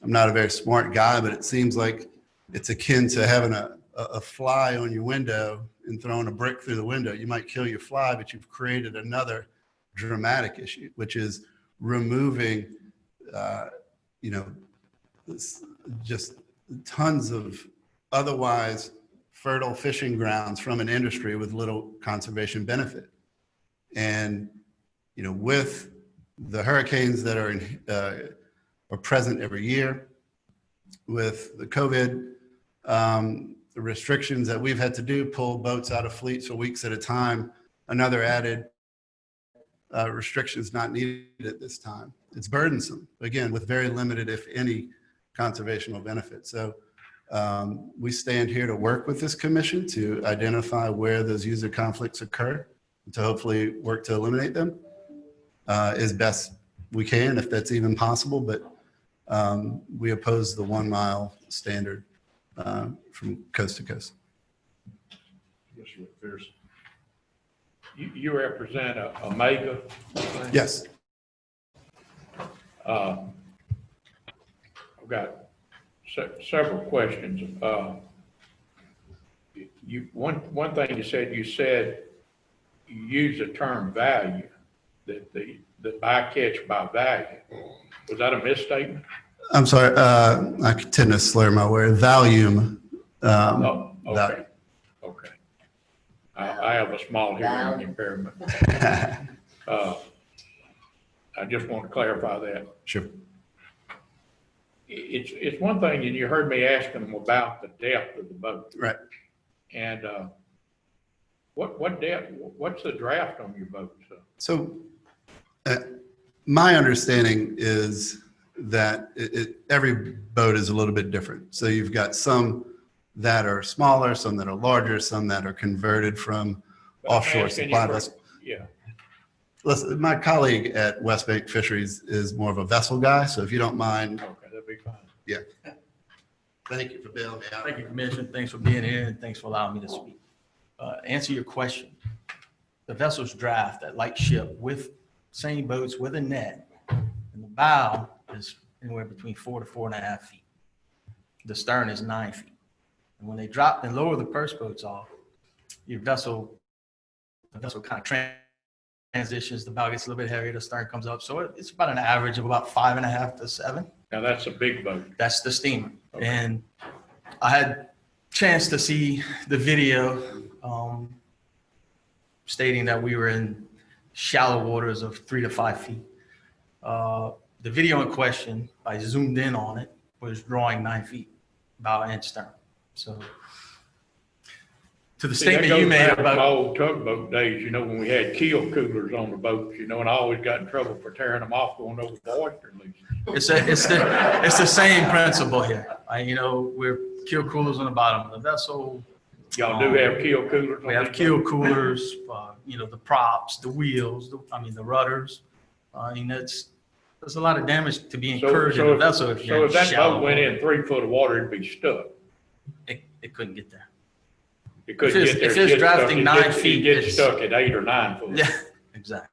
not a very smart guy, but it seems like it's akin to having a fly on your window and throwing a brick through the window. You might kill your fly, but you've created another dramatic issue, which is removing, just tons of otherwise fertile fishing grounds from an industry with little conservation benefit. And, with the hurricanes that are present every year, with the COVID, the restrictions that we've had to do, pull boats out of fleets for weeks at a time, another added restriction is not needed at this time. It's burdensome, again, with very limited, if any, conservational benefit. So we stand here to work with this commission to identify where those user conflicts occur, to hopefully work to eliminate them as best we can, if that's even possible. But we oppose the 1 mile standard from coast to coast. Yes, sir. You represent a mega? Yes. I've got several questions. One thing you said you used the term value, that the bycatch by value. Was that a misstatement? I'm sorry, I tend to slur my word. Volume. Okay. Value. Okay. I have a small hearing impairment. I just want to clarify that. Sure. It's one thing, and you heard me asking them about the depth of the boat. Right. And what depth? What's the draft on your boat? So my understanding is that every boat is a little bit different. So you've got some that are smaller, some that are larger, some that are converted from offshore supply vessels. Yeah. Listen, my colleague at West Bank Fisheries is more of a vessel guy, so if you don't mind. Okay, that'd be fine. Yeah. Thank you for bailing me out. Thank you, Commissioner. Thanks for being here and thanks for allowing me to speak. Answer your question. The vessels draft at light ship with same boats with a net, and the bow is anywhere between 4 to 4.5 feet. The stern is 9 feet. And when they drop and lower the purse boats off, the vessel kind of transitions, the bow gets a little bit heavier, the stern comes up. So it's about an average of about 5.5 to 7. Now that's a big boat. That's the steamer. Okay. And I had chance to see the video stating that we were in shallow waters of 3 to 5 feet. The video in question, I zoomed in on it, was drawing 9 feet, bow and stern. So to the statement you made about old tugboat days, you know, when we had keel coolers on the boats, you know, and I always got in trouble for tearing them off going over the oyster lease. it's the same principle here. We're keel coolers on the bottom of the vessel. Y'all do have keel coolers? We have keel coolers, the props, the wheels, the rudders. There's a lot of damage to be incurred in the vessel. So if that boat went in 3 foot of water, it'd be stuck. It couldn't get there. It couldn't get there. If it's drafting 9 feet, it gets stuck at 8 or 9 foot. Yeah, exactly.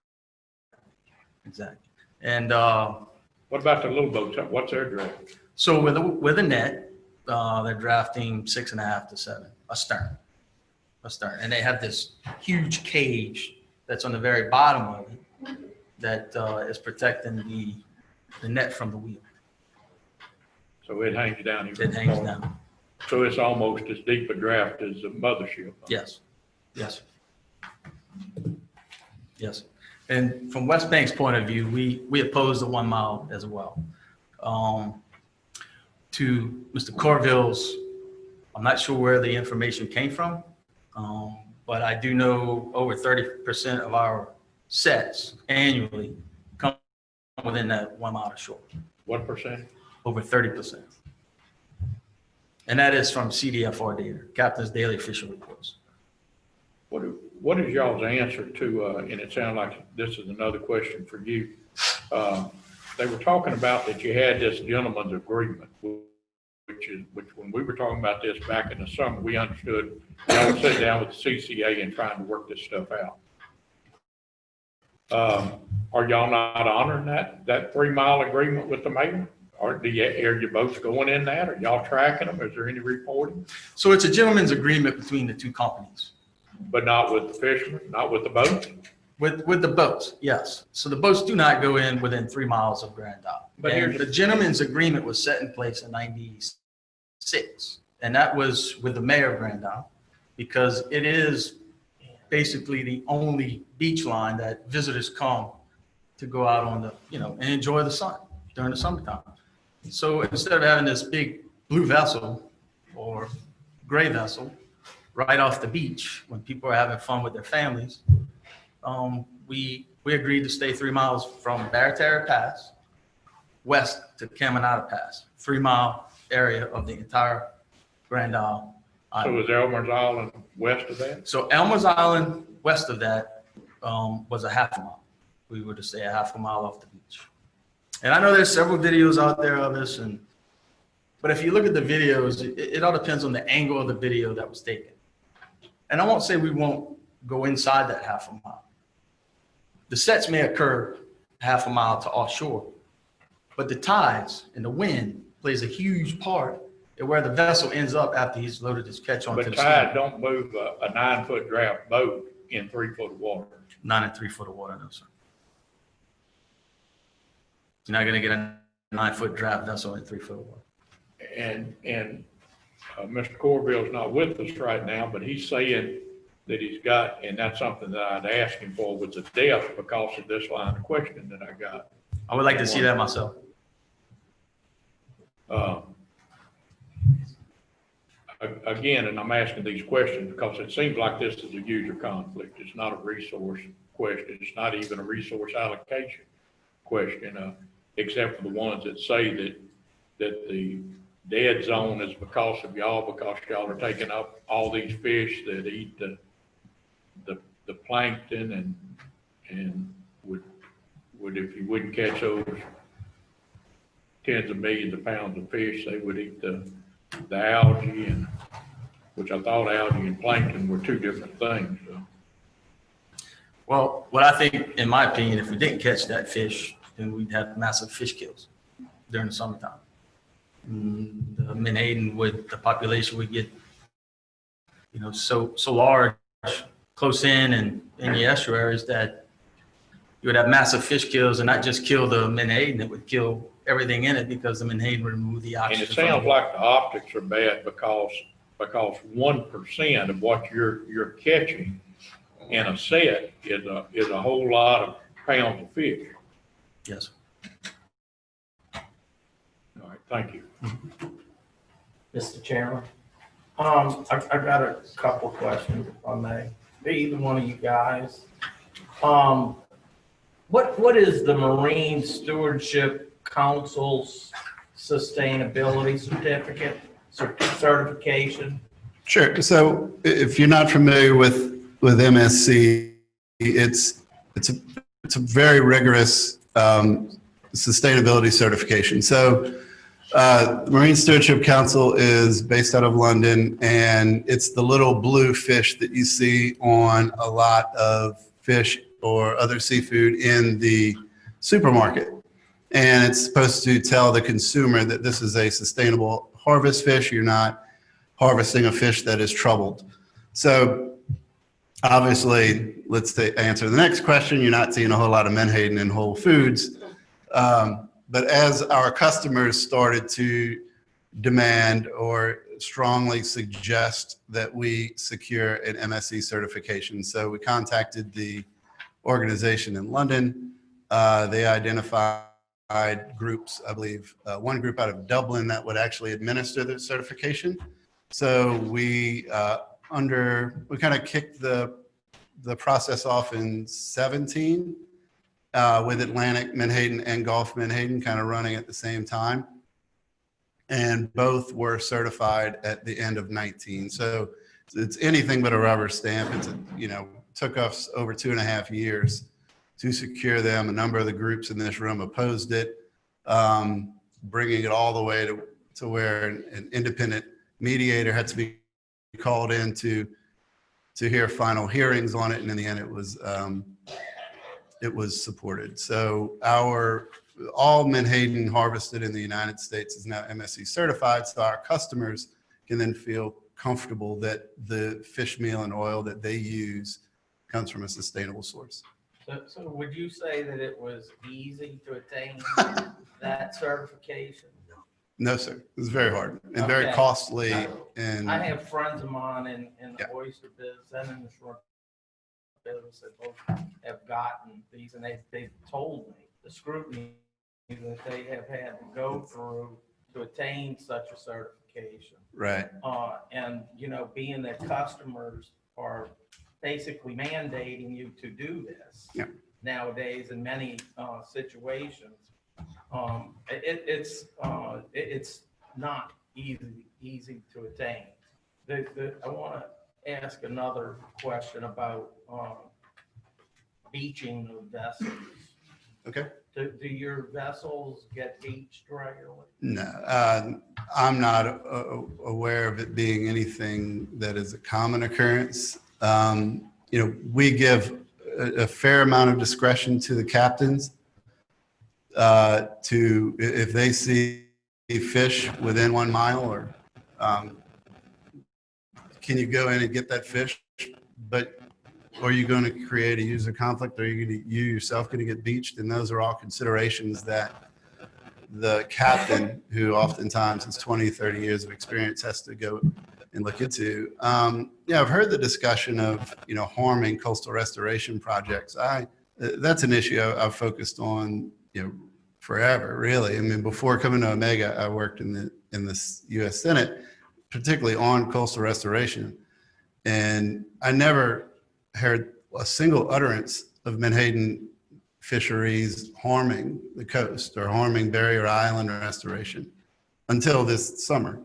And what about the little boats? What's their draft? So with a net, they're drafting 6.5 to 7, a stern, and they have this huge cage that's on the very bottom of it that is protecting the net from the wheel. So it hangs down here. It hangs down. So it's almost as deep a draft as the mothership. Yes. And from West Bank's point of view, we oppose the 1 mile as well. To Mr. Corville's, I'm not sure where the information came from, but I do know over 30% of our sets annually come within that 1 mile to shore. What percent? Over 30%. And that is from CDFR data, Captain's Daily Official Reports. What is y'all's answer to, and it sounds like this is another question for you. They were talking about that you had this gentleman's agreement, which when we were talking about this back in the summer, we understood y'all sitting down with the CCA and trying to work this stuff out. Are y'all not honoring that 3 mile agreement with the mayor? Are your boats going in that? Are y'all tracking them? Is there any reporting? So it's a gentleman's agreement between the two companies. But not with the fishermen, not with the boats? With the boats, yes. So the boats do not go in within 3 miles of Grand Isle. But and the gentleman's agreement was set in place in '96. And that was with the mayor of Grand Isle, because it is basically the only beach line that visitors come to go out on and enjoy the sun during the summertime. So instead of having this big blue vessel or gray vessel right off the beach when people are having fun with their families, we agreed to stay 3 miles from Barataria Pass west to Caminata Pass, 3 mile area of the entire Grand Isle. So was Elmer's Island west of that? So Elmer's Island west of that was a half a mile. We were to stay a half a mile off the beach. And I know there's several videos out there of this, but if you look at the videos, it all depends on the angle of the video that was taken. And I won't say we won't go inside that half a mile. The sets may occur half a mile to offshore, but the tides and the wind plays a huge part in where the vessel ends up after he's loaded his catch onto the But steamer. tide don't move a 9 foot draft boat in 3 foot of water. Not in 3 foot of water, no, sir. You're not going to get a 9 foot draft vessel in 3 foot of water. And Mr. Corville's not with us right now, but he's saying that he's got, and that's something that I'd ask him for, was the depth because of this line of question that I got. I would like to see that myself. Again, and I'm asking these questions because it seems like this is a user conflict. It's not a resource question. It's not even a resource allocation question. except for the ones that say that the dead zone is because of y'all, because y'all are taking up all these fish that eat the plankton and would, if you wouldn't catch those tens of millions of pounds of fish, they would eat the algae, and which I thought algae and plankton were two different things. So. Well, what I think, in my opinion, if we didn't catch that fish, then we'd have massive fish kills during the summertime. The menhaden the population would get, so large, close in the estuaries that you would have massive fish kills, and not just kill the menhaden, it would kill everything in it because the menhaden would remove the oxygen. And it sounds like the optics are bad because 1% of what you're catching in a set is a whole lot of pounds of fish. Yes. All right, thank you. Mr. Chairman, I got a couple of questions, if I may. Either one of you guys. What is the Marine Stewardship Council's sustainability certification? Sure. So if you're not familiar with MSC, it's a very rigorous sustainability certification. So Marine Stewardship Council is based out of London, and it's the little blue fish that you see on a lot of fish or other seafood in the supermarket. And it's supposed to tell the consumer that this is a sustainable harvest fish. You're not harvesting a fish that is troubled. So obviously, let's answer the next question. You're not seeing a whole lot of menhaden in Whole Foods. But as our customers started to demand or strongly suggest that we secure an MSC certification, so we contacted the organization in London. They identified groups, I believe, one group out of Dublin that would actually administer the certification. So we kind of kicked the process off in 17 with Atlantic menhaden and Gulf menhaden kind of running at the same time. And both were certified at the end of 19. So it's anything but a rubber stamp. It's took us over 2.5 years to secure them. A number of the groups in this room opposed it, bringing it all the way to where an independent mediator had to be called in to hear final hearings on it. And in the end, it was supported. So all menhaden harvested in the United States is now MSC certified. So our customers can then feel comfortable that the fish meal and oil that they use comes from a sustainable source. So would you say that it was easy to attain that certification? No, sir. It was very hard and very costly. And I have friends of mine in the oyster business and in the shrimp business that both have gotten these, and they've told me the scrutiny that they have had to go through to attain such a certification. Right. And being that customers are basically mandating you to do this nowadays in many situations, it's not easy to attain. I want to ask another question about beaching of vessels. Okay. Do your vessels get beached regularly? No, I'm not aware of it being anything that is a common occurrence. We give a fair amount of discretion to the captains to, if they see fish within 1 mile, or can you go in and get that fish? But are you going to create a user conflict? Are you yourself going to get beached? And those are all considerations that the captain, who oftentimes has 20, 30 years of experience, has to go and look into. I've heard the discussion of, harming coastal restoration projects. That's an issue I've focused on, forever, really. I mean, before coming to Omega, I worked in the U.S. Senate, particularly on coastal restoration. And I never heard a single utterance of menhaden fisheries harming the coast or harming barrier island restoration until this summer.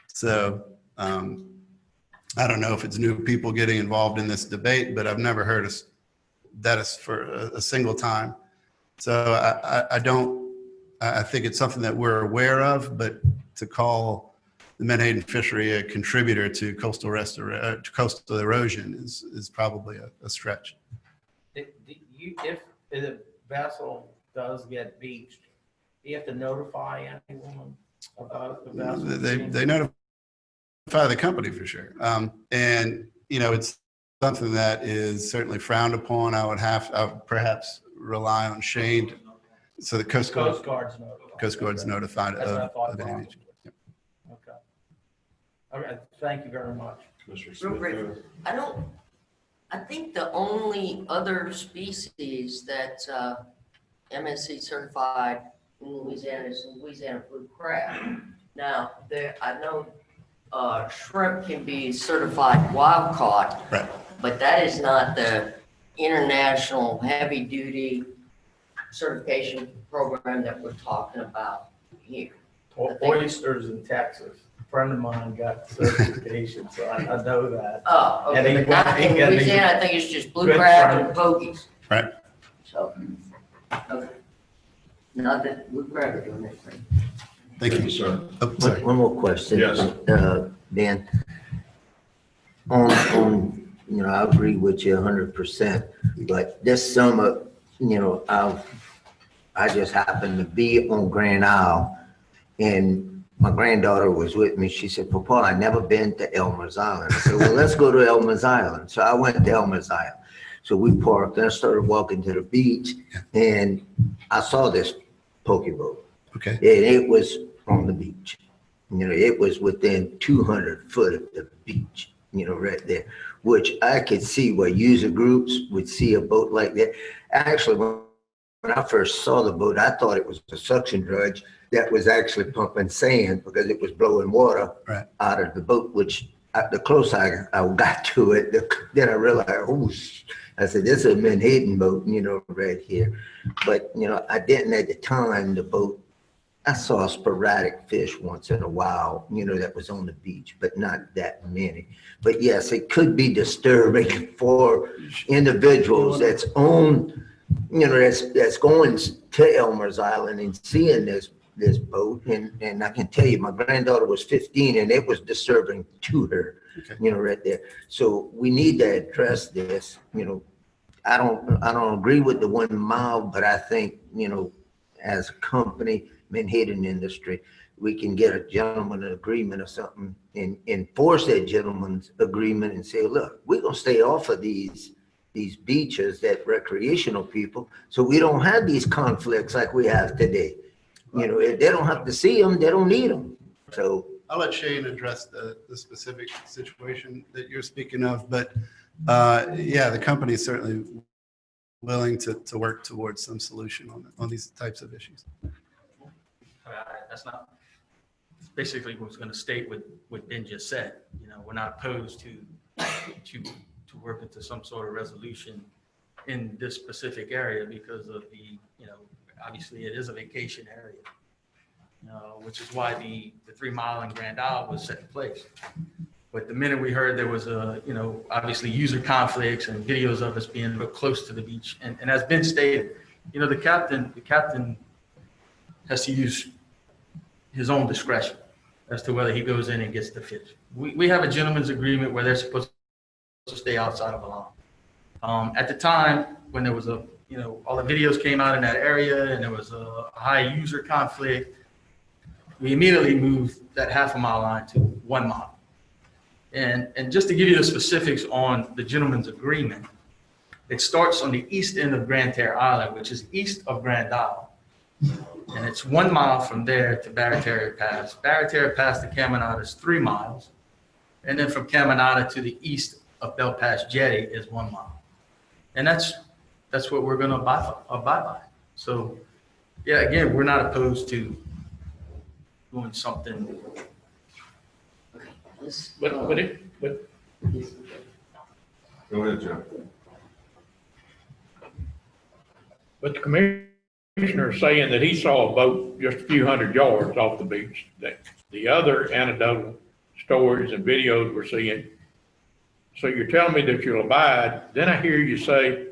So I don't know if it's new people getting involved in this debate, but I've never heard that is for a single time. So I think it's something that we're aware of, but to call the Menhaden fishery a contributor to coastal erosion is probably a stretch. If the vessel does get beached, do you have to notify anyone about the vessel? They notify the company for sure. And, you know, it's something that is certainly frowned upon. I would perhaps rely on Shane. So the Coast Guard's notified That's what I thought. of any beach. Yep. Okay. All right, thank you very much. Real quick, I think the only other species that MSC certified in Louisiana is Louisiana blue crab. Now, I know shrimp can be certified wild caught, right, but that is not the international heavy duty certification program that we're talking about here. Oysters in Texas. A friend of mine got certification, so I know that. Oh, okay, And he but not in got Louisiana, I think it's just blue crab and pogies. Right. So, okay. Not that blue crab are doing anything. Thank you, sir. Oh, sorry. One more question. Yes. Ben, you know, I agree with you 100%, but this summer, you know, I just happened to be on Grand Isle, and my granddaughter was with me. She said, Papa, I never been to Elmer's Island. I said, well, let's go to Elmer's Island. So I went to Elmer's Island. So we parked, and I started walking to the beach, and I saw this poke boat. Okay. And it was on the beach. You know, it was within 200 foot of the beach, you know, right there, which I could see where user groups would see a boat like that. Actually, when I first saw the boat, I thought it was a suction dredge that was actually pumping sand because it was blowing water out of the boat, which the closer I got to it, then I realized, oh, I said, this is a Menhaden boat, you know, right here. But, you know, I didn't at the time, the boat, I saw sporadic fish once in a while, you know, that was on the beach, but not that many. But yes, it could be disturbing for individuals that's on, you know, that's going to Elmer's Island and seeing this boat. And I can tell you, my granddaughter was 15 and it was disturbing to her, you know, right there. So we need to address this, you know. I don't agree with the 1 mile, but I think, you know, as a company, Menhaden industry, we can get a gentleman's agreement or something and enforce that gentleman's agreement and say, look, we're gonna stay off of these beaches that recreational people, so we don't have these conflicts like we have today. You know, if they don't have to see them, they don't need them. So I'll let Shane address the specific situation that you're speaking of, but yeah, the company is certainly willing to work towards some solution on these types of issues. That's not, basically was going to state what Ben just said. You know, we're not opposed to working to some sort of resolution in this specific area because of the, you know, obviously it is a vacation area, which is why the 3 Mile in Grand Isle was set in place. But the minute we heard there was a, you know, obviously user conflicts and videos of us being real close to the beach, and as Ben stated, you know, the captain has to use his own discretion as to whether he goes in and gets the fish. We have a gentleman's agreement where they're supposed to stay outside of a line. At the time when there was you know, all the videos came out in that area and there was a high user conflict, we immediately moved that ½ mile line to 1 mile. And just to give you the specifics on the gentleman's agreement, it starts on the east end of Grand Terre Island, which is east of Grand Isle. And it's 1 mile from there to Barataria Pass. Barataria Pass to Caminada is 3 miles. And then from Caminada to the east of Bell Pass Jetty is 1 mile. And that's what we're going to abide by. So, yeah, again, we're not opposed to doing something. But Go ahead, Jeff. But the commissioner is saying that he saw a boat just a few hundred yards off the beach. The other anecdotal stories and videos we're seeing. So you're telling me that you'll abide, then I hear you say,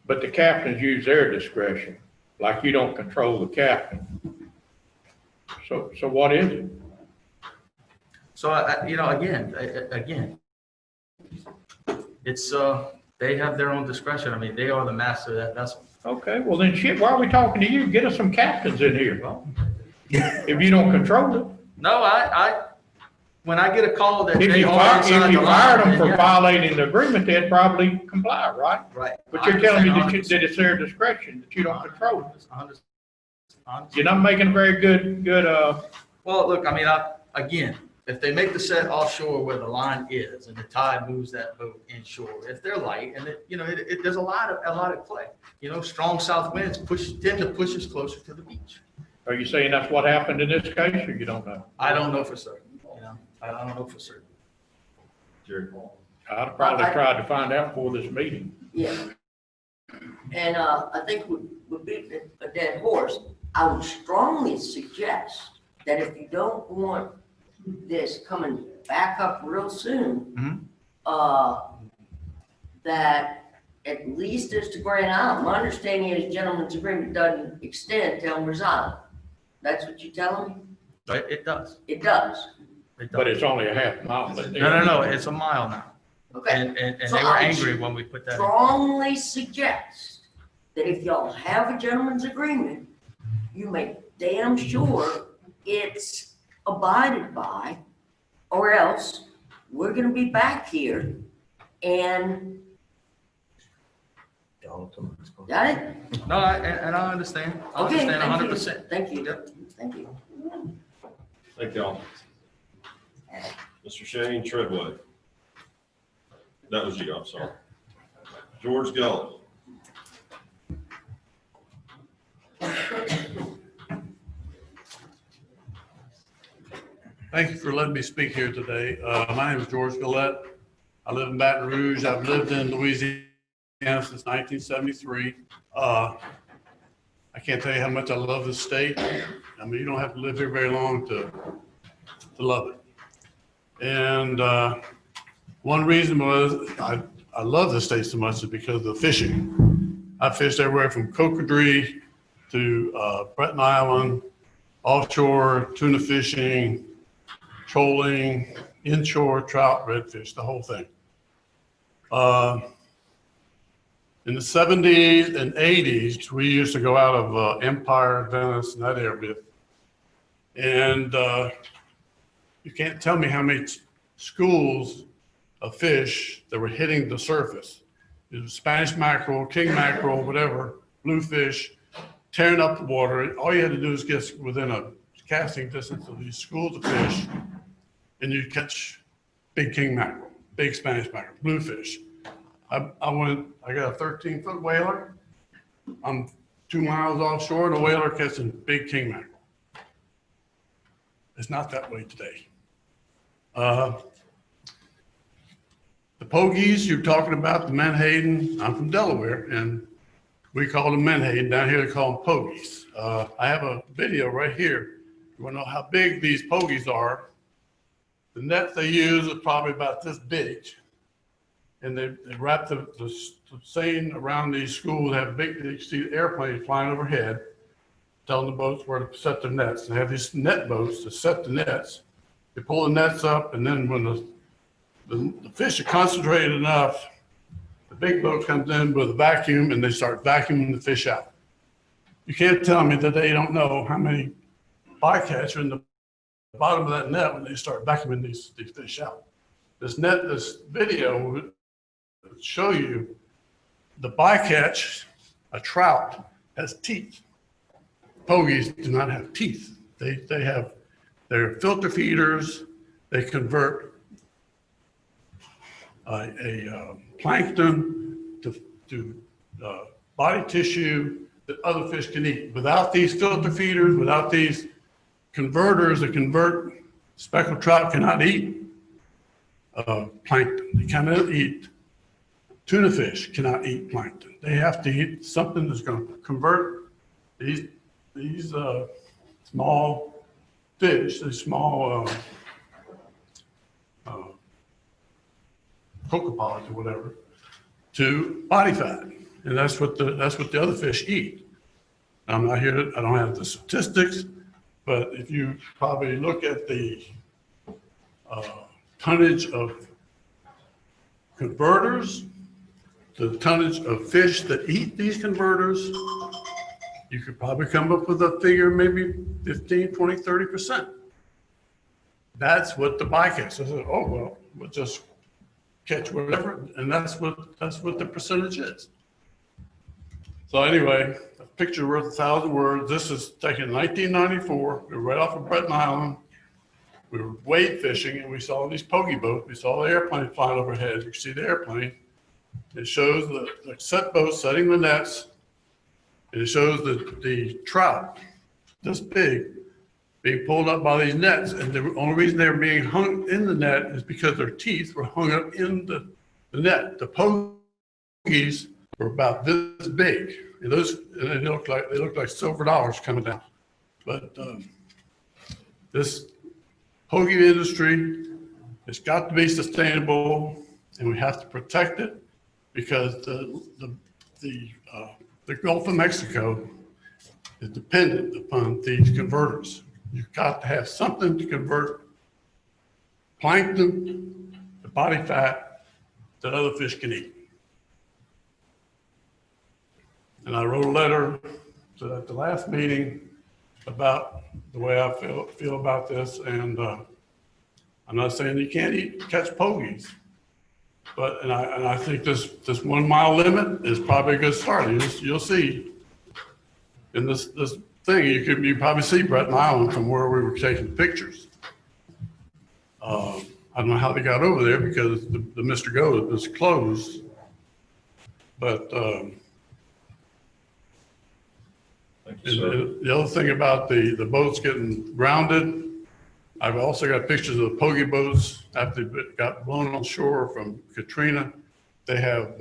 but the captains use their discretion, like you don't control the captain. So what is it? So, again, it's, they have their own discretion. I mean, they are the master of that vessel. Okay, well then shit, why are we talking to you? Get us some captains in here. If you don't control it. No, when I get a call that If they you are inside fired the line, them then for yeah. violating the agreement, they'd probably comply, right? Right. But you're telling me that 100%. that it's their discretion, that you don't control it. 100%. You're not making a very good. Well, look, I mean, again, if they make the set offshore where the line is and the tide moves that boat inshore, if they're light and there's a lot of play, strong south winds tend to push us closer to the beach. Are you saying that's what happened in this case, or you don't know? I don't know for certain, I don't know for certain. Sure. I'd probably tried to find out before this meeting. Yeah. And I think we'll beat a dead horse. I would strongly suggest that if you don't want this coming back up real soon, that at least as to Grand Island, my understanding is gentleman's agreement doesn't extend to Elmer's Island. That's what you're telling me? It does. It does. But it's only a half mile. No, it's a mile now. Okay. And So they were I angry when we put that in. strongly suggest that if y'all have a gentleman's agreement, you make damn sure it's abided by, or else we're gonna be back here and. Got it? No, I understand. I Okay, understand thank you. 100%. Thank you. Yep. Thank you. Thank y'all. Mr. Shane Treadway. That was you, I'm sorry. George Gullet. Thank you for letting me speak here today. My name is George Gillette. I live in Baton Rouge. I've lived in Louisiana since 1973. I can't tell you how much I love this state. I mean, you don't have to live here very long to love it. And one reason was I love this state so much is because of the fishing. I fished everywhere from Cocodrie to Breton Island, offshore tuna fishing, trolling, inshore trout, redfish, the whole thing. In the 70s and 80s, we used to go out of Empire, Venice, and that area. And you can't tell me how many schools of fish that were hitting the surface. It was Spanish mackerel, king mackerel, whatever, bluefish, tearing up the water. All you had to do is get within a casting distance of these schools of fish, and you catch big king mackerel, big Spanish mackerel, bluefish. I got a 13-foot whaler. I'm 2 miles offshore, and a whaler catching big king mackerel. It's not that way today. The pogies you're talking about, the menhaden, I'm from Delaware, and we call them menhaden. Down here they call them pogies. I have a video right here. You want to know how big these pogies are? The nets they use are probably about this big. And they wrap the seine around these schools, have big, you see airplanes flying overhead, telling the boats where to set their nets. They have these net boats to set the nets. They pull the nets up, and then when the fish are concentrated enough, the big boat comes in with a vacuum, and they start vacuuming the fish out. You can't tell me that they don't know how many bycatch are in the bottom of that net when they start vacuuming these fish out. This video will show you the bycatch, a trout, has teeth. Pogies do not have teeth. They're filter feeders. They convert plankton to body tissue that other fish can eat. Without these filter feeders, without these converters that convert, speckled trout cannot eat plankton. They cannot eat tuna fish cannot eat plankton. They have to eat something that's going to convert these small fish, these small copepods or whatever, to body fat. And that's what the other fish eat. I'm not here, I don't have the statistics, but if you probably look at the tonnage of converters, the tonnage of fish that eat these converters, you could probably come up with a figure, maybe 15, 20, 30%. That's what the bycatch says. Oh, well, we'll just catch whatever, and that's what the percentage is. So anyway, a picture worth 1,000 words. This is taken in 1994. We were right off of Breton Island. We were wade fishing, and we saw these pokey boats. We saw the airplane flying overhead. You can see the airplane. It shows the set boat setting the nets. And it shows the trout, this big, being pulled up by these nets. And the only reason they were being hung in the net is because their teeth were hung up in the net. The pogies were about this big. And they look like silver dollars coming down. But this pokey industry, it's got to be sustainable, and we have to protect it because the Gulf of Mexico is dependent upon these converters. You've got to have something to convert plankton to body fat that other fish can eat. And I wrote a letter at the last meeting about the way I feel about this, and I'm not saying you can't catch pogies, but I think this 1 mile limit is probably a good start. You'll see in this thing, you probably see Breton Island from where we were taking pictures. I don't know how they got over there because the Mr. Go is closed, but the other thing about the boats getting grounded, I've also got pictures of the pokey boats after they got blown on shore from Katrina. They have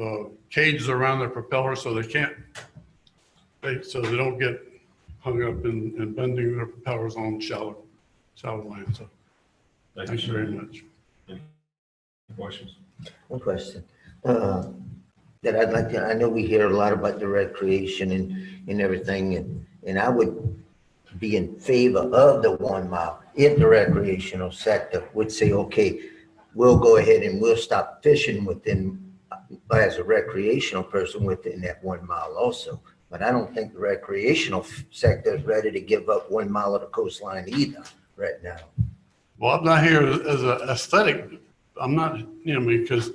cages around their propellers so they don't get hung up in bending their propellers on shallow land. So thank you very much. Any questions? One question. That I'd like to, I know we hear a lot about the recreation and everything, and I would be in favor of the 1 mile if the recreational sector would say, okay, we'll go ahead and we'll stop fishing within, as a recreational person within that 1 mile also. But I don't think the recreational sector is ready to give up 1 mile of the coastline either right now. Well, I'm not here as an aesthetic. I'm not, because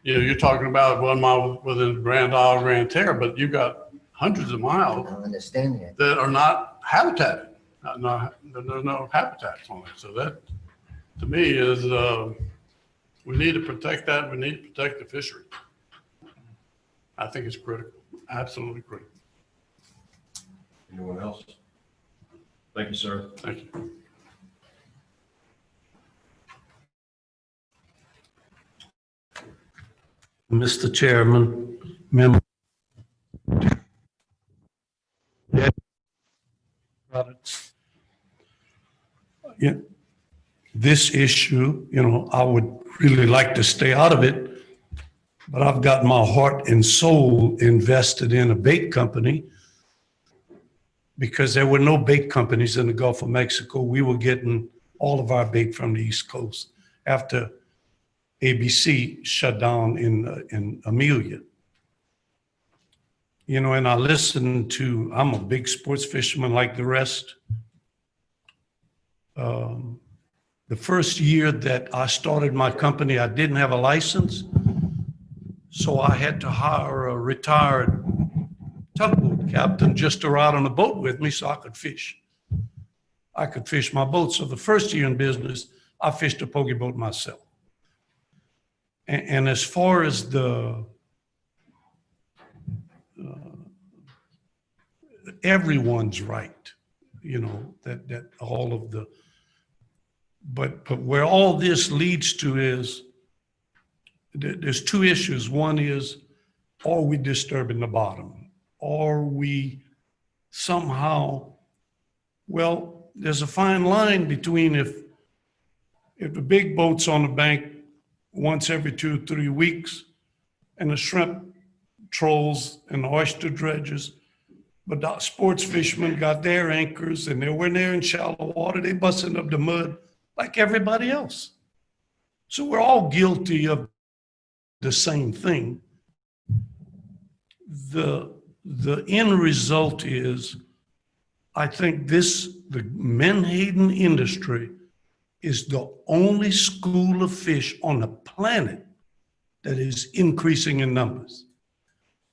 you're talking about 1 mile within Grand Isle, Grand Terre, but you've got hundreds of miles. I understand that. That are not habitated. There's no habitats on it. So that, to me, is we need to protect that. We need to protect the fishery. I think it's critical, absolutely critical. Anyone else? Thank you, sir. Thank you. Mr. Chairman, member. Yeah, this issue, I would really like to stay out of it, but I've got my heart and soul invested in a bait company because there were no bait companies in the Gulf of Mexico. We were getting all of our bait from the East Coast after ABC shut down in Amelia. And I listened to, I'm a big sports fisherman like the rest. The first year that I started my company, I didn't have a license. So I had to hire a retired tugboat captain just to ride on the boat with me so I could fish. I could fish my boat. So the first year in business, I fished a pogie boat myself. And as far as everyone's right, that all of but where all this leads to is there's two issues. One is, are we disturbing the bottom? Are we somehow, well, there's a fine line between if the big boat's on the bank once every 2 or 3 weeks and the shrimp trolls and the oyster dredges, but the sports fishermen got their anchors and when they're in shallow water, they busting up the mud like everybody else. So we're all guilty of the same thing. The end result is, I think the menhaden industry is the only school of fish on the planet that is increasing in numbers.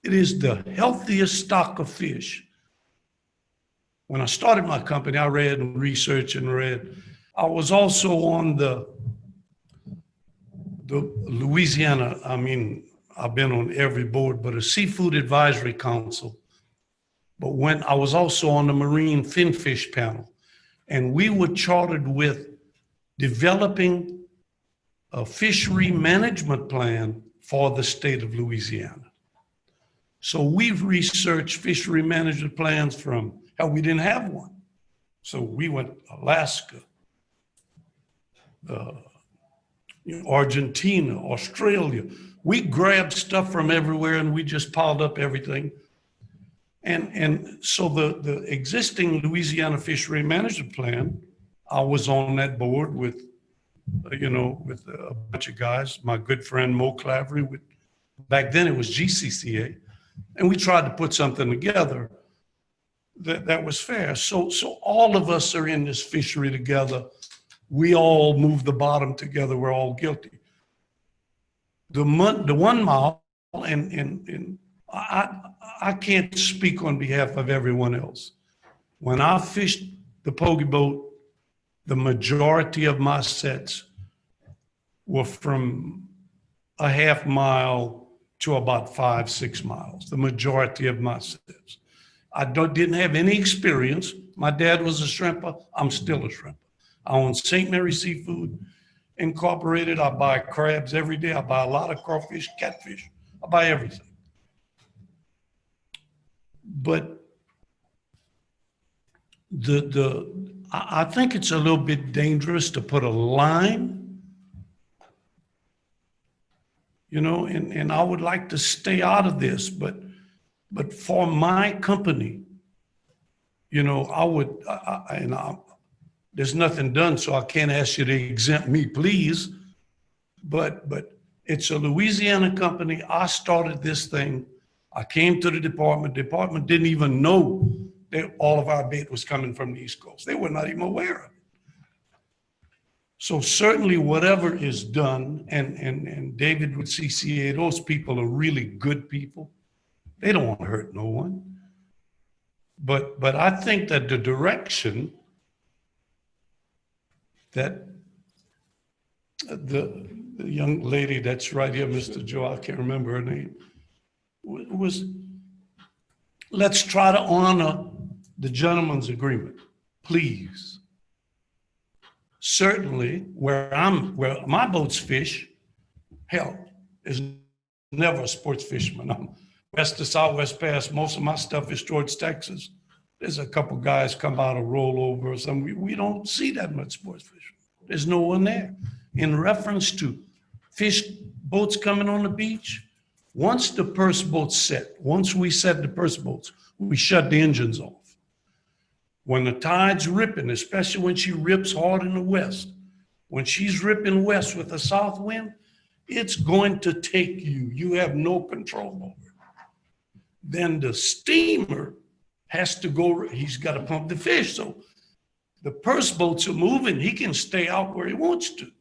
It is the healthiest stock of fish. When I started my company, I read and researched and read. I was also on the Louisiana, I've been on every board, but a Seafood Advisory Council. But when I was also on the Marine Finfish panel, and we were chartered with developing a fishery management plan for the state of Louisiana. So we've researched fishery management plans from, hell, we didn't have one. So we went Alaska, Argentina, Australia. We grabbed stuff from everywhere and we just piled up everything. And so the existing Louisiana Fishery Management Plan, I was on that board with a bunch of guys, my good friend Mo Clavery, back then it was GCCA, and we tried to put something together that was fair. So all of us are in this fishery together. We all move the bottom together. We're all guilty. The 1 mile, and I can't speak on behalf of everyone else. When I fished the pogie boat, the majority of my sets were from a half mile to about 5-6 miles, the majority of my sets. I didn't have any experience. My dad was a shrimper. I'm still a shrimper. I own St. Mary Seafood Incorporated. I buy crabs every day. I buy a lot of crawfish, catfish. I buy everything. But I think it's a little bit dangerous to put a line, and I would like to stay out of this, but for my company, there's nothing done, so I can't ask you to exempt me, please. But it's a Louisiana company. I started this thing. I came to the department. The department didn't even know that all of our bait was coming from the East Coast. They were not even aware of it. So certainly whatever is done, and David with CCA, those people are really good people. They don't want to hurt no one. But I think that the direction that the young lady that's right here, Mr. Joe, I can't remember her name, was, let's try to honor the gentleman's agreement, please. Certainly, where my boats fish, hell, is never a sports fisherman. I'm west to Southwest Pass. Most of my stuff is towards Texas. There's a couple guys come out of rollover or something. We don't see that much sports fishing. There's no one there. In reference to fish boats coming on the beach, once the purse boats set, once we set the purse boats, we shut the engines off. When the tide's ripping, especially when she rips hard in the west, when she's ripping west with a south wind, it's going to take you. You have no control over it. Then the steamer has to go, he's got to pump the fish. So the purse boats are moving. He can stay out where he wants to.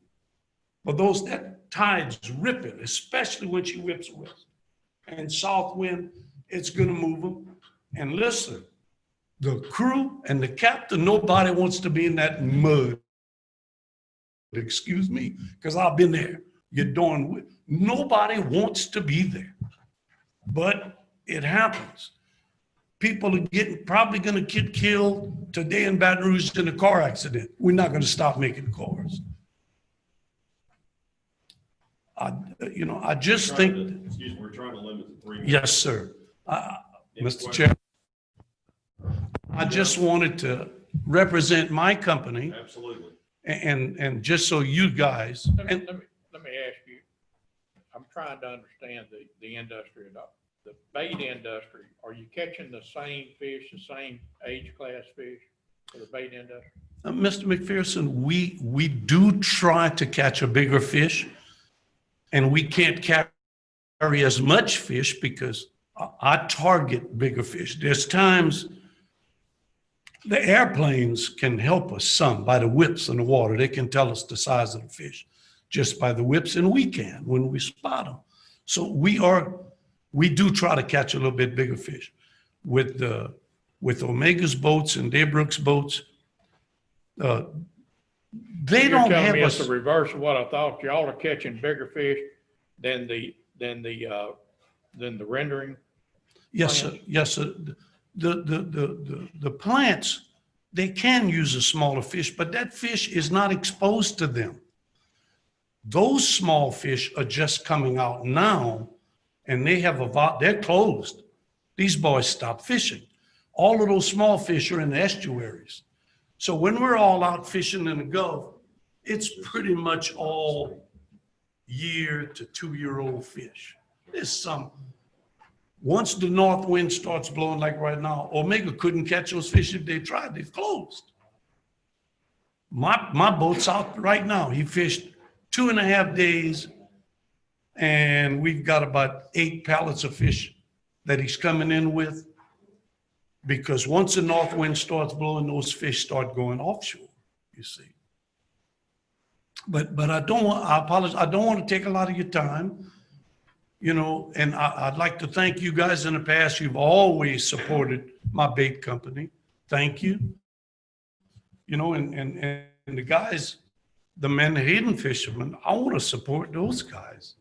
But that tide's ripping, especially when she rips west. And south wind, it's going to move them. And listen, the crew and the captain, nobody wants to be in that mud. Excuse me, because I've been there. Nobody wants to be there. But it happens. People are probably going to get killed today in Baton Rouge in a car accident. We're not going to stop making cars. I just think, Excuse me, we're trying to limit to 3 minutes. yes, sir. Any Mr. questions? Chair, I just wanted to represent my company Absolutely. and just so you guys, Let me and ask you, I'm trying to understand the industry at all. The bait industry, are you catching the same fish, the same age class fish for the bait industry? Mr. McPherson, we do try to catch a bigger fish, and we can't carry as much fish because I target bigger fish. There's times the airplanes can help us some by the whips in the water. They can tell us the size of the fish just by the whips, and we can when we spot them. So we do try to catch a little bit bigger fish with Omega's boats and Daybrook's boats. They You're don't telling have me it's us. the reverse of what I thought. Y'all are catching bigger fish than the rendering? Yes, sir. plants? Yes, sir. The plants, they can use a smaller fish, but that fish is not exposed to them. Those small fish are just coming out now, and they're closed. These boys stopped fishing. All of those small fish are in the estuaries. So when we're all out fishing in the Gulf, it's pretty much all year to 2-year-old fish. There's some. Once the north wind starts blowing like right now, Omega couldn't catch those fish if they tried. They've closed. My boat's out right now. He fished 2.5 days, and we've got about 8 pallets of fish that he's coming in with. Because once the north wind starts blowing, those fish start going offshore, you see. But I apologize. I don't want to take a lot of your time. And I'd like to thank you guys in the past. You've always supported my bait company. Thank you. And the guys, the Menhaden fishermen, I want to support those guys.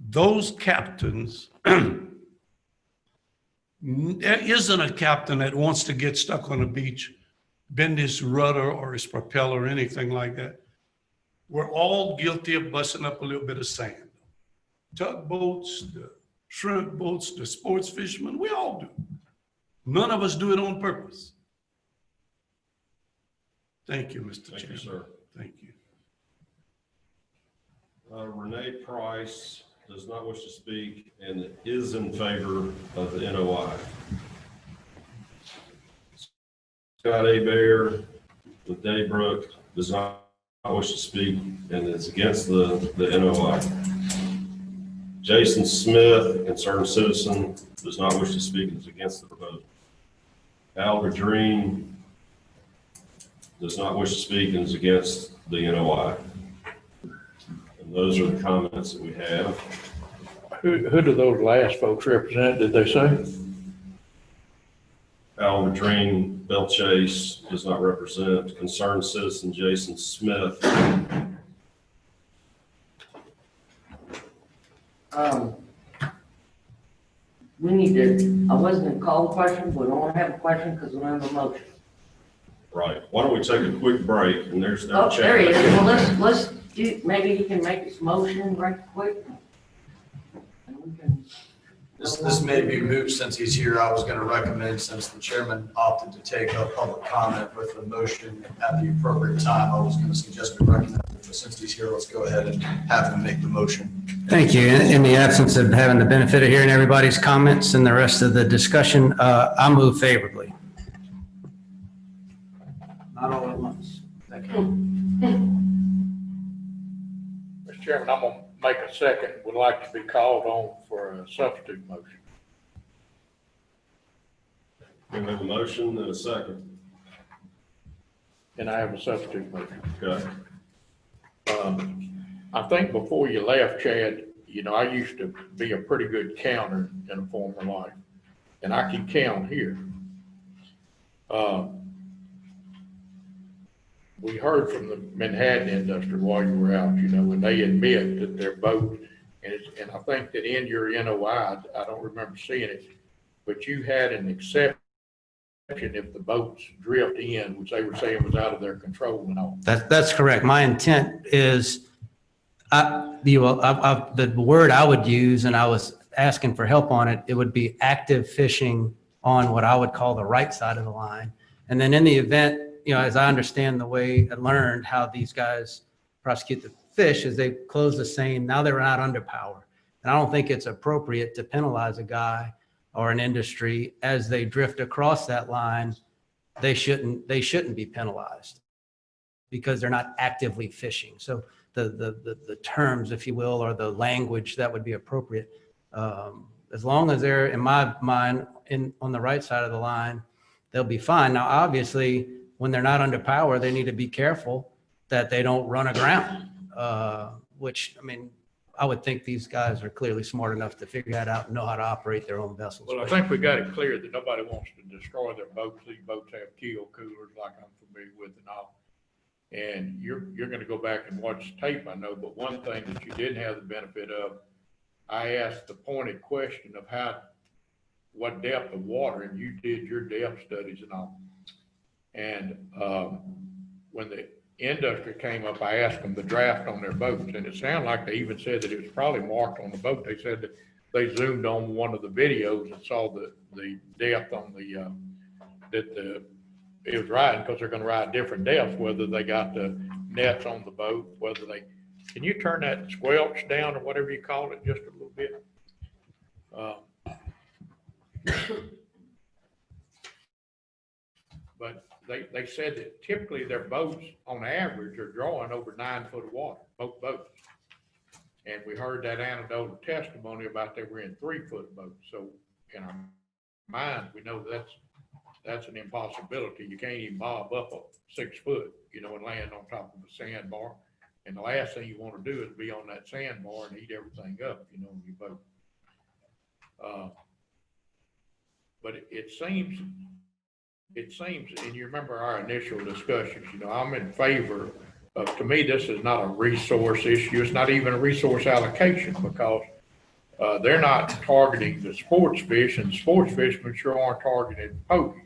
Those captains, there isn't a captain that wants to get stuck on a beach, bend his rudder or his propeller or anything like that. We're all guilty of busting up a little bit of sand. Tugboats, the shrimp boats, the sports fishermen, we all do. None of us do it on purpose. Thank you, Mr. Chairman. Thank you, sir. Thank you. Renee Price does not wish to speak and is in favor of the NOI. Scott A. Bear with Daybrook does not wish to speak and is against the NOI. Jason Smith, a concerned citizen, does not wish to speak and is against the proposal. Al Green does not wish to speak and is against the NOI. And those are the comments that we have. Who do those last folks represent, did they say? Al Green, Bell Chase does not represent. Concerned citizen Jason Smith. We need to, I wasn't gonna call a question, but I want to have a question because we don't have a motion. Right. Why don't we take a quick break and there's Oh, there he is. Well, let's do, maybe he can make his motion right quick. And we can- This may be moot since he's here. I was going to recommend, since the chairman opted to take a public comment with the motion at the appropriate time, I was going to suggest we recognize him. But since he's here, let's go ahead and have him make the motion. Thank you. In the absence of having the benefit of hearing everybody's comments and the rest of the discussion, I move favorably. Not all at once. Hmm. Mr. Chairman, I'm gonna make a second, would like to be called on for a substitute motion. We have a motion and a second. Can I have a substitute motion? Okay. I think before you left, Chad, I used to be a pretty good counter in a former life, and I can count here. We heard from the Manhattan industry while you were out, and they admit that their boat, and I think that in your NOI, I don't remember seeing it, but you had an exception if the boats drift in, which they were saying was out of their control and all. That's correct. My intent is, The word I would use, and I was asking for help on it, it would be active fishing on what I would call the right side of the line. And then in the event, as I understand the way I learned how these guys prosecute the fish is they close the seine. Now they're not under power. And I don't think it's appropriate to penalize a guy or an industry as they drift across that line. They shouldn't be penalized because they're not actively fishing. So the terms, if you will, or the language that would be appropriate, as long as they're, in my mind, on the right side of the line, they'll be fine. Now, obviously, when they're not under power, they need to be careful that they don't run aground, which, I mean, I would think these guys are clearly smart enough to figure that out and know how to operate their own vessels. Well, I think we got it clear that nobody wants to destroy their boats. These boats have keel coolers like I'm familiar with and all. And you're going to go back and watch the tape, I know, but one thing that you didn't have the benefit of, I asked the pointed question of what depth of water, and you did your depth studies and all. And when the industry came up, I asked them the draft on their boats, and it sounded like they even said that it was probably marked on the boat. They said that they zoomed on one of the videos and saw the depth on it was riding, because they're going to ride different depths, whether they got the nets on the boat, can you turn that squelch down or whatever you call it just a little bit? But they said that typically their boats on average are drawing over 9 foot of water, both boats. And we heard that anecdotal testimony about they were in 3 foot boats. So in our mind, we know that's an impossibility. You can't even bob up a 6 foot, and land on top of a sandbar. And the last thing you want to do is be on that sandbar and eat everything up, in your boat. But it seems, and you remember our initial discussions, I'm in favor of, to me, this is not a resource issue. It's not even a resource allocation, because they're not targeting the sports fish, and sports fishermen sure aren't targeting pokies,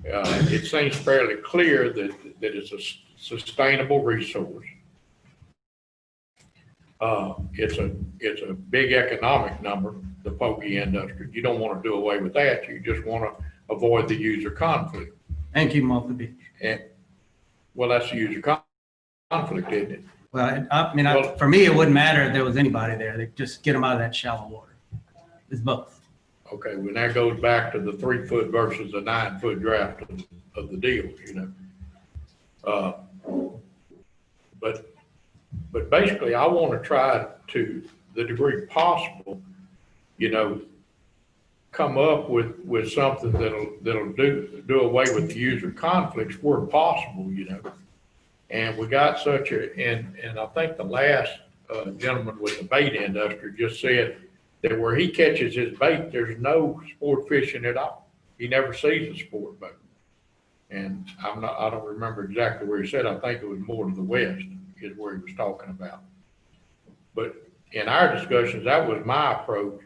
It seems fairly clear that it's a sustainable resource. It's a big economic number, the pokey industry. You don't want to do away with that. You just want to avoid the user conflict. Thank you, Malta Beach. And, well, that's the user conflict, isn't it? Well, for me, it wouldn't matter if there was anybody there. They just get them out of that shallow water. It's both. Okay, well, that goes back to the 3 foot versus a 9 foot draft of the deal, But basically, I want to try to the degree possible, come up with something that'll do away with the user conflicts where possible, And we got and I think the last gentleman with the bait industry just said that where he catches his bait, there's no sport fishing at all. He never sees a sport boat. And I don't remember exactly where he said. I think it was more to the west is where he was talking about. But in our discussions, that was my approach,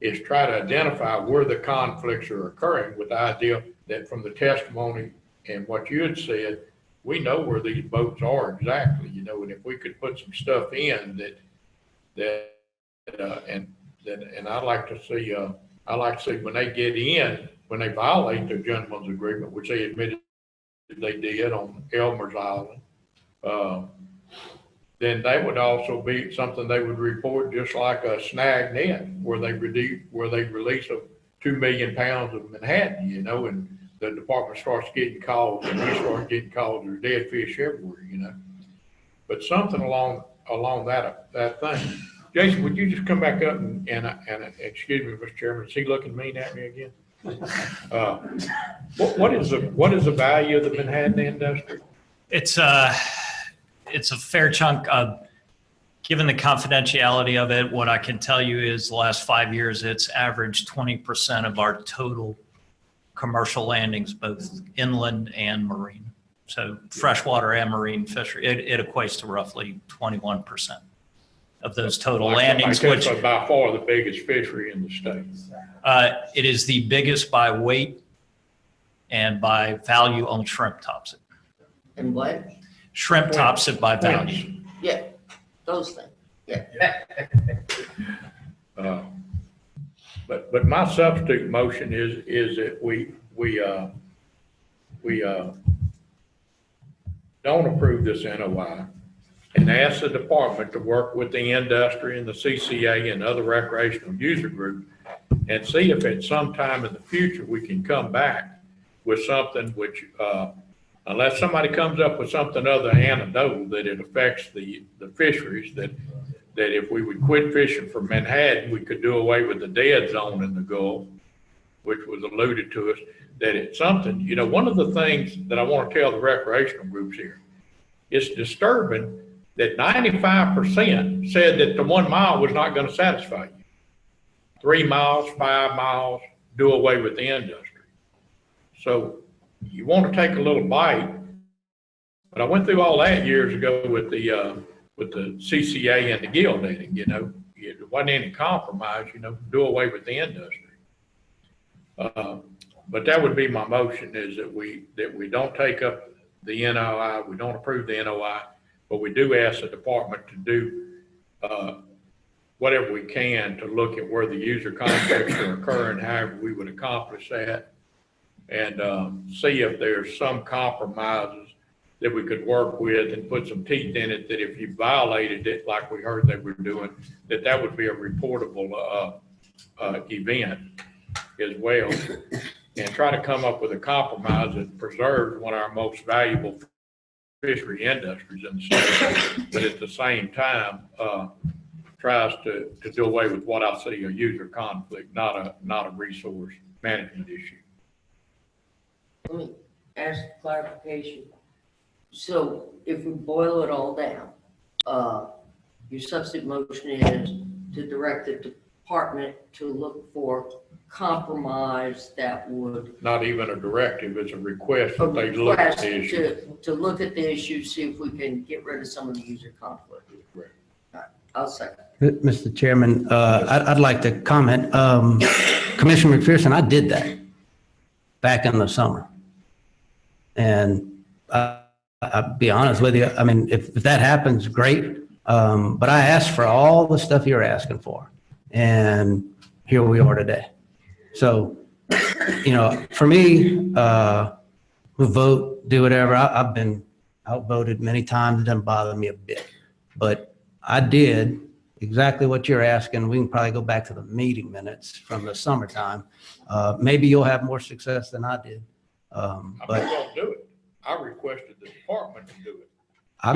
is try to identify where the conflicts are occurring, with the idea that from the testimony and what you had said, we know where these boats are exactly, and if we could put some stuff in and I'd like to see when they get in, when they violate their gentleman's agreement, which they admitted they did on Elmer's Island, then that would also be something they would report, just like a snag net, where they release 2 million pounds of Manhattan, and the department starts getting calls, and we start getting calls. There's dead fish everywhere, But something along that thing. Jason, would you just come back up and excuse me, Mr. Chairman, is he looking mean at me again? What is the value of the Manhattan industry? It's a fair chunk. Given the confidentiality of it, what I can tell you is the last 5 years, it's averaged 20% of our total commercial landings, both inland and marine. So freshwater and marine fishery, it equates to roughly 21% of those total landings, which is by far the biggest fishery in the state. It is the biggest by weight and by value on shrimp tops. And what? Shrimp tops it by value. Yeah, those things. But my substitute motion is that we don't approve this NOI and ask the department to work with the industry and the CCA and other recreational user groups and see if at some time in the future we can come back with something which, unless somebody comes up with something other than anecdotal, that it affects the fisheries, that if we would quit fishing for Manhattan, we could do away with the dead zone in the Gulf, which was alluded to us, that it's something, you know, one of the things that I want to tell the recreational groups here, it's disturbing that 95% said that the 1 mile was not going to satisfy you. 3 miles, 5 miles, do away with the industry. So you want to take a little bite, but I went through all that years ago with the CCA and the guild meeting, you know, there wasn't any compromise, you know, do away with the industry. But that would be my motion, is that we don't take up the NOI, we don't approve the NOI, but we do ask the department to do whatever we can to look at where the user conflicts are occurring, however we would accomplish that, and see if there's some compromises that we could work with and put some teeth in it, that if you violated it, like we heard they were doing, that would be a reportable event as well, and try to come up with a compromise that preserves one of our most valuable fishery industries in the state, but at the same time tries to do away with what I see a user conflict, not a resource management issue. Let me ask clarification. So if we boil it all down, your substitute motion is to direct the department to look for compromise that would. Not even a directive, it's a request that they look at the issue. To look at the issue, see if we can get rid of some of the user conflict. Correct. All right, I'll second. Mr. Chairman, I'd like to comment. Commissioner McPherson, I did that back in the summer. And I'll be honest with you, I mean, if that happens, great. But I asked for all the stuff you're asking for. And here we are today. So, you know, for me, we'll vote, do whatever. I've been outvoted many times. It doesn't bother me a bit. But I did exactly what you're asking. We can probably go back to the meeting minutes from the summertime. Maybe you'll have more success than I did. I'm not gonna do it. I requested the department to do it. I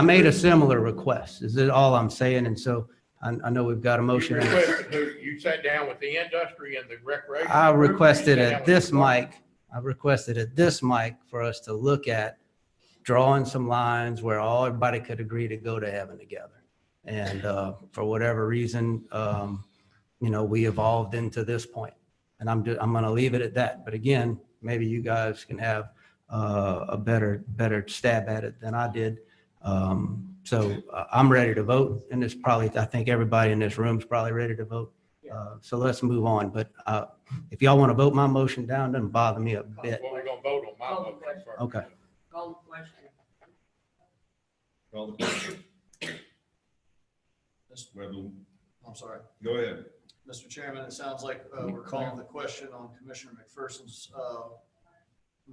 made a similar request, is it all I'm saying? And so I know we've got a motion. You sat down with the industry and the recreation. I requested at this mic for us to look at drawing some lines where everybody could agree to go to heaven together. And for whatever reason, you know, we evolved into this point. And I'm going to leave it at that. But again, maybe you guys can have a better stab at it than I did. So I'm ready to vote, and it's probably, I think everybody in this room is probably ready to vote. So let's move on. But if y'all want to vote my motion down, doesn't bother me a bit. Well, we're gonna vote on my motion first. Okay. Call the question. Call the question. I'm sorry. Go ahead. Mr. Chairman, it sounds like we're calling the question on Commissioner McPherson's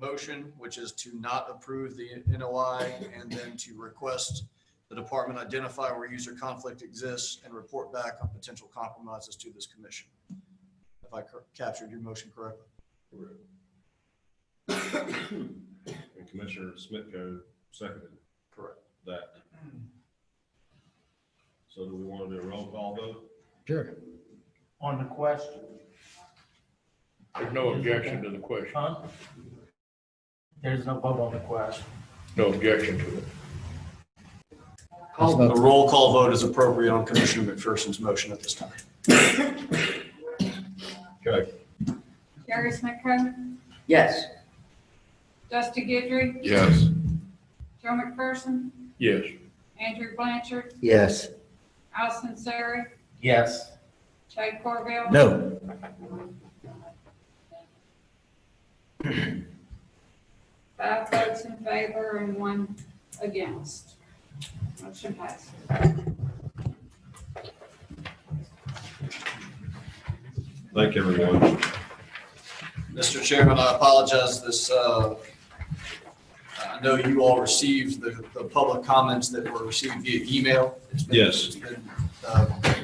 motion, which is to not approve the NOI and then to request the department identify where user conflict exists and report back on potential compromises to this commission. If I captured your motion correctly. And Commissioner Smitko seconded. Correct. That. So do we want to do a roll call vote? Sure. On the question. There's no objection to the question. Huh? There's no vote on the question. No objection to it. A roll call vote is appropriate on Commissioner McPherson's motion at this time. Okay. Jerry Smitko, Yes. Dusty Guidry, Yes. Joe McPherson, Yes. Andrew Blanchard, Yes. Allison Sari, Yes. Jay Corville. No. 5 votes in favor and 1 against. Motion passed. Thank you, everyone. Mr. Chairman, I apologize. I know you all received the public comments that were received via email. Yes. It's been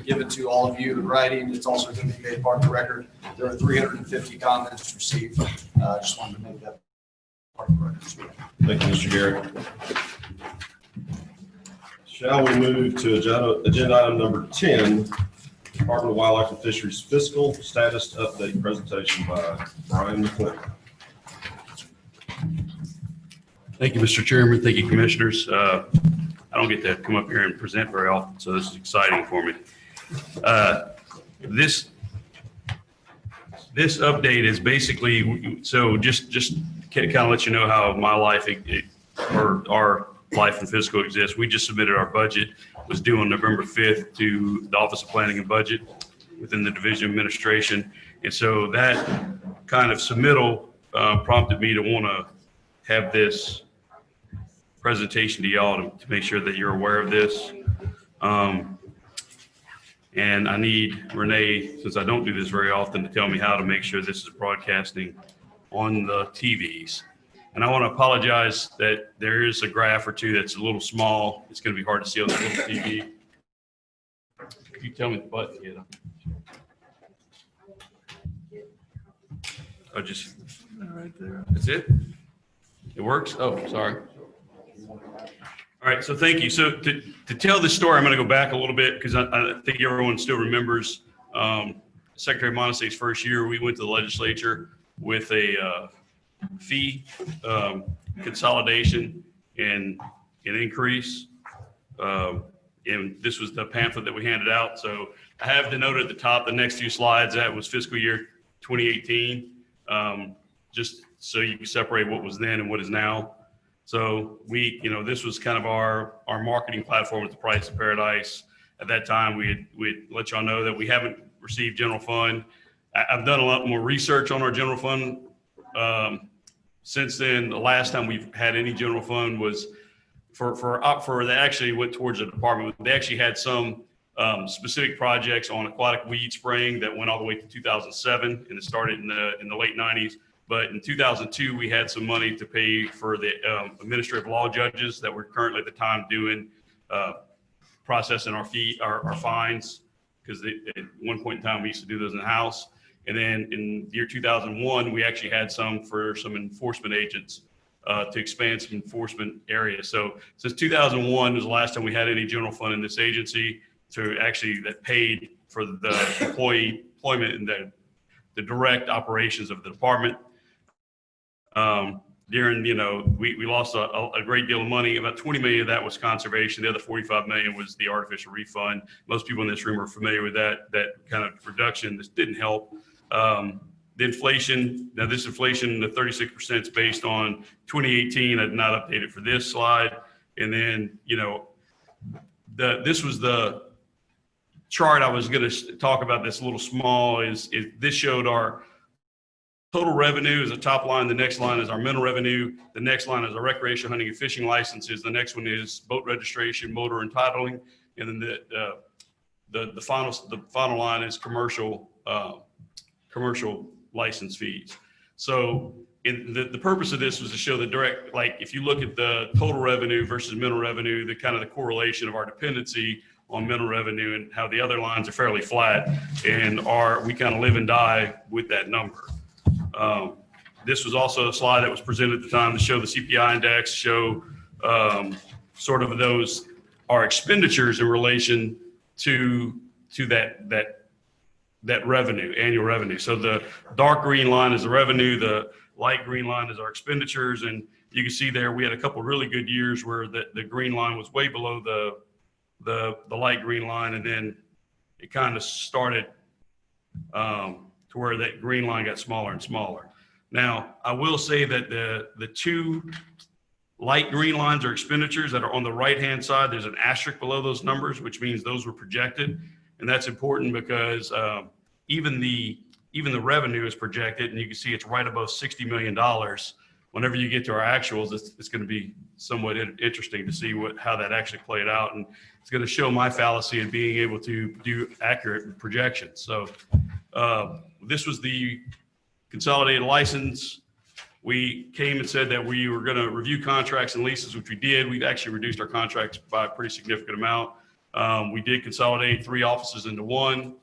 given to all of you in writing. It's also going to be made part of the record. There are 350 comments received. Just wanted to make that part of the record. Thank you, Mr. Garrett. Shall we move to agenda item number 10, Department of Wildlife and Fisheries fiscal status update presentation by Brian McClinton. Thank you, Mr. Chairman. Thank you, Commissioners. I don't get to come up here and present very often, so this is exciting for me. This update is basically, so just kind of let you know how my life or our life and fiscal exists. We just submitted our budget, was due on November 5th to the Office of Planning and Budget within the Division of Administration. And so that kind of submittal prompted me to want to have this presentation to y'all to make sure that you're aware of this. And I need Renee, since I don't do this very often, to tell me how to make sure this is broadcasting on the TVs. And I want to apologize that there is a graph or two that's a little small. It's going to be hard to see on the little TV. Can you tell me the button here? Oh, just right there. That's it? It works? Oh, sorry. All right, so thank you. So to tell this story, I'm going to go back a little bit because I think everyone still remembers Secretary Montesey's first year. We went to the legislature with a fee consolidation and an increase. And this was the pamphlet that we handed out. So I have denoted at the top the next few slides. That was fiscal year 2018, just so you can separate what was then and what is now. So this was kind of our marketing platform with the Price of Paradise. At that time, we'd let y'all know that we haven't received general fund. I've done a lot more research on our general fund. Since then, the last time we've had any general fund was they actually went towards the department. They actually had some specific projects on aquatic weed spraying that went all the way to 2007, and it started in the late 90s. But in 2002, we had some money to pay for the administrative law judges that were currently at the time doing processing our fines, because at one point in time we used to do those in the house. And then in the year 2001, we actually had some for some enforcement agents to expand some enforcement areas. So since 2001 was the last time we had any general fund in this agency that paid for the employment and the direct operations of the department. We lost a great deal of money. About 20 million of that was conservation. The other 45 million was the artificial refund. Most people in this room are familiar with that kind of reduction. This didn't help. The inflation, now this inflation, the 36% is based on 2018. I did not update it for this slide. And then, this was the chart I was going to talk about. This little small this showed our total revenue is the top line. The next line is our mineral revenue. The next line is our recreation, hunting, and fishing licenses. The next one is boat registration, motor entitling, and then the final line is commercial license fees. So the purpose of this was to show the direct, like if you look at the total revenue versus mineral revenue, the kind of the correlation of our dependency on mineral revenue and how the other lines are fairly flat, and we kind of live and die with that number. This was also a slide that was presented at the time to show the CPI index, show sort of our expenditures in relation to that revenue, annual revenue. So the dark green line is the revenue, the light green line is our expenditures, and you can see there we had a couple of really good years where the green line was way below the light green line, and then it kind of started to where that green line got smaller and smaller. Now, I will say that the two light green lines are expenditures that are on the right-hand side. There's an asterisk below those numbers, which means those were projected. And that's important because even the revenue is projected, and you can see it's right above $60 million. whenever you get to our actuals, it's going to be somewhat interesting to see how that actually played out. And it's going to show my fallacy in being able to do accurate projections. So this was the consolidated license. We came and said that we were going to review contracts and leases, which we did. We've actually reduced our contracts by a pretty significant amount. We did consolidate 3 offices into 1,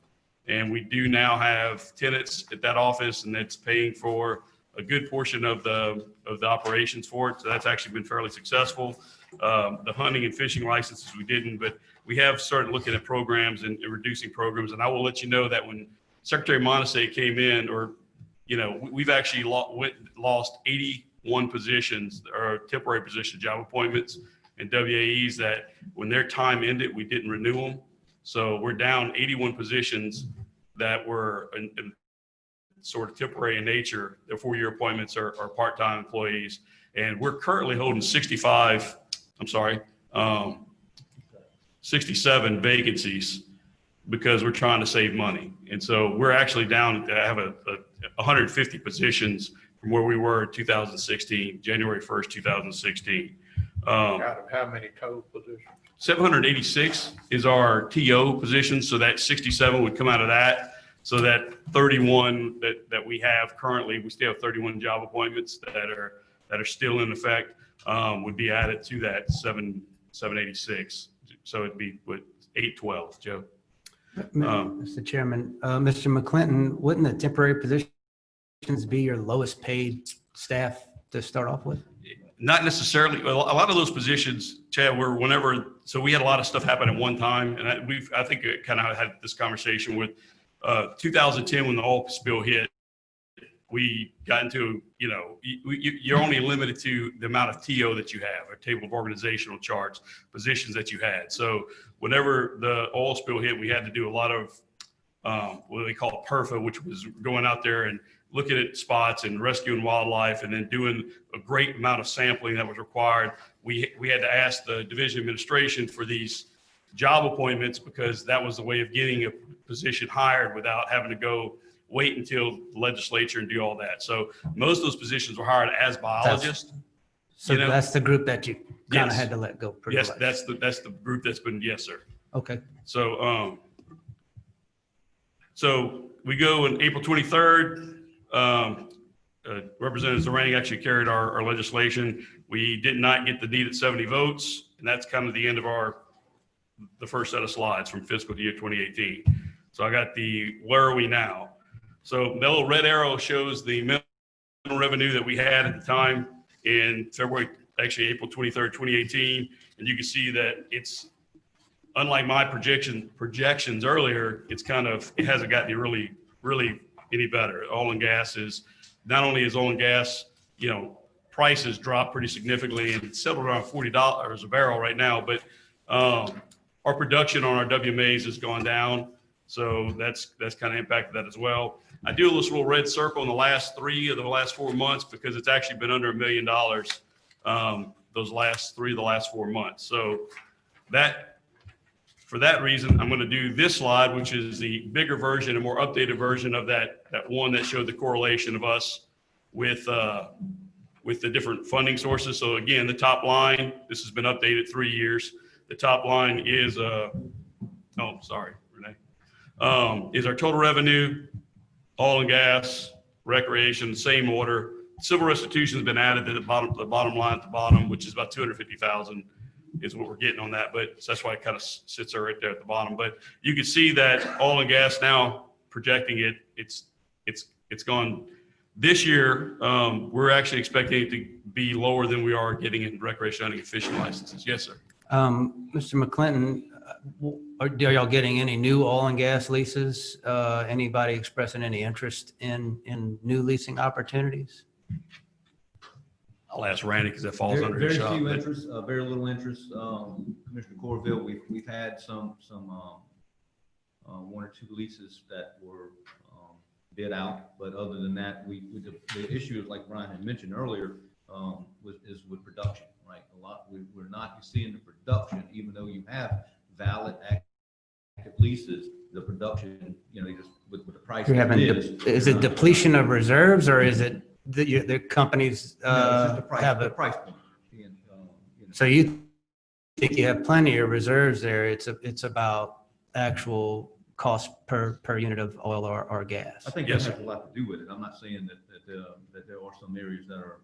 and we do now have tenants at that office, and it's paying for a good portion of the operations for it. So that's actually been fairly successful. The hunting and fishing licenses we didn't, but we have started looking at programs and reducing programs. And I will let you know that when Secretary Monasey came in, or we've actually lost 81 positions or temporary position job appointments and WAEs that when their time ended, we didn't renew them. So we're down 81 positions that were in sort of temporary in nature. Their 4-year appointments are part-time employees. And we're currently holding 67 vacancies because we're trying to save money. And so we're actually down to have 150 positions from where we were in 2016, January 1st, 2016. Out of how many total positions? 786 is our TO position. So that 67 would come out of that. So that 31 that we have currently, we still have 31 job appointments that are still in effect, would be added to that 786. So it'd be what, 812, Joe. Mr. Chairman, Mr. McClinton, wouldn't the temporary positions be your lowest paid staff to start off with? Not necessarily. Well, a lot of those positions, Chad, were so we had a lot of stuff happen at one time. And I think it kind of had this conversation with 2010 when the oil spill hit. We got into, you're only limited to the amount of TO that you have, a table of organizational charts, positions that you had. So whenever the oil spill hit, we had to do a lot of what they call PERFA, which was going out there and looking at spots and rescuing wildlife, and then doing a great amount of sampling that was required. We had to ask the division administration for these job appointments because that was the way of getting a position hired without having to go wait until the legislature and do all that. So most of those positions were hired as biologists. So that's the group that you kind of had to let go. Yes, that's the group that's been, yes, sir. Okay. So, so we go on April 23rd. Representative Zarang actually carried our legislation. We did not get the needed 70 votes, and that's kind of the end of the first set of slides from fiscal year 2018. So I got where are we now? So the little red arrow shows the minimum revenue that we had at the time in April 23rd, 2018. And you can see that it's, unlike my projections earlier, it hasn't gotten really, really any better. Oil and gas not only is oil and gas, prices dropped pretty significantly and it's settled around $40 a barrel right now, but our production on our WMAs has gone down. So that's kind of impacted that as well. I do this little red circle in the last 3 of the last 4 months because it's actually been under $1 million those last 3 of the last 4 months. So for that reason, I'm going to do this slide, which is the bigger version, a more updated version of that one that showed the correlation of us with the different funding sources. So again, the top line, this has been updated 3 years. The top line is, sorry, Renee, is our total revenue, oil and gas, recreation, same order. Civil restitution has been added to the bottom line at the bottom, which is about 250,000 is what we're getting on that. But that's why it kind of sits there right there at the bottom. But you can see that oil and gas now projecting it's gone this year. We're actually expecting it to be lower than we are getting in recreation hunting and fishing licenses. Yes, sir. Mr. McClinton, are y'all getting any new oil and gas leases? Anybody expressing any interest in new leasing opportunities? I'll ask Randy because that falls under his shop. Very few interest, very little interest. Commissioner Corville, we've had some 1 or 2 leases that were bid out, but other than that, the issue is, like Brian had mentioned earlier, is with production, right? We're not seeing the production, even though you have valid active leases. The production, just with the price. Is it depletion of reserves, or is it the companies No, it's just the price, have the a, price point. You know. so you think you have plenty of reserves there? It's about actual cost per unit of oil or gas. I think that has a lot to do with it. I'm not saying that there are some areas that are,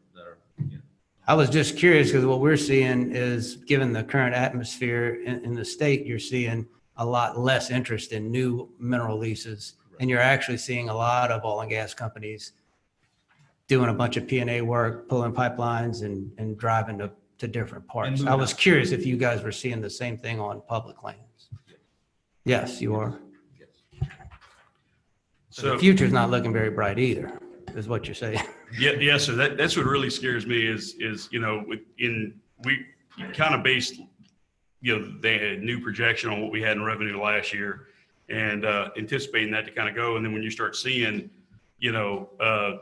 you know. I was just curious because what we're seeing is, given the current atmosphere in the state, you're seeing a lot less interest in new mineral leases. And you're actually seeing a lot of oil and gas companies doing a bunch of P&A work, pulling pipelines and driving to different parts. I was curious if you guys were seeing the same thing on public lands. Yes, you are. So the future's not looking very bright either, is what you're saying. Yes, sir. That's what really scares me is, we kind of based, the new projection on what we had in revenue last year and anticipating that to kind of go. And then when you start seeing,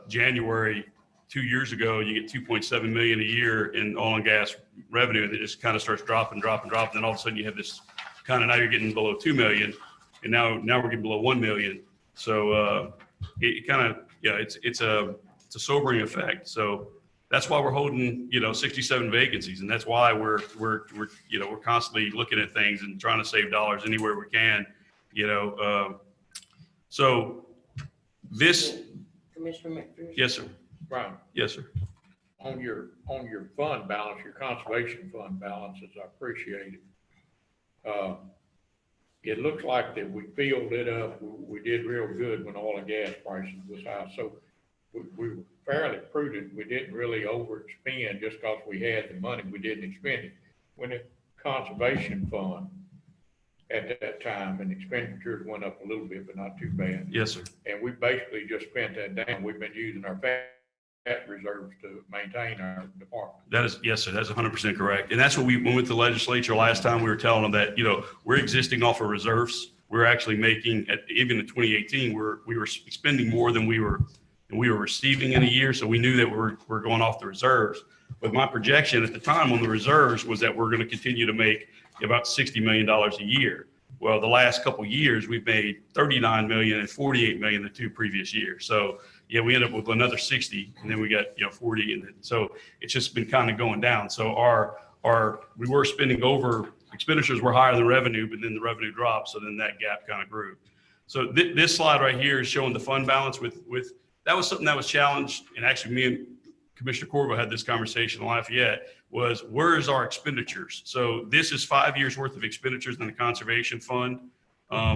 January 2 years ago, you get 2.7 million a year in oil and gas revenue, and it just kind of starts dropping. Then all of a sudden you have this now you're getting below 2 million, and now we're getting below 1 million. So it kind of, it's a sobering effect. So that's why we're holding, 67 vacancies. And that's why we're constantly looking at things and trying to save dollars anywhere we can, so this. Commissioner McPherson? Yes, sir. Brian, Yes, sir. on your fund balance, your conservation fund balances, I appreciate it. It looks like that we filled it up. We did real good when oil and gas prices was high. So we were fairly prudent. We didn't really overspend just because we had the money. We didn't expend it. When the conservation fund at that time and expenditures went up a little bit, but not too bad. Yes, sir. And we basically just spent that down. We've been using our fat reserves to maintain our department. That is, yes, sir. That's 100% correct. And that's what we went with the legislature last time. We were telling them that, we're existing off of reserves. We're actually making, even in 2018, we were spending more than we were receiving in a year. So we knew that we're going off the reserves. But my projection at the time on the reserves was that we're going to continue to make about $60 million a year. Well, the last couple of years, we've made 39 million and 48 million the 2 previous years. So yeah, we ended up with another 60, and then we got 40, and then, so it's just been kind of going down. So we were spending over, expenditures were higher than revenue, but then the revenue dropped, so then that gap kind of grew. So this slide right here is showing the fund balance with that was something that was challenged, and actually me and Commissioner Corvo had this conversation in Lafayette, was where's our expenditures? So this is 5 years worth of expenditures in the conservation fund.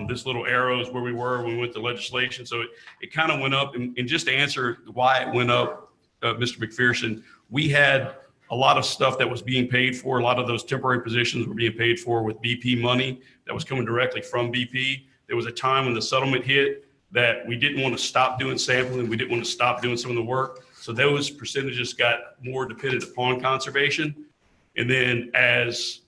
This little arrow is where we were when we went to legislation. So it kind of went up. And just to answer why it went up, Mr. McPherson, we had a lot of stuff that was being paid for. A lot of those temporary positions were being paid for with BP money that was coming directly from BP. There was a time when the settlement hit that we didn't want to stop doing sampling. We didn't want to stop doing some of the work. So those percentages got more dependent upon conservation. And then as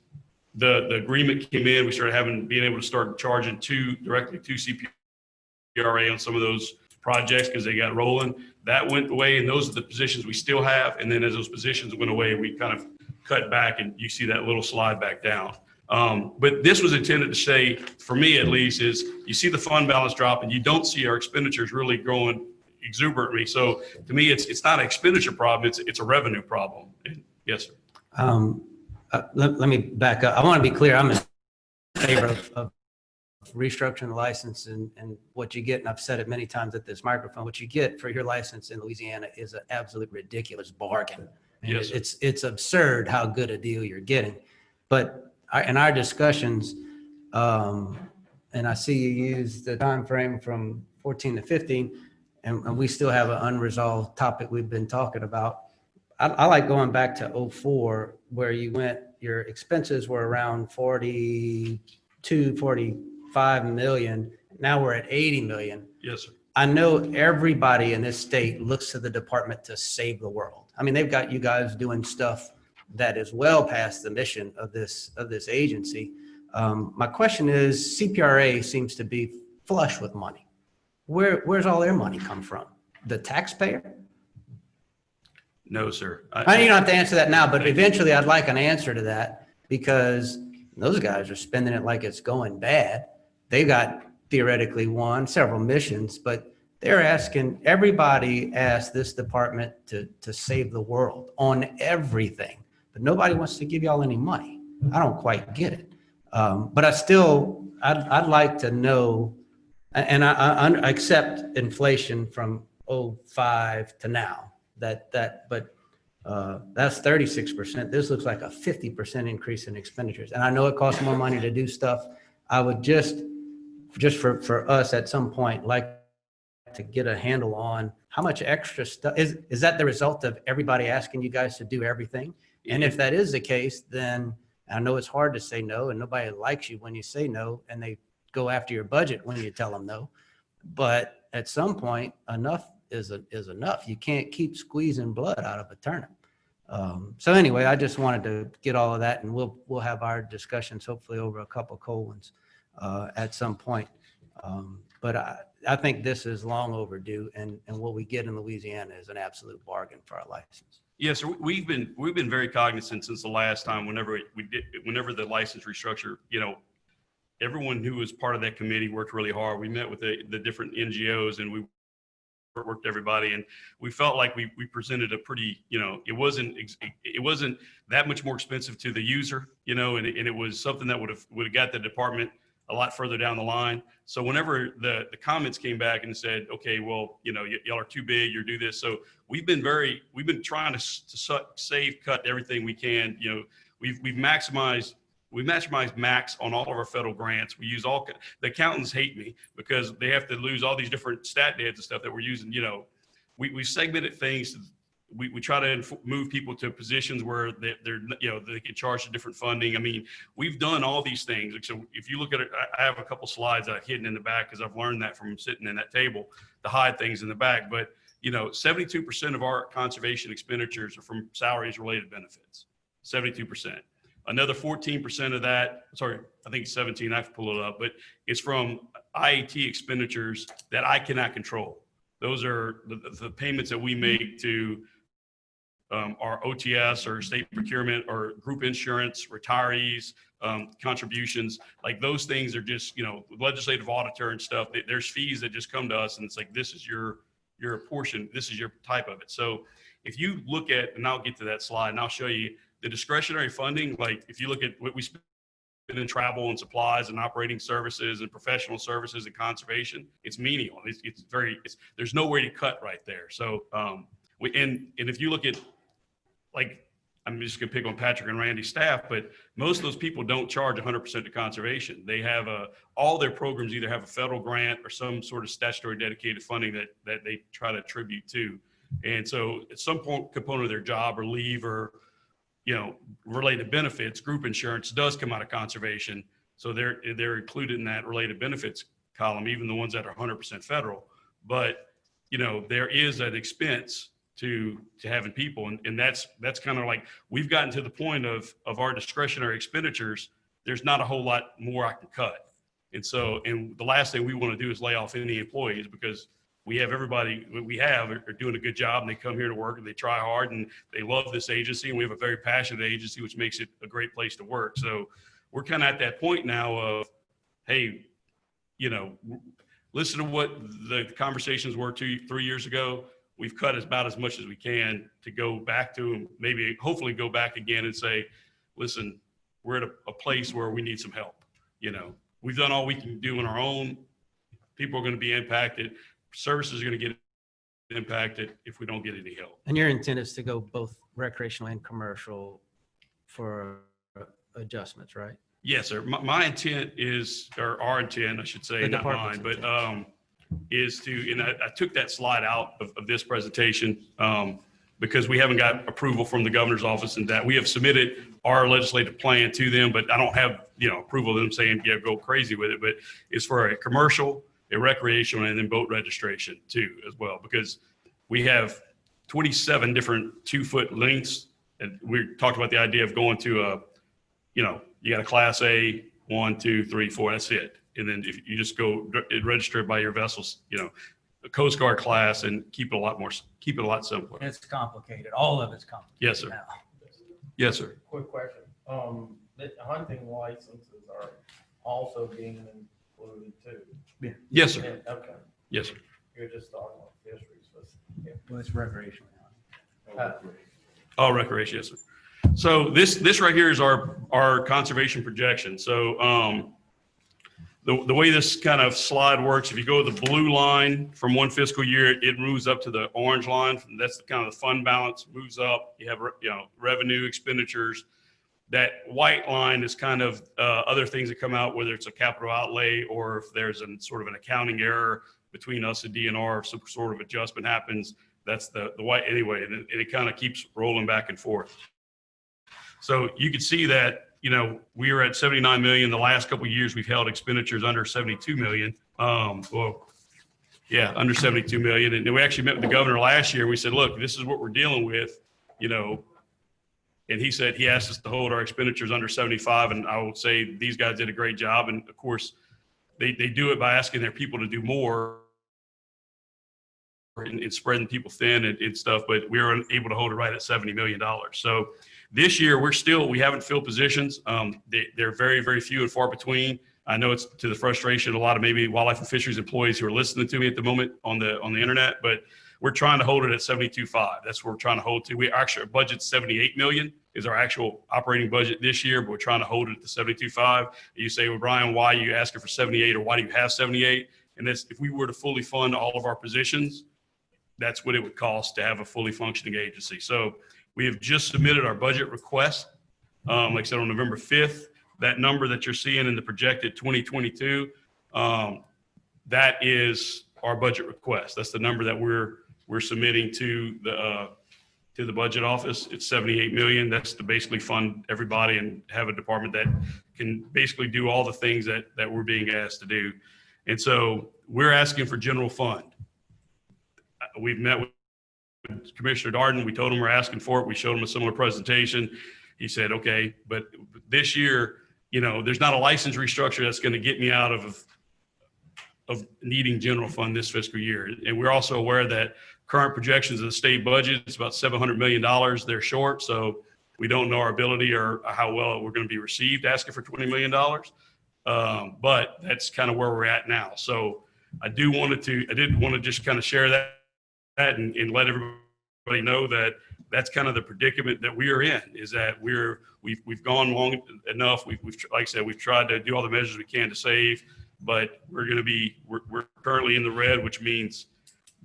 the agreement came in, we started being able to start charging directly to CPRA on some of those projects because they got rolling. That went away, and those are the positions we still have. And then as those positions went away, we kind of cut back, and you see that little slide back down. But this was intended to say, for me at least, is you see the fund balance drop, and you don't see our expenditures really growing exuberantly. So to me, it's not an expenditure problem; it's a revenue problem. And yes, sir. Let me back up. I want to be clear. I'm in favor of restructuring the license and what you get. And I've said it many times at this microphone. What you get for your license in Louisiana is an absolute ridiculous bargain. And Yes, sir. it's absurd how good a deal you're getting. But in our discussions, and I see you use the time frame from 14 to 15, and we still have an unresolved topic we've been talking about. I like going back to 04, where your expenses were around 42, 45 million. Now we're at 80 million. Yes, sir. I know everybody in this state looks to the department to save the world. I mean, they've got you guys doing stuff that is well past the mission of this agency. My question is, CPRA seems to be flush with money. Where's all their money come from? The taxpayer? No, sir. I know you don't have to answer that now, but eventually I'd like an answer to that, because those guys are spending it like it's going bad. They've got theoretically several missions, but They're asking, everybody asked this department to save the world on everything, but nobody wants to give y'all any money. I don't quite get it. But I'd like to know, and I accept inflation from '05 to now, but that's 36%. This looks like a 50% increase in expenditures. And I know it costs more money to do stuff. I would just for us at some point, like to get a handle on how much extra stuff, is that the result of everybody asking you guys to do everything? And if that is the case, then I know it's hard to say no, and nobody likes you when you say no, and they go after your budget when you tell them no. But at some point, enough is enough. You can't keep squeezing blood out of a turnip. So anyway, I just wanted to get all of that, and we'll have our discussions hopefully over a couple of cold ones at some point. But I think this is long overdue, and what we get in Louisiana is an absolute bargain for our license. Yes, sir. We've been very cognizant since the last time, whenever the license restructure, everyone who was part of that committee worked really hard. We met with the different NGOs, and we worked everybody, and we felt like we presented a pretty, it wasn't that much more expensive to the user, and it was something that would have got the department a lot further down the line. So whenever the comments came back and said, okay, well, y'all are too big, you do this. So we've been trying to save, cut everything we can. We've maximized max on all of our federal grants. We use the accountants hate me because they have to lose all these different stat data and stuff that we're using. We segmented things. We try to move people to positions where they can charge a different funding. I mean, we've done all these things. So if you look at it, I have a couple slides that I've hidden in the back because I've learned that from sitting in that table to hide things in the back. But 72% of our conservation expenditures are from salaries related benefits. 72%. Another 14% of that, sorry, I think 17, I have to pull it up, but it's from IAT expenditures that I cannot control. Those are the payments that we make to our OTS or state procurement or group insurance, retirees, contributions. Like those things are just, legislative auditor and stuff. There's fees that just come to us, and it's like, this is your portion, this is your type of it. So if you look at, and I'll get to that slide and I'll show you the discretionary funding. Like if you look at what we spend in travel and supplies and operating services and professional services and conservation, it's menial. There's no way to cut right there. So and if you look at, like, I'm just gonna pick on Patrick and Randy's staff, but most of those people don't charge 100% to conservation. They have all their programs either have a federal grant or some sort of statutory dedicated funding that they try to attribute to. And so at some component of their job or leave or related benefits, group insurance does come out of conservation. So they're included in that related benefits column, even the ones that are 100% federal. But, there is an expense to having people. And that's kind of like, we've gotten to the point of our discretionary expenditures. There's not a whole lot more I can cut. And so, and the last thing we want to do is lay off any employees, because we have everybody we have are doing a good job, and they come here to work and they try hard and they love this agency. And we have a very passionate agency, which makes it a great place to work. So we're kind of at that point now of, hey, listen to what the conversations were 2-3 years ago. We've cut about as much as we can to go back to them, maybe hopefully go back again and say, listen, we're at a place where we need some help. We've done all we can do on our own. People are going to be impacted. Services are going to get impacted if we don't get any help. And your intent is to go both recreational and commercial for adjustments, right? Yes, sir. My intent is, or our intent, I should say, not mine, but is to, and I took that slide out of this presentation because we haven't got approval from the governor's office, and that we have submitted our legislative plan to them, but I don't have, approval of them saying, yeah, go crazy with it. But it's for a commercial, a recreational, and then boat registration too, as well, because we have 27 different 2-foot lengths. And we talked about the idea of going to you got a class A, 1, 2, 3, 4, that's it. And then if you just go register by your vessels, a Coast Guard class, and keep it a lot simpler. It's complicated. All of it's complicated. Yes, sir. Now. Yes, sir. Quick question. The hunting licenses are also being included too. Yes, sir. Okay. Yes, sir. You're just talking about fisheries, but. Well, it's recreation. All recreation, yes, sir. So this right here is our conservation projection. So the way this kind of slide works, if you go to the blue line from one fiscal year, it moves up to the orange line. That's the kind of the fund balance moves up. You have, revenue, expenditures. That white line is kind of other things that come out, whether it's a capital outlay or if there's sort of an accounting error between us and DNR, if some sort of adjustment happens. That's the white anyway, and it kind of keeps rolling back and forth. So you can see that, we were at 79 million. The last couple of years, we've held expenditures under 72 million. Under 72 million. And we actually met with the governor last year. We said, look, this is what we're dealing with, and he said he asked us to hold our expenditures under 75. And I will say these guys did a great job. And of course, they do it by asking their people to do more and spreading people thin and stuff, but we were able to hold it right at $70 million. So this year we haven't filled positions. They're very, very few and far between. I know it's to the frustration of a lot of maybe wildlife and fisheries employees who are listening to me at the moment on the internet, but we're trying to hold it at 72.5. That's what we're trying to hold to. Our budget's 78 million is our actual operating budget this year, but we're trying to hold it to 72.5. You say, well, Brian, why are you asking for 78 or why do you have 78? And that's, if we were to fully fund all of our positions, that's what it would cost to have a fully functioning agency. So we have just submitted our budget request. Like I said, on November 5th, that number that you're seeing in the projected 2022, that is our budget request. That's the number that we're submitting to the budget office. It's 78 million. That's to basically fund everybody and have a department that can basically do all the things that we're being asked to do. And so we're asking for general fund. We've met with Commissioner Darden. We told him we're asking for it. We showed him a similar presentation. He said, okay, but this year, there's not a license restructure that's going to get me out of needing general fund this fiscal year. And we're also aware that current projections of the state budget is about $700 million. They're short. So we don't know our ability or how well we're going to be received asking for $20 million. But that's kind of where we're at now. So I did want to just kind of share that and let everybody know that that's kind of the predicament that we are in, is that we've gone long enough. We've like I said, we've tried to do all the measures we can to save, but we're currently in the red, which means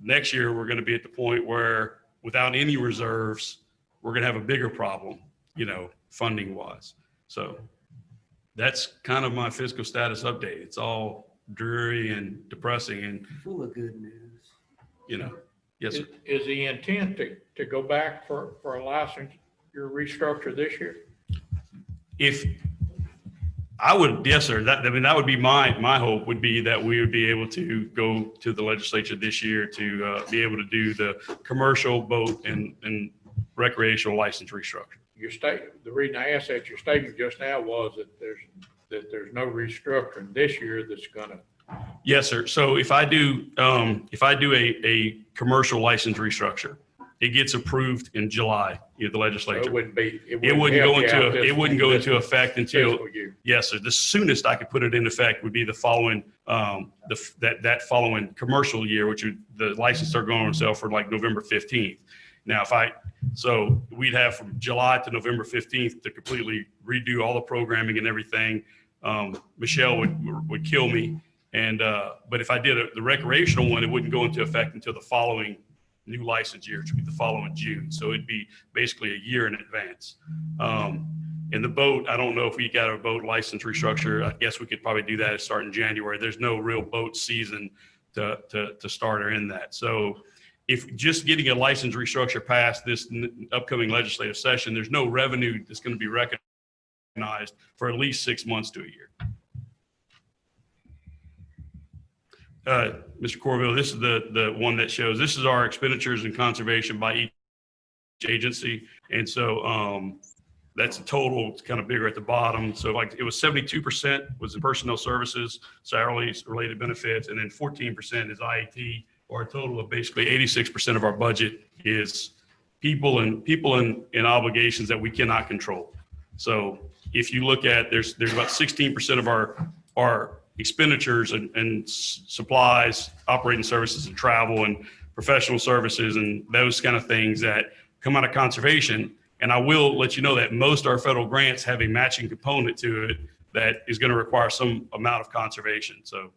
next year we're going to be at the point where without any reserves, we're going to have a bigger problem, funding wise. So that's kind of my fiscal status update. It's all dreary and depressing and Full of good news. Yes, sir. Is the intent to go back for a license, your restructure this year? If I would, yes, sir. That would be my hope would be that we would be able to go to the legislature this year to be able to do the commercial boat and recreational license restructure. The reason I asked that, your statement just now was that there's no restructuring this year that's gonna. Yes, sir. So if I do a commercial license restructure, it gets approved in July, the legislature. So it wouldn't go into effect until, yes, sir. The soonest I could put it in effect would be the following, that following commercial year, which the license are going on sale for like November 15th. Now, so we'd have from July to November 15th to completely redo all the programming and everything. Michelle would kill me. But if I did the recreational one, it wouldn't go into effect until the following new license year, which would be the following June. So it'd be basically a year in advance. And the boat, I don't know if we got a boat license restructure. I guess we could probably do that starting January. There's no real boat season to start or in that. So if just getting a license restructure passed this upcoming legislative session, there's no revenue that's going to be recognized for at least 6 months to a year. Mr. Corville, this is the one that shows, this is our expenditures and conservation by each agency. And so that's a total, it's kind of bigger at the bottom. So like it was 72% was in personnel services, salaries, related benefits, and then 14% is IAT, or a total of basically 86% of our budget is people and obligations that we cannot control. So if you look at, there's about 16% of our expenditures and supplies, operating services and travel and professional services and those kind of things that come out of conservation. And I will let you know that most of our federal grants have a matching component to it that is going to require some amount of conservation. So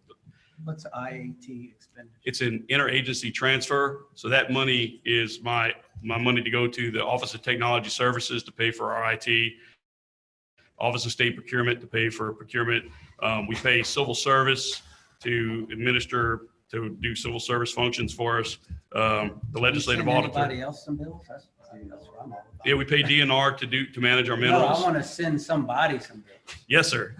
What's IAT expenditure? it's an interagency transfer. So that money is my money to go to the Office of Technology Services to pay for our IT, Office of State Procurement to pay for procurement. We pay civil service to administer, to do civil service functions for us. The legislative auditor. Anybody else some bills? That's what I'm all about. Yeah, we pay DNR to manage our No, minerals. I want to send somebody some bills. Yes, sir.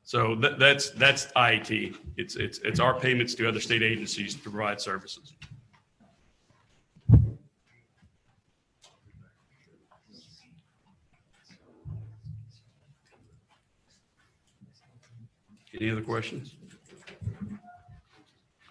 So that's IAT. It's our payments to other state agencies to provide services. Any other questions?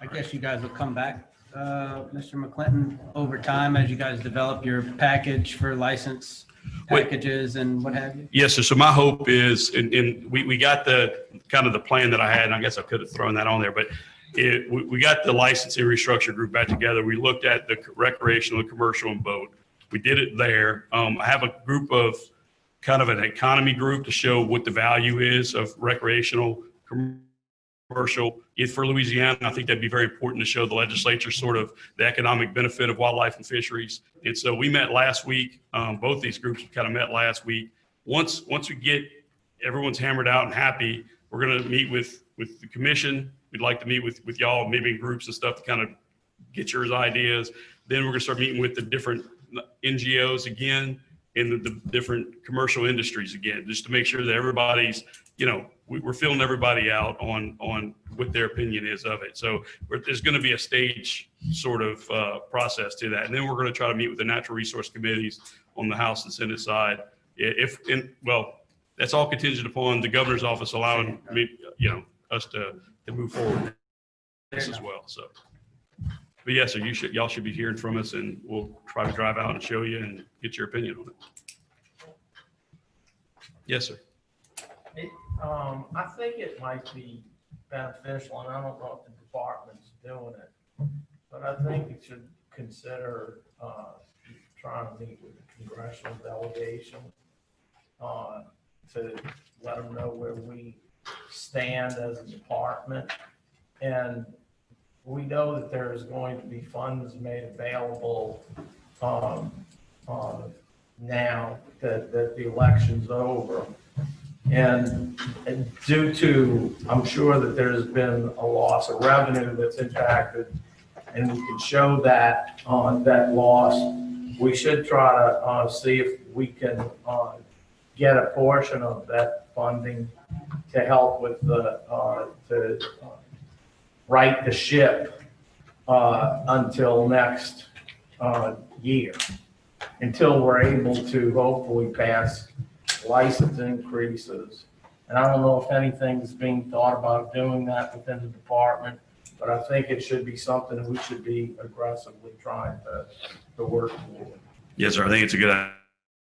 I guess you guys will come back, Mr. McClinton, over time as you guys develop your package for license packages and what have you? Yes, sir. So my hope is, and we got the kind of the plan that I had, and I guess I could have thrown that on there, but we got the licensing restructure group back together. We looked at the recreational, commercial, and boat. We did it there. I have a group of kind of an economy group to show what the value is of recreational, commercial. For Louisiana, I think that'd be very important to show the legislature sort of the economic benefit of wildlife and fisheries. And so we met last week. Both these groups kind of met last week. Once we get everyone's hammered out and happy, we're going to meet with the commission. We'd like to meet with y'all, maybe in groups and stuff to kind of get your ideas. Then we're going to start meeting with the different NGOs again and the different commercial industries again, just to make sure that everybody's, we're filling everybody out on what their opinion is of it. So there's going to be a stage sort of process to that. And then we're going to try to meet with the natural resource committees on the House and Senate side. That's all contingent upon the governor's office allowing me, us to move forward with this as well. So, but yes, sir, y'all should be hearing from us, and we'll try to drive out and show you and get your opinion on it. Yes, sir. I think it might be beneficial, and I don't know if the department's doing it, but I think we should consider trying to meet with the congressional delegation to let them know where we stand as a department. And we know that there's going to be funds made available now that the election's over. And due to, I'm sure that there's been a loss of revenue that's impacted, and we can show that that loss. We should try to see if we can get a portion of that funding to help with to right the ship until next year, until we're able to hopefully pass license increases. And I don't know if anything's being thought about doing that within the department, but I think it should be something that we should be aggressively trying to work toward. Yes, sir. I think it's a good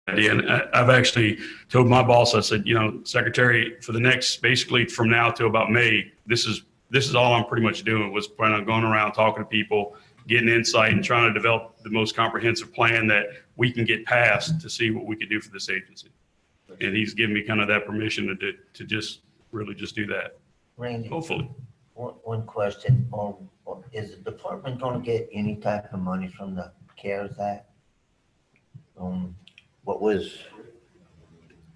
idea. And I've actually told my boss, I said, Secretary, for the next, basically from now till about May, this is all I'm pretty much doing, was planning on going around talking to people, getting insight and trying to develop the most comprehensive plan that we can get passed to see what we could do for this agency. And he's given me kind of that permission to just really just do that. Randy, hopefully. One question, is the department going to get any type of money from the CARES Act? What was?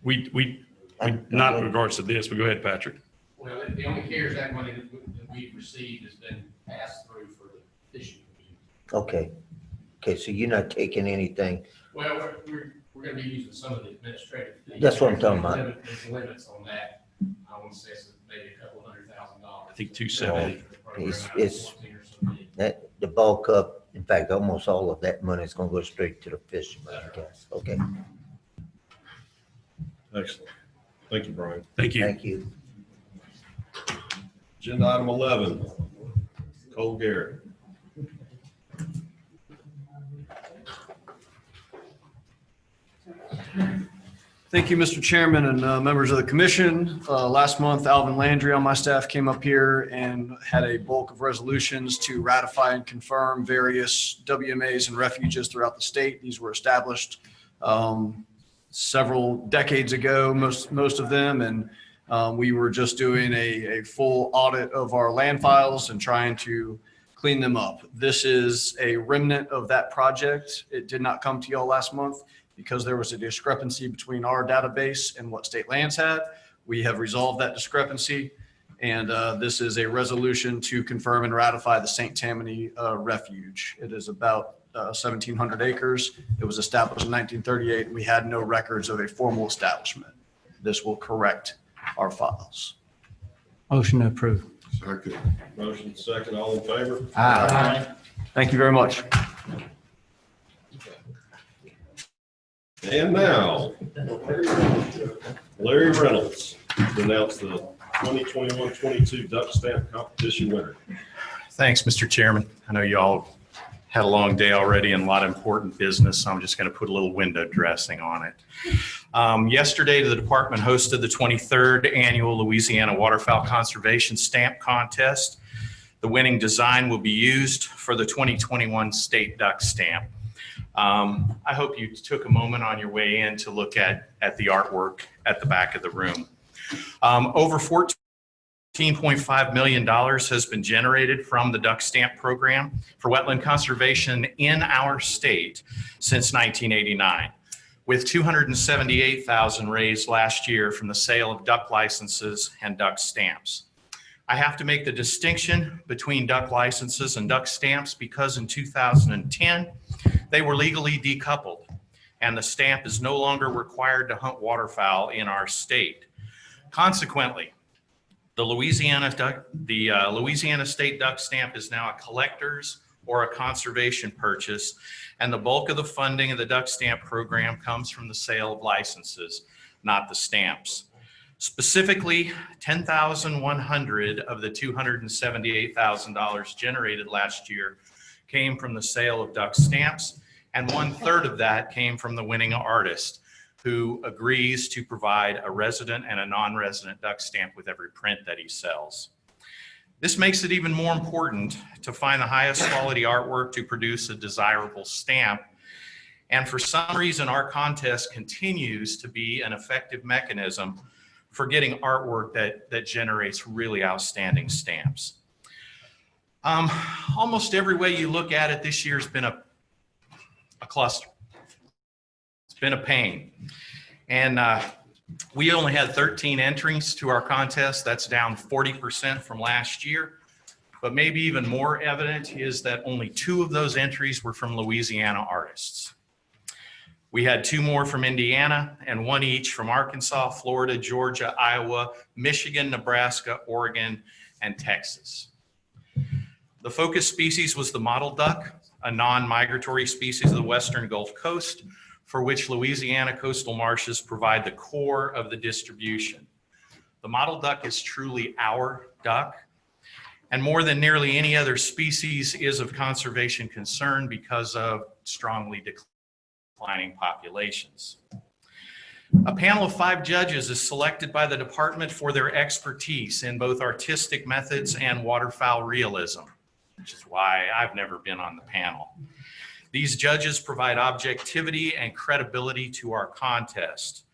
We not in regards to this, but go ahead, Patrick. Well, the only CARES Act money that we've received has been passed through for the fishing. Okay, so you're not taking anything? Well, we're going to be using some of the administrative fees. That's what I'm talking about. There's limits on that. I want to say it's maybe $200,000. I think 270. It's that the bulk of, in fact, almost all of that money is going to go straight to the fishermen, I guess. Okay. Excellent. Thank you, Brian. Thank you. Thank you. Agenda item 11, Cole Garrett. Thank you, Mr. Chairman and members of the commission. Last month, Alvin Landry on my staff came up here and had a bulk of resolutions to ratify and confirm various WMAs and refuges throughout the state. These were established several decades ago, most of them, and we were just doing a full audit of our land files and trying to clean them up. This is a remnant of that project. It did not come to y'all last month because there was a discrepancy between our database and what state lands had. We have resolved that discrepancy, and this is a resolution to confirm and ratify the St. Tammany Refuge. It is about 1,700 acres. It was established in 1938, and we had no records of a formal establishment. This will correct our files. Motion to approve. Second. Motion second, all in favor? Aye. Thank you very much. And now, Larry Reynolds to announce the 2021-22 duck stamp competition winner. Thanks, Mr. Chairman. I know you all had a long day already and a lot of important business, so I'm just going to put a little window dressing on it. Yesterday, the department hosted the 23rd annual Louisiana Waterfowl Conservation Stamp Contest. The winning design will be used for the 2021 state duck stamp. I hope you took a moment on your way in to look at the artwork at the back of the room. Over $14.5 million has been generated from the duck stamp program for wetland conservation in our state since 1989, with $278,000 raised last year from the sale of duck licenses and duck stamps. I have to make the distinction between duck licenses and duck stamps because in 2010, they were legally decoupled, and the stamp is no longer required to hunt waterfowl in our state. Consequently, the Louisiana state duck stamp is now a collector's or a conservation purchase, and the bulk of the funding of the duck stamp program comes from the sale of licenses, not the stamps. Specifically, $10,100 of the $278,000 generated last year came from the sale of duck stamps, and 1/3 of that came from the winning artist, who agrees to provide a resident and a non-resident duck stamp with every print that he sells. This makes it even more important to find the highest quality artwork to produce a desirable stamp. And for some reason, our contest continues to be an effective mechanism for getting artwork that generates really outstanding stamps. Almost every way you look at it, this year's been a cluster. It's been a pain. And we only had 13 entries to our contest. That's down 40% from last year. But maybe even more evident is that only 2 of those entries were from Louisiana artists. We had 2 more from Indiana and 1 each from Arkansas, Florida, Georgia, Iowa, Michigan, Nebraska, Oregon, and Texas. The focus species was the mottled duck, a non-migratory species of the western Gulf Coast, for which Louisiana coastal marshes provide the core of the distribution. The mottled duck is truly our duck, and more than nearly any other species is of conservation concern because of strongly declining populations. A panel of 5 judges is selected by the department for their expertise in both artistic methods and waterfowl realism, which is why I've never been on the panel. These judges provide objectivity and credibility to our contest.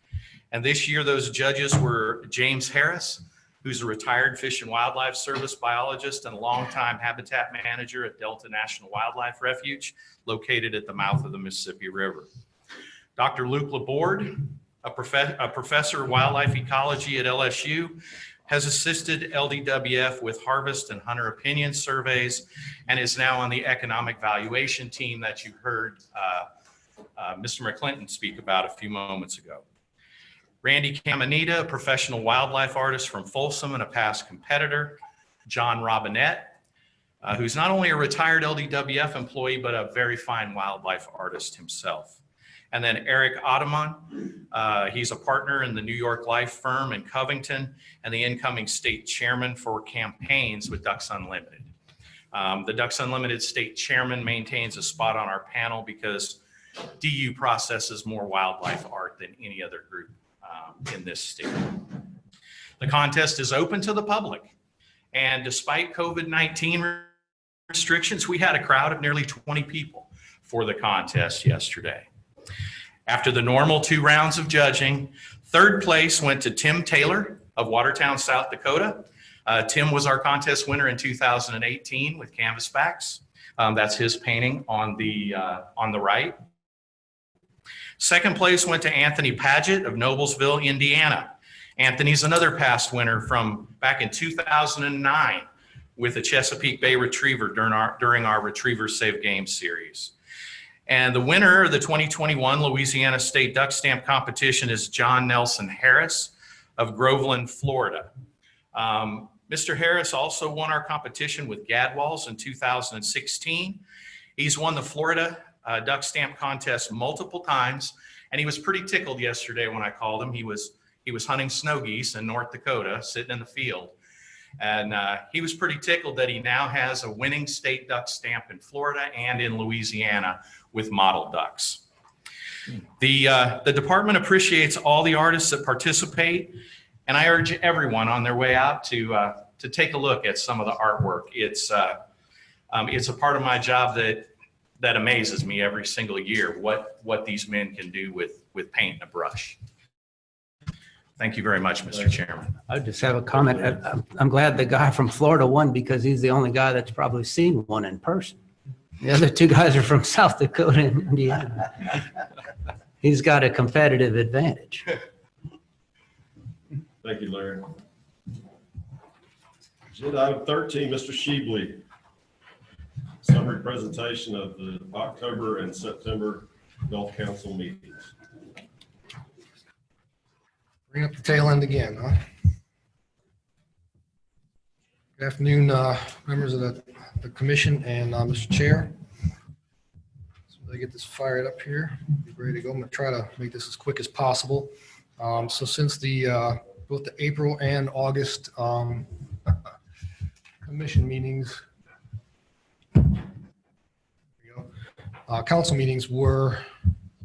And this year, those judges were James Harris, who's a retired Fish and Wildlife Service biologist and a longtime habitat manager at Delta National Wildlife Refuge, located at the mouth of the Mississippi River. Dr. Luke Laborde, a professor of wildlife ecology at LSU, has assisted LWF with harvest and hunter opinion surveys and is now on the economic valuation team that you heard Mr. McClinton speak about a few moments ago. Randy Caminita, a professional wildlife artist from Folsom and a past competitor. John Robinette, who's not only a retired LWF employee, but a very fine wildlife artist himself. And then Eric Ottoman, he's a partner in the New York Life firm in Covington and the incoming state chairman for campaigns with Ducks Unlimited. The Ducks Unlimited state chairman maintains a spot on our panel because DU processes more wildlife art than any other group in this state. The contest is open to the public. And despite COVID-19 restrictions, we had a crowd of nearly 20 people for the contest yesterday. After the normal 2 rounds of judging, third place went to Tim Taylor of Watertown, South Dakota. Tim was our contest winner in 2018 with Canvasbacks. That's his painting on the right. Second place went to Anthony Paget of Noblesville, Indiana. Anthony's another past winner from back in 2009 with the Chesapeake Bay Retriever during our Retriever Save Game series. And the winner of the 2021 Louisiana State Duck Stamp Competition is John Nelson Harris of Groveland, Florida. Mr. Harris also won our competition with Gadwalls in 2016. He's won the Florida Duck Stamp Contest multiple times, and he was pretty tickled yesterday when I called him. He was hunting snow geese in North Dakota, sitting in the field. And he was pretty tickled that he now has a winning state duck stamp in Florida and in Louisiana with model ducks. The department appreciates all the artists that participate, and I urge everyone on their way out to take a look at some of the artwork. It's a part of my job that amazes me every single year, what these men can do with paint and a brush. Thank you very much, Mr. Chairman. I just have a comment. I'm glad the guy from Florida won because he's the only guy that's probably seen one in person. The other 2 guys are from South Dakota and Indiana. He's got a competitive advantage. Thank you, Larry. Agenda item 13, Mr. Shebley. Summary presentation of the October and September Gulf Council meetings. Bring up the tail end again, huh? Good afternoon, members of the commission and Mr. Chair. So I get this fired up here, be ready to go. I'm gonna try to make this as quick as possible. So since both the April and August commission meetings, council meetings were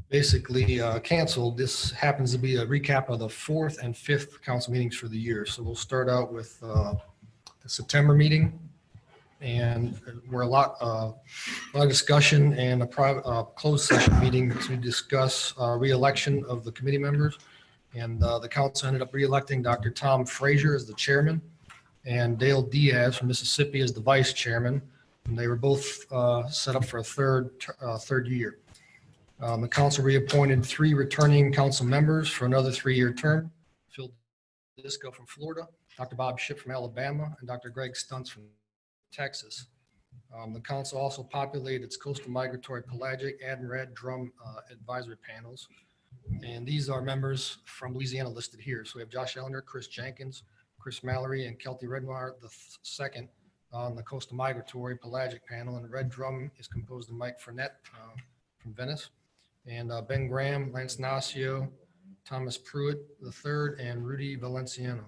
basically canceled. This happens to be a recap of the 4th and 5th council meetings for the year. So we'll start out with the September meeting, and we're a lot of discussion and a private closed session meeting to discuss re-election of the committee members. And the council ended up re-electing Dr. Tom Frazier as the chairman and Dale Diaz from Mississippi as the vice chairman. And they were both set up for a third year. The council reappointed 3 returning council members for another 3-year term. Phil Disco from Florida, Dr. Bob Shipp from Alabama, and Dr. Greg Stuntz from Texas. The council also populated its coastal migratory pelagic and red drum advisory panels. And these are members from Louisiana listed here. So we have Josh Ellender, Chris Jenkins, Chris Mallory, and Kelty Redmar II on the coastal migratory pelagic panel. And the red drum is composed of Mike Fournette from Venice, and Ben Graham, Lance Nacio, Thomas Pruitt III, and Rudy Valenciano.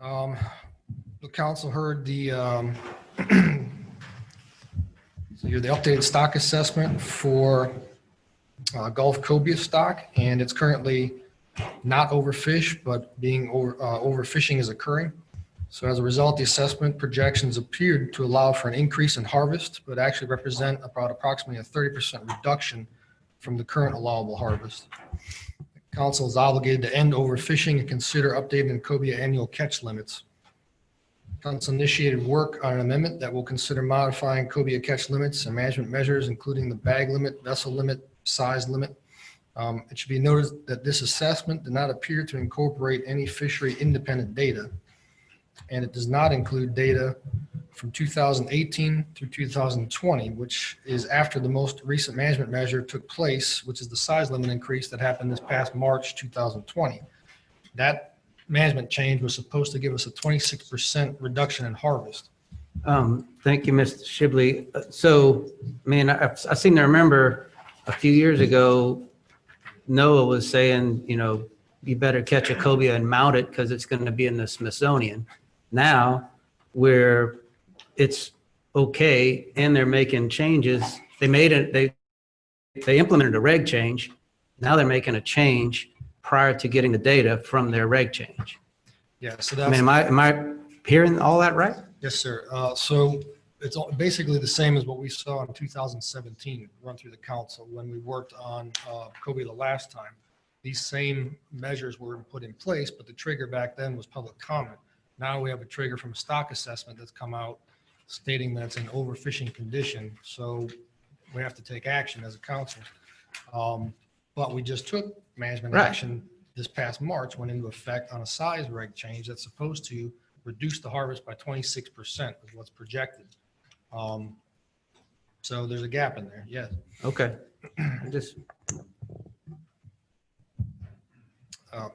The council heard the updated stock assessment for Gulf cobia stock, and it's currently not overfished, but overfishing is occurring. So as a result, the assessment projections appeared to allow for an increase in harvest, but actually represent about approximately a 30% reduction from the current allowable harvest. The council is obligated to end overfishing and consider updating the cobia annual catch limits. Council initiated work on an amendment that will consider modifying cobia catch limits and management measures, including the bag limit, vessel limit, size limit. It should be noted that this assessment did not appear to incorporate any fishery independent data, and it does not include data from 2018 through 2020, which is after the most recent management measure took place, which is the size limit increase that happened this past March 2020. That management change was supposed to give us a 26% reduction in harvest. Thank you, Mr. Shibley. So, man, I seem to remember a few years ago, Noah was saying, you better catch a cobia and mount it because it's going to be in the Smithsonian. Now, where it's okay and they're making changes, they implemented a reg change Now they're making a change prior to getting the data from their reg change. Yeah, so I that's. mean, am I hearing all that right? Yes, sir. So it's basically the same as what we saw in 2017, run through the council when we worked on COVID the last time. These same measures were put in place, but the trigger back then was public comment. Now we have a trigger from a stock assessment that's come out stating that it's an overfishing condition. So we have to take action as a council. But we just took management Right. action this past March, went into effect on a size reg change that's supposed to reduce the harvest by 26% is what's projected. So there's a gap in there, yes. Okay. Just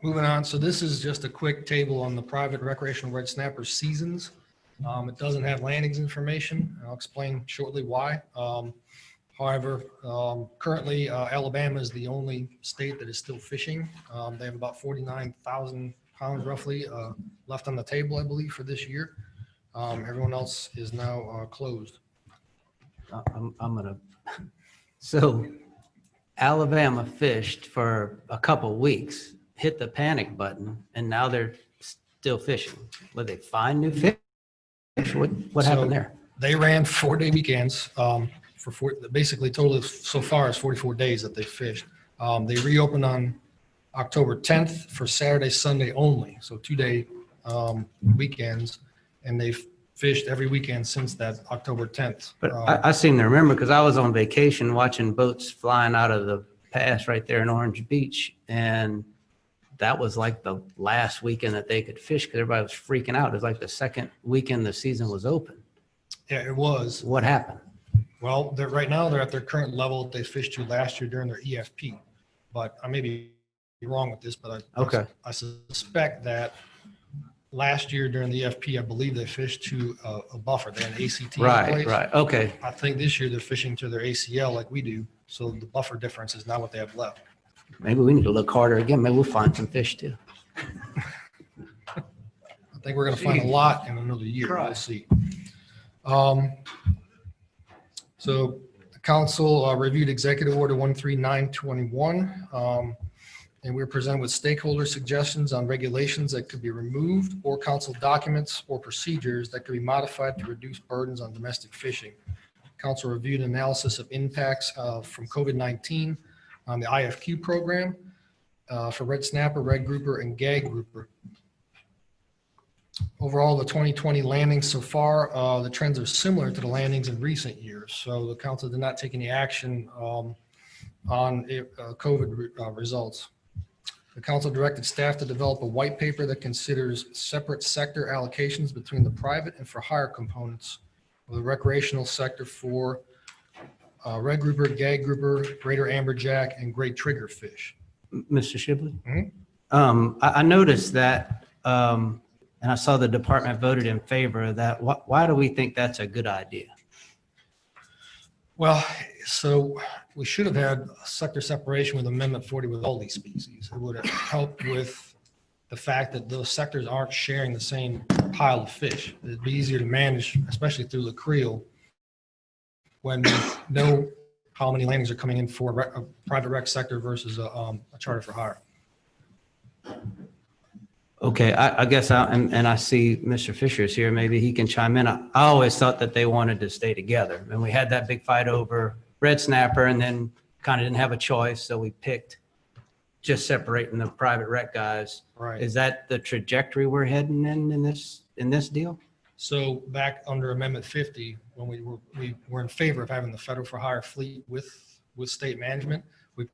Moving on, so this is just a quick table on the private recreational red snapper seasons. It doesn't have landings information. I'll explain shortly why. However, currently Alabama is the only state that is still fishing. They have about 49,000 pounds roughly left on the table, I believe, for this year. Everyone else is now closed. I'm gonna, so Alabama fished for a couple weeks, hit the panic button, and now they're still fishing. Would they find new fish? What happened there? They ran 4-day weekends basically total so far is 44 days that they fished. They reopened on October 10th for Saturday, Sunday only. So 2-day weekends, and they've fished every weekend since that October 10th. But I seem to remember because I was on vacation watching boats flying out of the pass right there in Orange Beach. And that was like the last weekend that they could fish because everybody was freaking out. It was like the second weekend the season was open. Yeah, it was. What happened? Well, right now they're at their current level that they fished to last year during their EFP. But I may be wrong with this, but I suspect that last year during the EFP, I believe they fished to a buffer. They had an ACT in place. Right. Okay. I think this year they're fishing to their ACL like we do. So the buffer difference is not what they have left. Maybe we need to look harder again. Maybe we'll find some fish too. I think we're going to find a lot in another year. We'll see. So the council reviewed Executive Order 13921, and we were presented with stakeholder suggestions on regulations that could be removed or council documents or procedures that could be modified to reduce burdens on domestic fishing. Council reviewed analysis of impacts from COVID-19 on the IFQ program for red snapper, red grouper, and gag grouper. Overall, the 2020 landings so far, the trends are similar to the landings in recent years. So the council did not take any action on COVID results. The council directed staff to develop a white paper that considers separate sector allocations between the private and for hire components of the recreational sector for red grouper, gag grouper, greater amberjack, and great triggerfish. Mr. Shibley? Mhm. I noticed that, and I saw the department voted in favor of that. Why do we think that's a good idea? Well, so we should have had sector separation with Amendment 40 with all these species. It would have helped with the fact that those sectors aren't sharing the same pile of fish. It'd be easier to manage, especially through the creel, when we know how many landings are coming in for a private rec sector versus a charter for hire. Okay, I guess, and I see Mr. Fisher is here, maybe he can chime in. I always thought that they wanted to stay together. And we had that big fight over red snapper and then kind of didn't have a choice. So we picked just separating the private rec guys. Right. Is that the trajectory we're heading in this deal? So back under Amendment 50, when we were in favor of having the federal for hire fleet with state management, we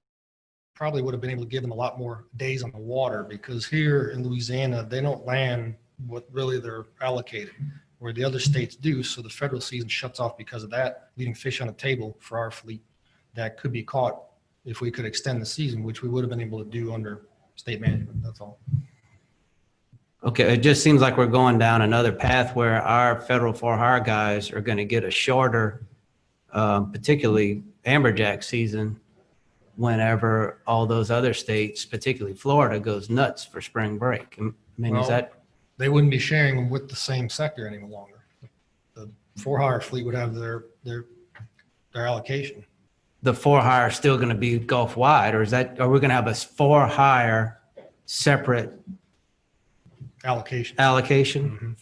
probably would have been able to give them a lot more days on the water, because here in Louisiana, they don't land what really they're allocated, where the other states do. So the federal season shuts off because of that, leaving fish on the table for our fleet that could be caught if we could extend the season, which we would have been able to do under state management. That's all. Okay, it just seems like we're going down another path where our federal for hire guys are going to get a shorter, particularly amberjack season, whenever all those other states, particularly Florida, goes nuts for spring break. I mean, Well, is that? They wouldn't be sharing them with the same sector any longer. The for hire fleet would have their allocation. the for hire still going to be Gulf wide, or are we going to have a for hire separate Allocation. allocation,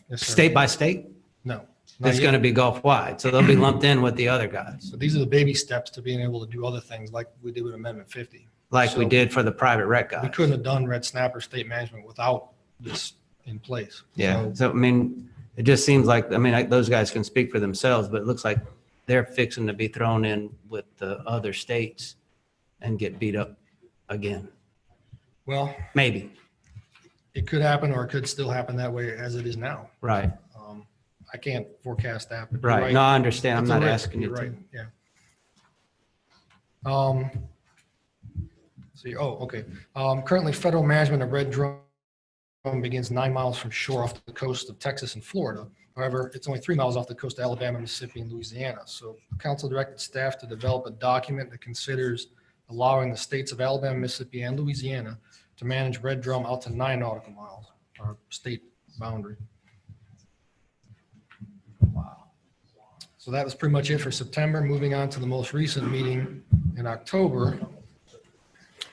Yes, sir. state by state? No. not It's yet. going to be Gulf wide, so they'll be lumped in with the other guys, So these are the baby steps to being able to do other things like we did with Amendment 50. like we So did for the private rec We guys. couldn't have done Red Snapper State Management without this in place. Yeah, So so I mean, it just seems like, I mean, those guys can speak for themselves, but it looks like they're fixing to be thrown in with the other states and get beat up again. Well, Maybe, it could happen, or it could still happen that way as it is now. right, I can't forecast that, but you're right. No, I understand. I'm It's a not risk. asking you You're to. right, yeah. See, okay. Currently, federal management of red drum begins 9 miles from shore off the coast of Texas and Florida. However, it's only 3 miles off the coast of Alabama, Mississippi, and Louisiana. So council directed staff to develop a document that considers allowing the states of Alabama, Mississippi, and Louisiana to manage red drum out to 9 nautical miles, our state boundary. So that was pretty much it for September. Moving on to the most recent meeting in October.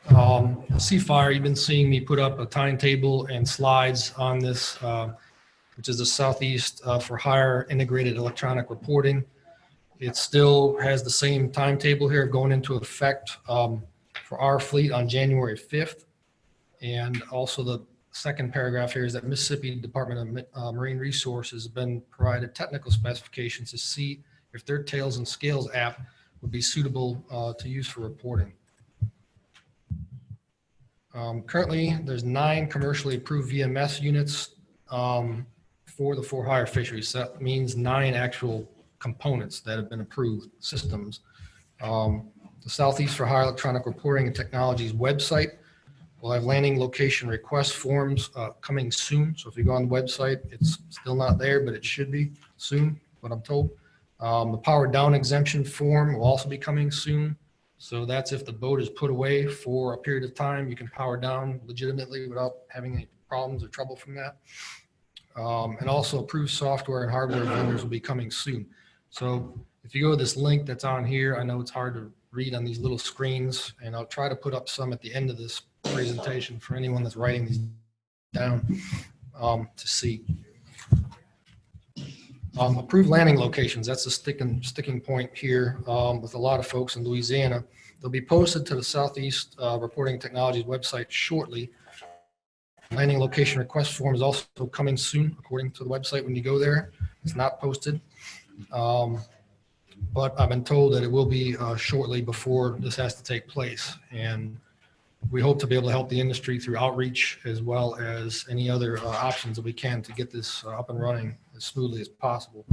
Seafire, you've been seeing me put up a timetable and slides on this, which is the Southeast for Hire Integrated Electronic Reporting. It still has the same timetable here going into effect for our fleet on January 5th. And also the second paragraph here is that Mississippi Department of Marine Resources has been provided technical specifications to see if their Tails and Scales app would be suitable to use for reporting. Currently, there's 9 commercially approved VMS units for the for-hire fisheries. So that means 9 actual components that have been approved, systems. The Southeast for Hire Electronic Reporting and Technologies website will have landing location request forms coming soon. So if you go on the website, it's still not there, but it should be soon, what I'm told. The power down exemption form will also be coming soon. So that's if the boat is put away for a period of time, you can power down legitimately without having any problems or trouble from that. And also approved software and hardware vendors will be coming soon. So if you go to this link that's on here, I know it's hard to read on these little screens, and I'll try to put up some at the end of this presentation for anyone that's writing these down to see. Approved landing locations, that's the sticking point here with a lot of folks in Louisiana. They'll be posted to the Southeast Reporting Technologies website shortly. Landing location request form is also coming soon, according to the website when you go there. It's not posted. But I've been told that it will be shortly before this has to take place. And we hope to be able to help the industry through outreach as well as any other options that we can to get this up and running as smoothly as possible.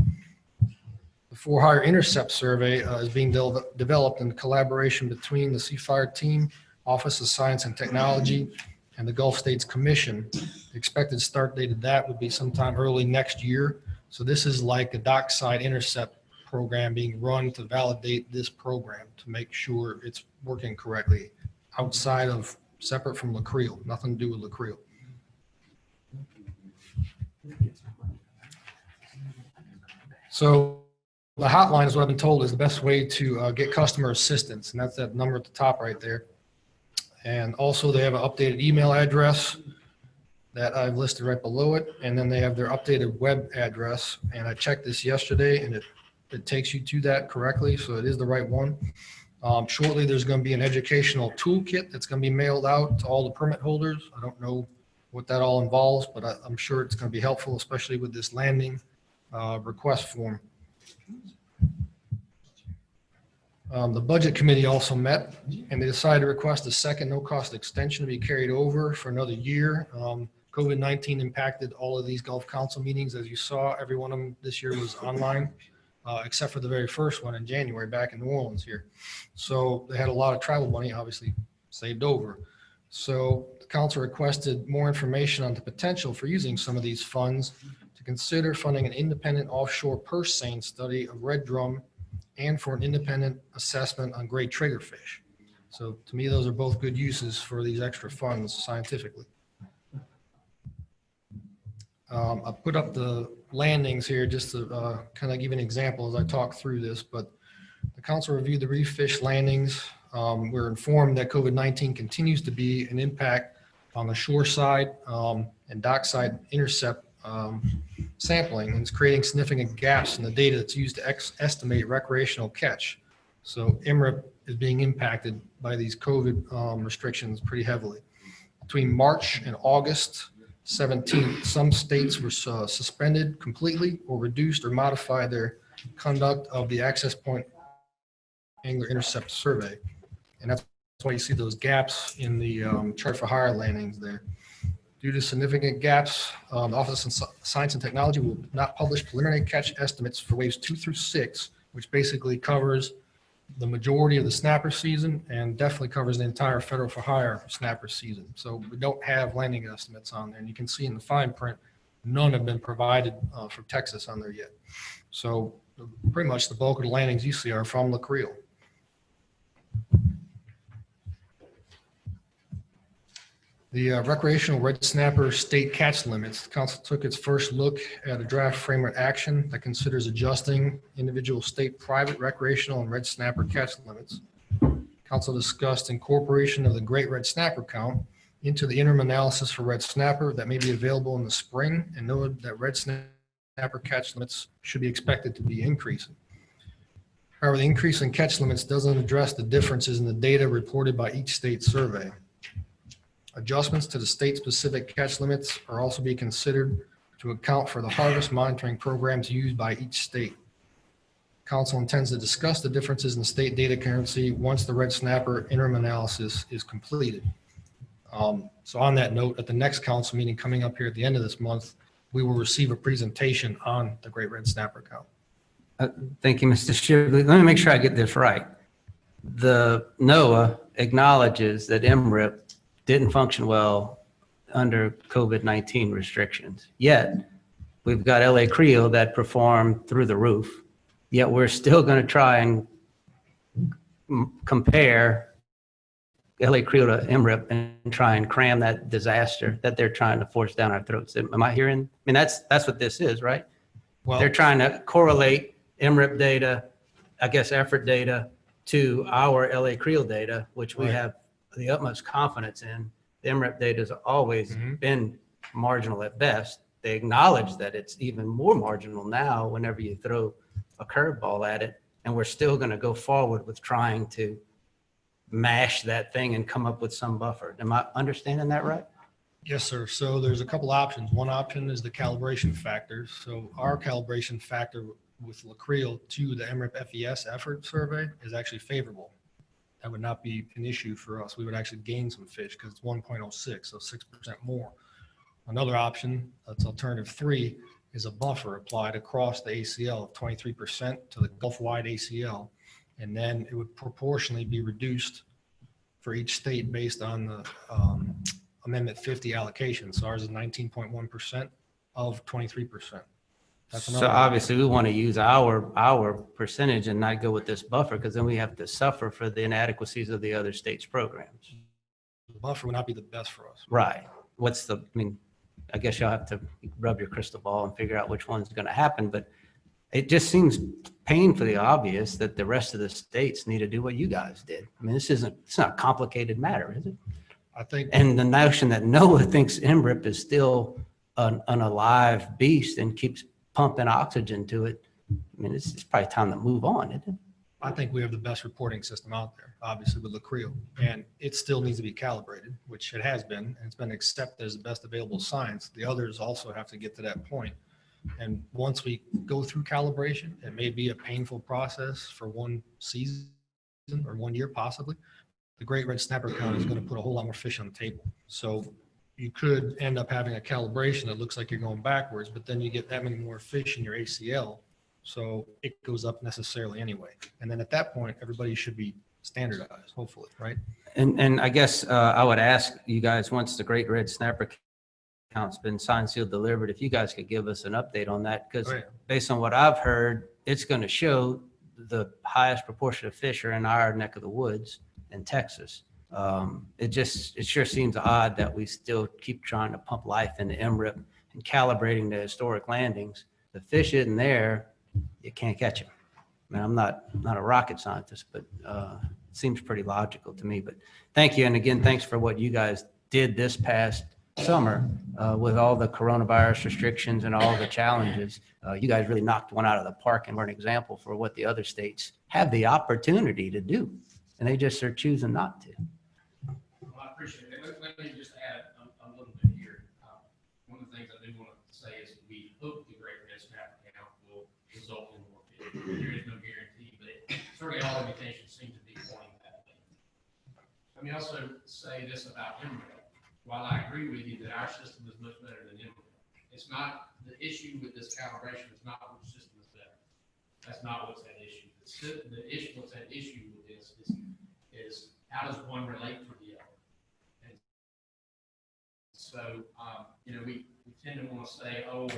The for-hire intercept survey is being developed in collaboration between the Seafire team, Office of Science and Technology, and the Gulf States Commission. The expected start date of that would be sometime early next year. So this is like a dockside intercept program being run to validate this program to make sure it's working correctly outside of, separate from LaCreel, nothing to do with LaCreel. So the hotline is what I've been told is the best way to get customer assistance, and that's that number at the top right there. And also they have an updated email address that I've listed right below it, and then they have their updated web address, and I checked this yesterday, and it takes you to that correctly, so it is the right one. Shortly, there's going to be an educational toolkit that's going to be mailed out to all the permit holders. I don't know what that all involves, but I'm sure it's going to be helpful, especially with this landing request form. The budget committee also met, and they decided to request a second no-cost extension to be carried over for another year. COVID-19 impacted all of these Gulf Council meetings. As you saw, every one of them this year was online, except for the very first one in January back in New Orleans here. So they had a lot of travel money, obviously saved over. So the council requested more information on the potential for using some of these funds to consider funding an independent offshore purse seine study of red drum and for an independent assessment on gray triggerfish. So to me, those are both good uses for these extra funds scientifically. I put up the landings here just to kind of give an example as I talk through this, but the council reviewed the reef fish landings. We're informed that COVID-19 continues to be an impact on the shore side and dockside intercept sampling, and it's creating significant gaps in the data that's used to estimate recreational catch. So MRIP is being impacted by these COVID restrictions pretty heavily. Between March and August 17th, some states were suspended completely or reduced or modified their conduct of the access point angler intercept survey. And that's why you see those gaps in the chart for hire landings there. Due to significant gaps, the Office of Science and Technology will not publish preliminary catch estimates for waves 2 through 6, which basically covers the majority of the snapper season and definitely covers the entire federal for hire snapper season. So we don't have landing estimates on there. And you can see in the fine print, none have been provided for Texas on there yet. So pretty much the bulk of the landings you see are from La Creel. The recreational red snapper state catch limits. The council took its first look at a draft framework action that considers adjusting individual state private recreational and red snapper catch limits. Council discussed incorporation of the great red snapper count into the interim analysis for red snapper that may be available in the spring, and noted that red snapper catch limits should be expected to be increasing. However, the increase in catch limits doesn't address the differences in the data reported by each state survey. Adjustments to the state-specific catch limits are also being considered to account for the harvest monitoring programs used by each state. Council intends to discuss the differences in state data currency once the red snapper interim analysis is completed. So on that note, at the next council meeting coming up here at the end of this month, we will receive a presentation on the great red snapper count. Thank you, Mr. Shibley. Let me make sure I get this right. The NOAA acknowledges that MRIP didn't function well under COVID-19 restrictions. Yet, we've got LA Creel that performed through the roof, yet we're still going to try and compare LA Creel to MRIP and try and cram that disaster that they're trying to force down our throats. Am I hearing? I mean, that's what this is, right? Well, they're trying to correlate MRIP data, I guess effort data, to our LA Creel data, which we have the utmost confidence in. The MRIP data has always been marginal at best. They acknowledge that it's even more marginal now whenever you throw a curveball at it, and we're still going to go forward with trying to mash that thing and come up with some buffer. Am I understanding that right? Yes, sir. So there's a couple options. One option is the calibration factors. So our calibration factor with La Creel to the MRIP FES effort survey is actually favorable. That would not be an issue for us. We would actually gain some fish because it's 1.06, so 6% more. Another option, that's alternative 3, is a buffer applied across the ACL of 23% to the Gulf-wide ACL. And then it would proportionally be reduced for each state based on the Amendment 50 allocation. So ours is 19.1% of 23%. So obviously we want to use our percentage and not go with this buffer, because then we have to suffer for the inadequacies of the other states' programs. The buffer would not be the best for us. Right. I guess you'll have to rub your crystal ball and figure out which one's going to happen, but it just seems painfully obvious that the rest of the states need to do what you guys did. I mean, it's not a complicated matter, is it? I think. And the notion that NOAA thinks MRIP is still an alive beast and keeps pumping oxygen to it, I mean, it's probably time to move on, isn't it? I think we have the best reporting system out there, obviously with La Creel, and it still needs to be calibrated, which it has been, and it's been accepted as the best available science. The others also have to get to that point. And once we go through calibration, it may be a painful process for one season or 1 year possibly. The great red snapper count is going to put a whole lot more fish on the table. So you could end up having a calibration that looks like you're going backwards, but then you get that many more fish in your ACL. So it goes up necessarily anyway. And then at that point, everybody should be standardized, hopefully, right? And I guess I would ask you guys, once the great red snapper count's been signed, sealed, delivered, if you guys could give us an update on that, because based on what I've heard, it's going to show the highest proportion of fish are in our neck of the woods in Texas. It sure seems odd that we still keep trying to pump life into MRIP and calibrating the historic landings. The fish isn't there, you can't catch them. mean, I'm not a rocket scientist, but it seems pretty logical to me. But thank you. And again, thanks for what you guys did this past summer with all the coronavirus restrictions and all the challenges. You guys really knocked one out of the park and were an example for what the other states have the opportunity to do. And they just are choosing not to. Well, I appreciate it. Let me just add a little bit here. One of the things I do want to say is we hope the Great Red Snapper count will result in more fish. There is no guarantee, but certainly all indications seem to be pointing that way. Let me also say this about emerald. While I agree with you that our system is much better than emerald, it's not the issue with this calibration. It's not which system is better. That's not what's at issue. The issue, what's at issue with this is how does one relate to the other? And so, we tend to want to say, oh,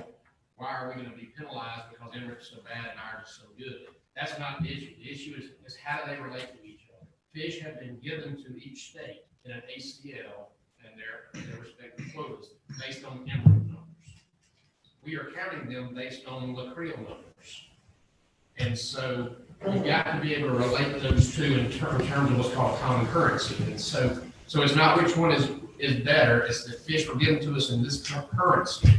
why are we going to be penalized because Emirates is so bad and ours is so good? That's not the issue. The issue is how do they relate to each other? Fish have been given to each state in an ACL and their respective quotas based on emerald numbers. We are counting them based on Lacreel numbers. And so you've got to be able to relate those two in terms of what's called common currency. And so it's not which one is better, it's that fish were given to us in this currency,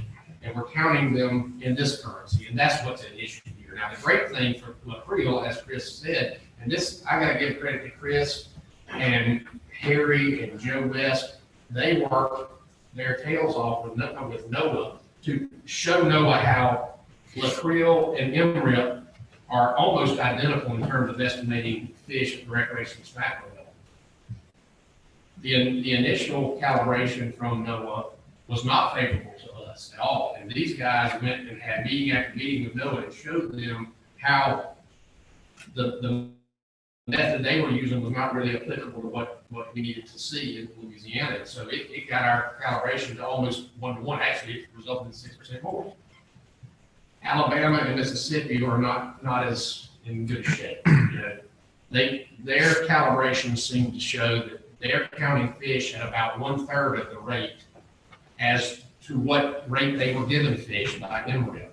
and we're counting them in this currency, and that's what's at issue here. Now, the great thing for Lacreel, as Chris said, and this, I gotta give credit to Chris and Harry and Joe West, they work their tails off with NOAA to show NOAA how Lacreel and MRIP are almost identical in terms of estimating fish at the recreational mackerel level. The initial calibration from NOAA was not favorable to us at all. And these guys went and had meeting after meeting with NOAA and showed them how the method they were using was not really applicable to what we needed to see in Louisiana. So it got our calibration to almost 1-to-1. Actually, it resulted in 6% more. Alabama and Mississippi are not as in good shape. Their calibrations seem to show that they're counting fish at about 1/3 of the rate as to what rate they were given fish by MRIP.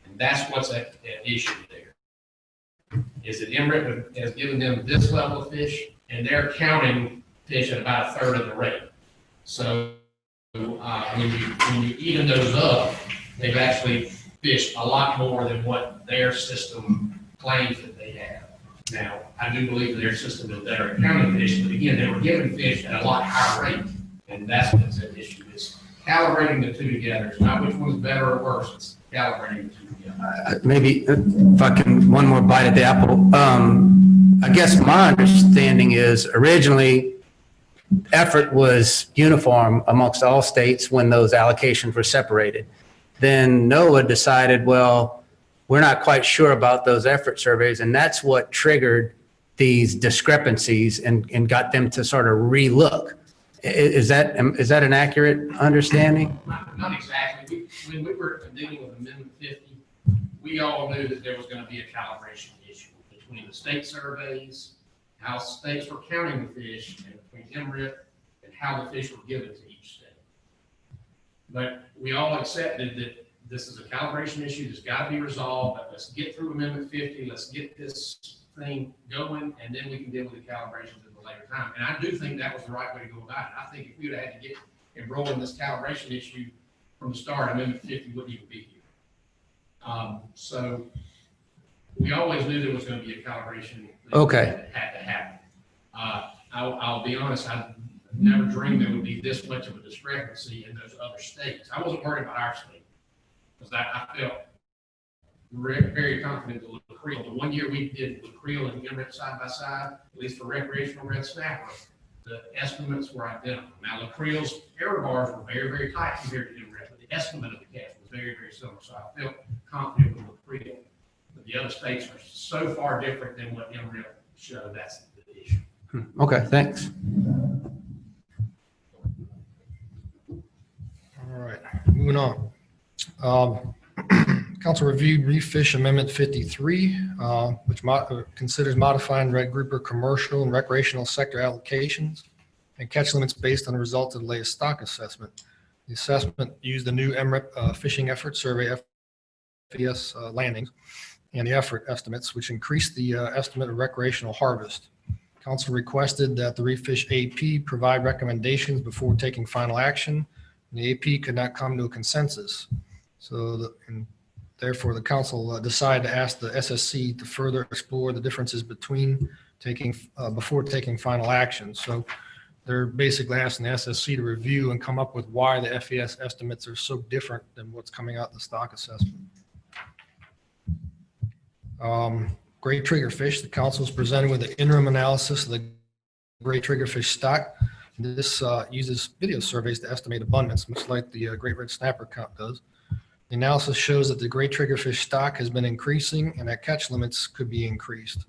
And that's what's at issue there. Is that MRIP has given them this level of fish, and they're counting fish at about 1/3 of the rate. So when you even those up, they've actually fished a lot more than what their system claims that they have. Now, I do believe their system is better at counting fish, but again, they were given fish at a lot higher rate, and that's what's at issue. Is calibrating the two together. It's not which one's better or worse, it's calibrating the two together. Maybe if I can, one more bite at the apple. I guess my understanding is originally effort was uniform amongst all states when those allocations were separated. Then NOAA decided, well, we're not quite sure about those effort surveys, and that's what triggered these discrepancies and got them to sort of relook. Is that an accurate understanding? Not exactly. When we were dealing with Amendment 50, we all knew that there was going to be a calibration issue between the state surveys, how states were counting the fish, and between MRIP and how the fish were given to each state. But we all accepted that this is a calibration issue that's got to be resolved. But let's get through Amendment 50. Let's get this thing going, and then we can deal with the calibrations at a later time. And I do think that was the right way to go about it. I think if we would have had to get enrolled in this calibration issue from the start, Amendment 50 wouldn't even be here. So we always knew there was going to be a calibration that had to happen. I'll be honest, I never dreamed there would be this much of a discrepancy in those other states. I wasn't worried about our state because I felt very confident that Lacreel, the 1 year we did Lacreel and MRIP side by side, at least for recreational red snapper, the estimates were identical. Now Lacreel's error bars were very tight compared to MRIP, but the estimate of the catch was very similar. So I felt confident with Lacreel. But the other states are so far different than what MRIP showed. That's the issue. Okay, thanks. All right, moving on. Council reviewed Reef Fish Amendment 53, which considers modifying red grouper commercial and recreational sector allocations and catch limits based on the results of the latest stock assessment. The assessment used the new MRIP fishing effort survey FES landings and the effort estimates, which increased the estimate of recreational harvest. Council requested that the Refish AP provide recommendations before taking final action. The AP could not come to a consensus. And therefore, the council decided to ask the SSC to further explore the differences between before taking final action. So they're basically asking the SSC to review and come up with why the FES estimates are so different than what's coming out in the stock assessment. Great triggerfish, the council is presented with an interim analysis of the great triggerfish stock. This uses video surveys to estimate abundance, much like the great red snapper count does. The analysis shows that the great triggerfish stock has been increasing and that catch limits could be increased.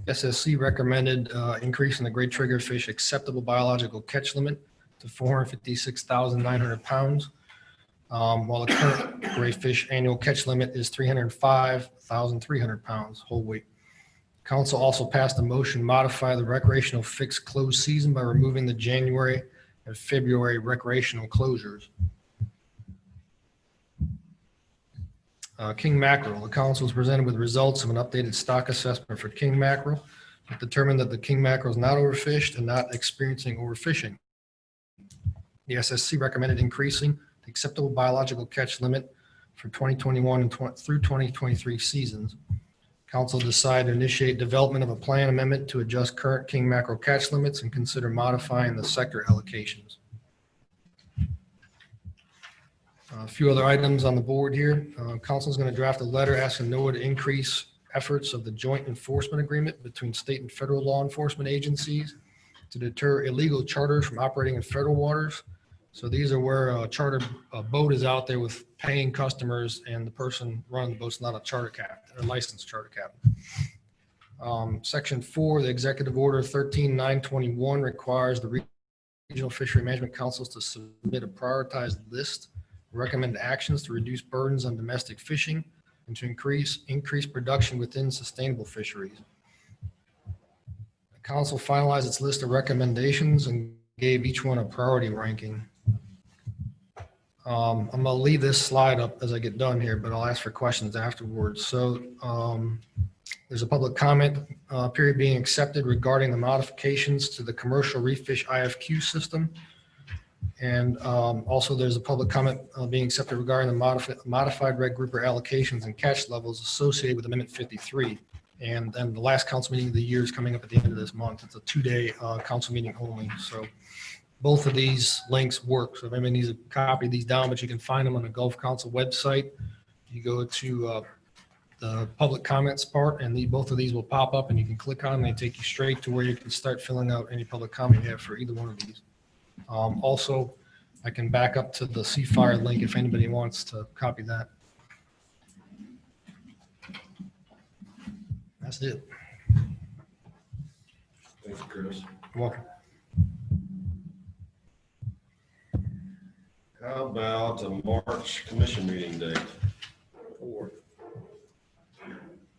SSC recommended increasing the great triggerfish acceptable biological catch limit to 456,900 pounds, while the current great fish annual catch limit is 305,300 pounds whole weight. Council also passed a motion to modify the recreational fixed close season by removing the January and February recreational closures. King mackerel, the council was presented with results of an updated stock assessment for king mackerel. It determined that the king mackerel is not overfished and not experiencing overfishing. The SSC recommended increasing the acceptable biological catch limit for 2021 and through 2023 seasons. Council decided to initiate development of a plan amendment to adjust current king mackerel catch limits and consider modifying the sector allocations. A few other items on the board here. Council is going to draft a letter asking NOAA to increase efforts of the joint enforcement agreement between state and federal law enforcement agencies to deter illegal charters from operating in federal waters. So these are where a charter boat is out there with paying customers and the person running the boat's not a charter captain, a licensed charter captain. Section 4, the Executive Order 13921 requires the Regional Fishery Management Councils to submit a prioritized list of recommended actions to reduce burdens on domestic fishing and to increase production within sustainable fisheries. The council finalized its list of recommendations and gave each one a priority ranking. I'm going to leave this slide up as I get done here, but I'll ask for questions afterwards. So there's a public comment period being accepted regarding the modifications to the commercial reef fish IFQ system. And also there's a public comment being accepted regarding the modified red grouper allocations and catch levels associated with Amendment 53. And then the last council meeting of the year is coming up at the end of this month. It's a 2-day council meeting only. So both of these links work. So if anybody needs a copy of these down, but you can find them on the Gulf Council website. You go to the public comments part and both of these will pop up and you can click on them. They take you straight to where you can start filling out any public comment you have for either one of these. Also, I can back up to the C-Fire link if anybody wants to copy that. That's it. Thanks, Chris. You're welcome. How about a March commission meeting date?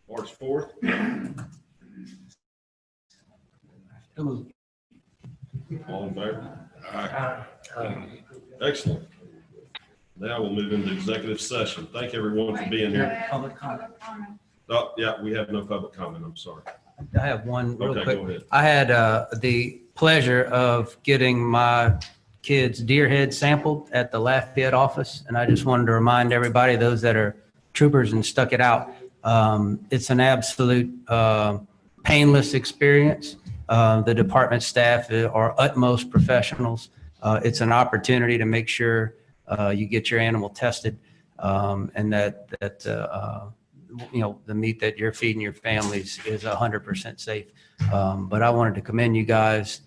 March 4th? All in favor? Excellent. Now we'll move into executive session. Thank everyone for being here. Public comment. Oh, yeah, we have no public comment. I'm sorry. I have one real Okay, quick. go ahead. I had the pleasure of getting my kids' deer head sampled at the Lafayette office, and I just wanted to remind everybody, those that are troopers and stuck it out, it's an absolute painless experience. The department staff are utmost professionals. It's an opportunity to make sure you get your animal tested and that the meat that you're feeding your families is 100% safe. But I wanted to commend you guys,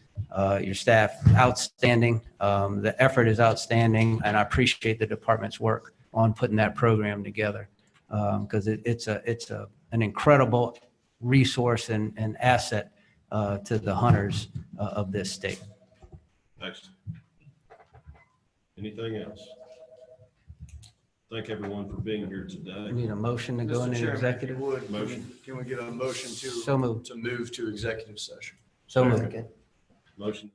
your staff, outstanding. The effort is outstanding, and I appreciate the department's work on putting that program together because it's an incredible resource and asset to the hunters of this state. Excellent. Anything else? Thank everyone for being here today. We need a motion to go Mr. into Chairman, executive. if you would, Motion. can we get a motion So moved. to move to executive session? So moved. Motion.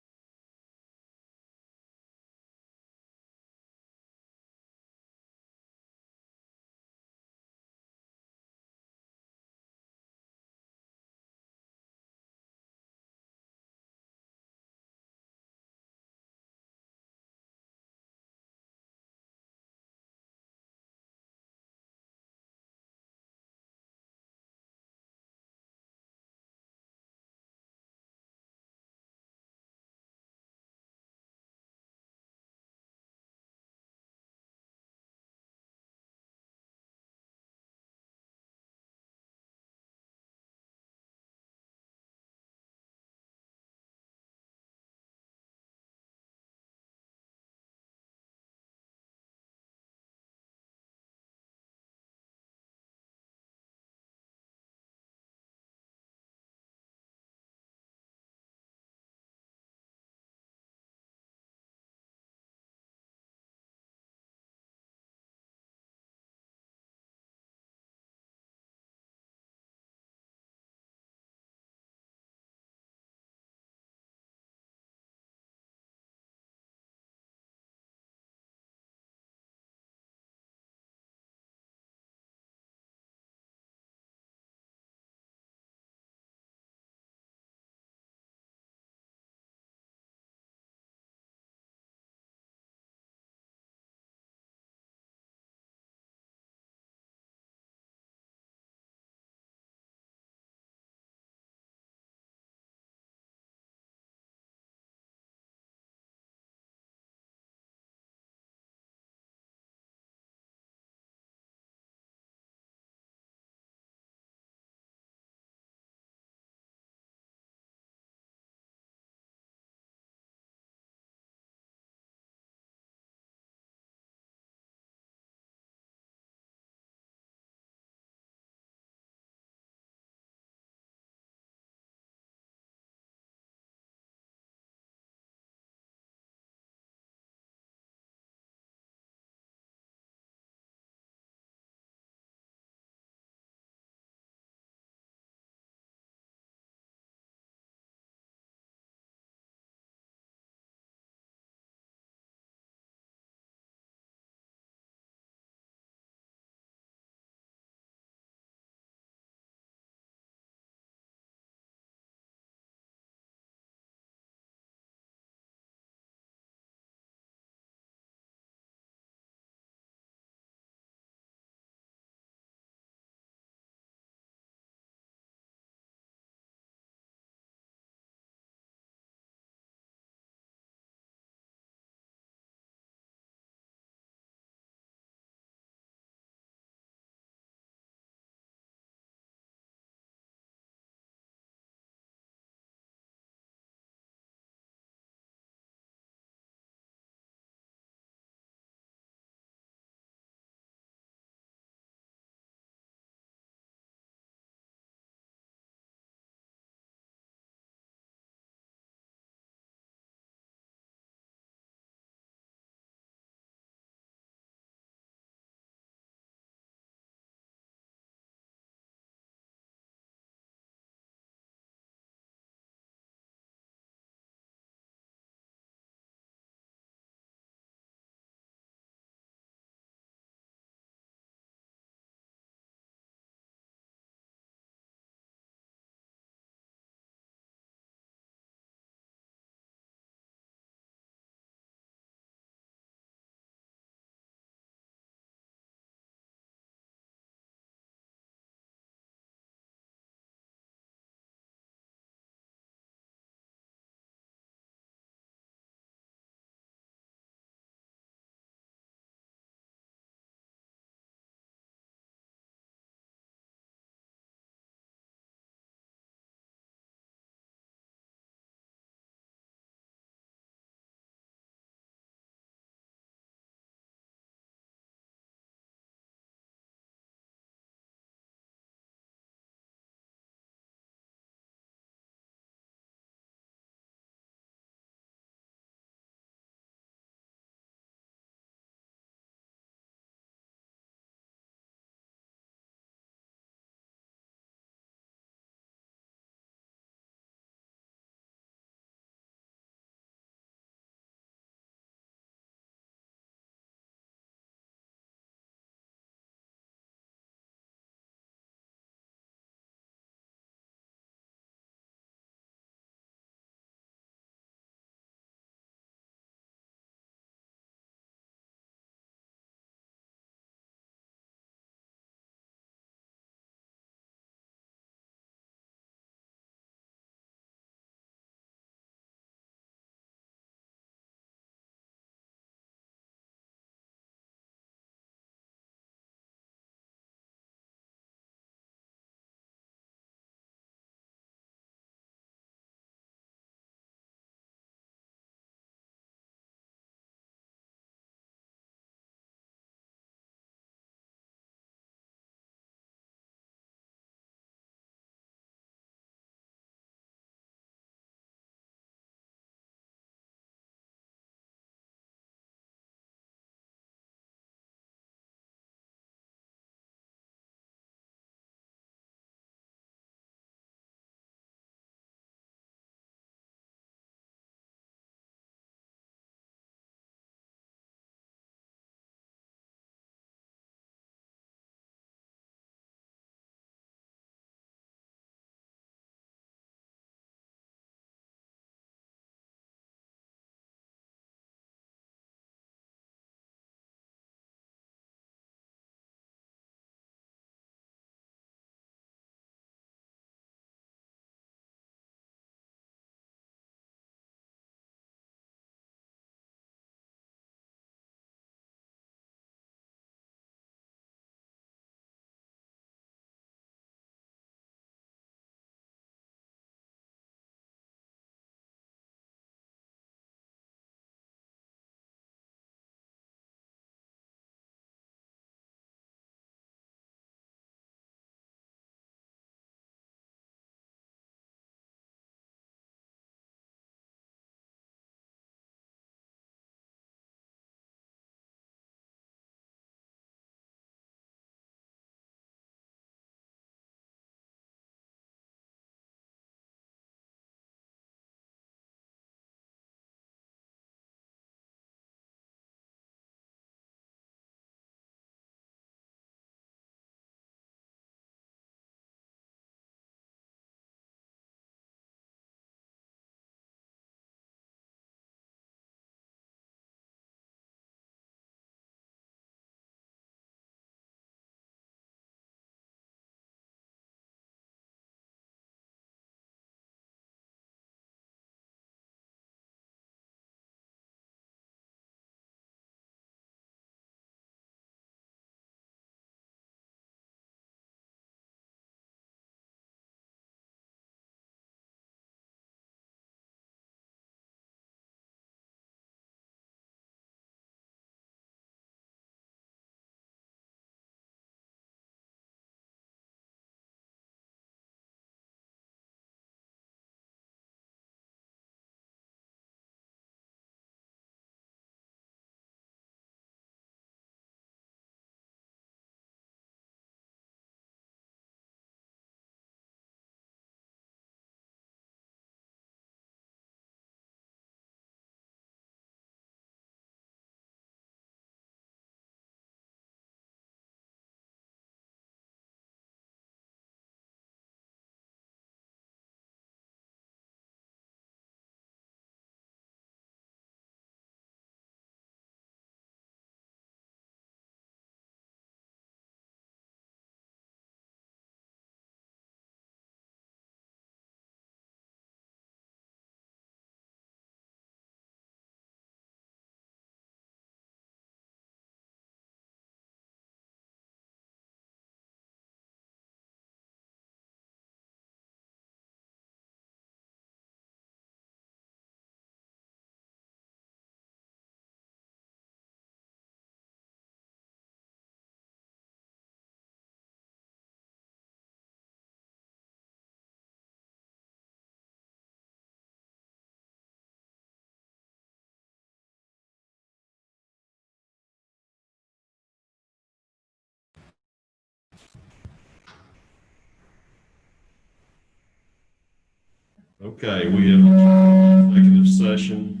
Okay, we have executive session.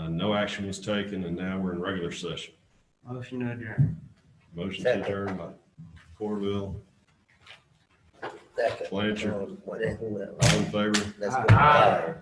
No action was taken, and now we're in regular session. Motion to adjourn. Motion to adjourn by Corville. Second. Blanchard. Whatever. All in favor? Let's go.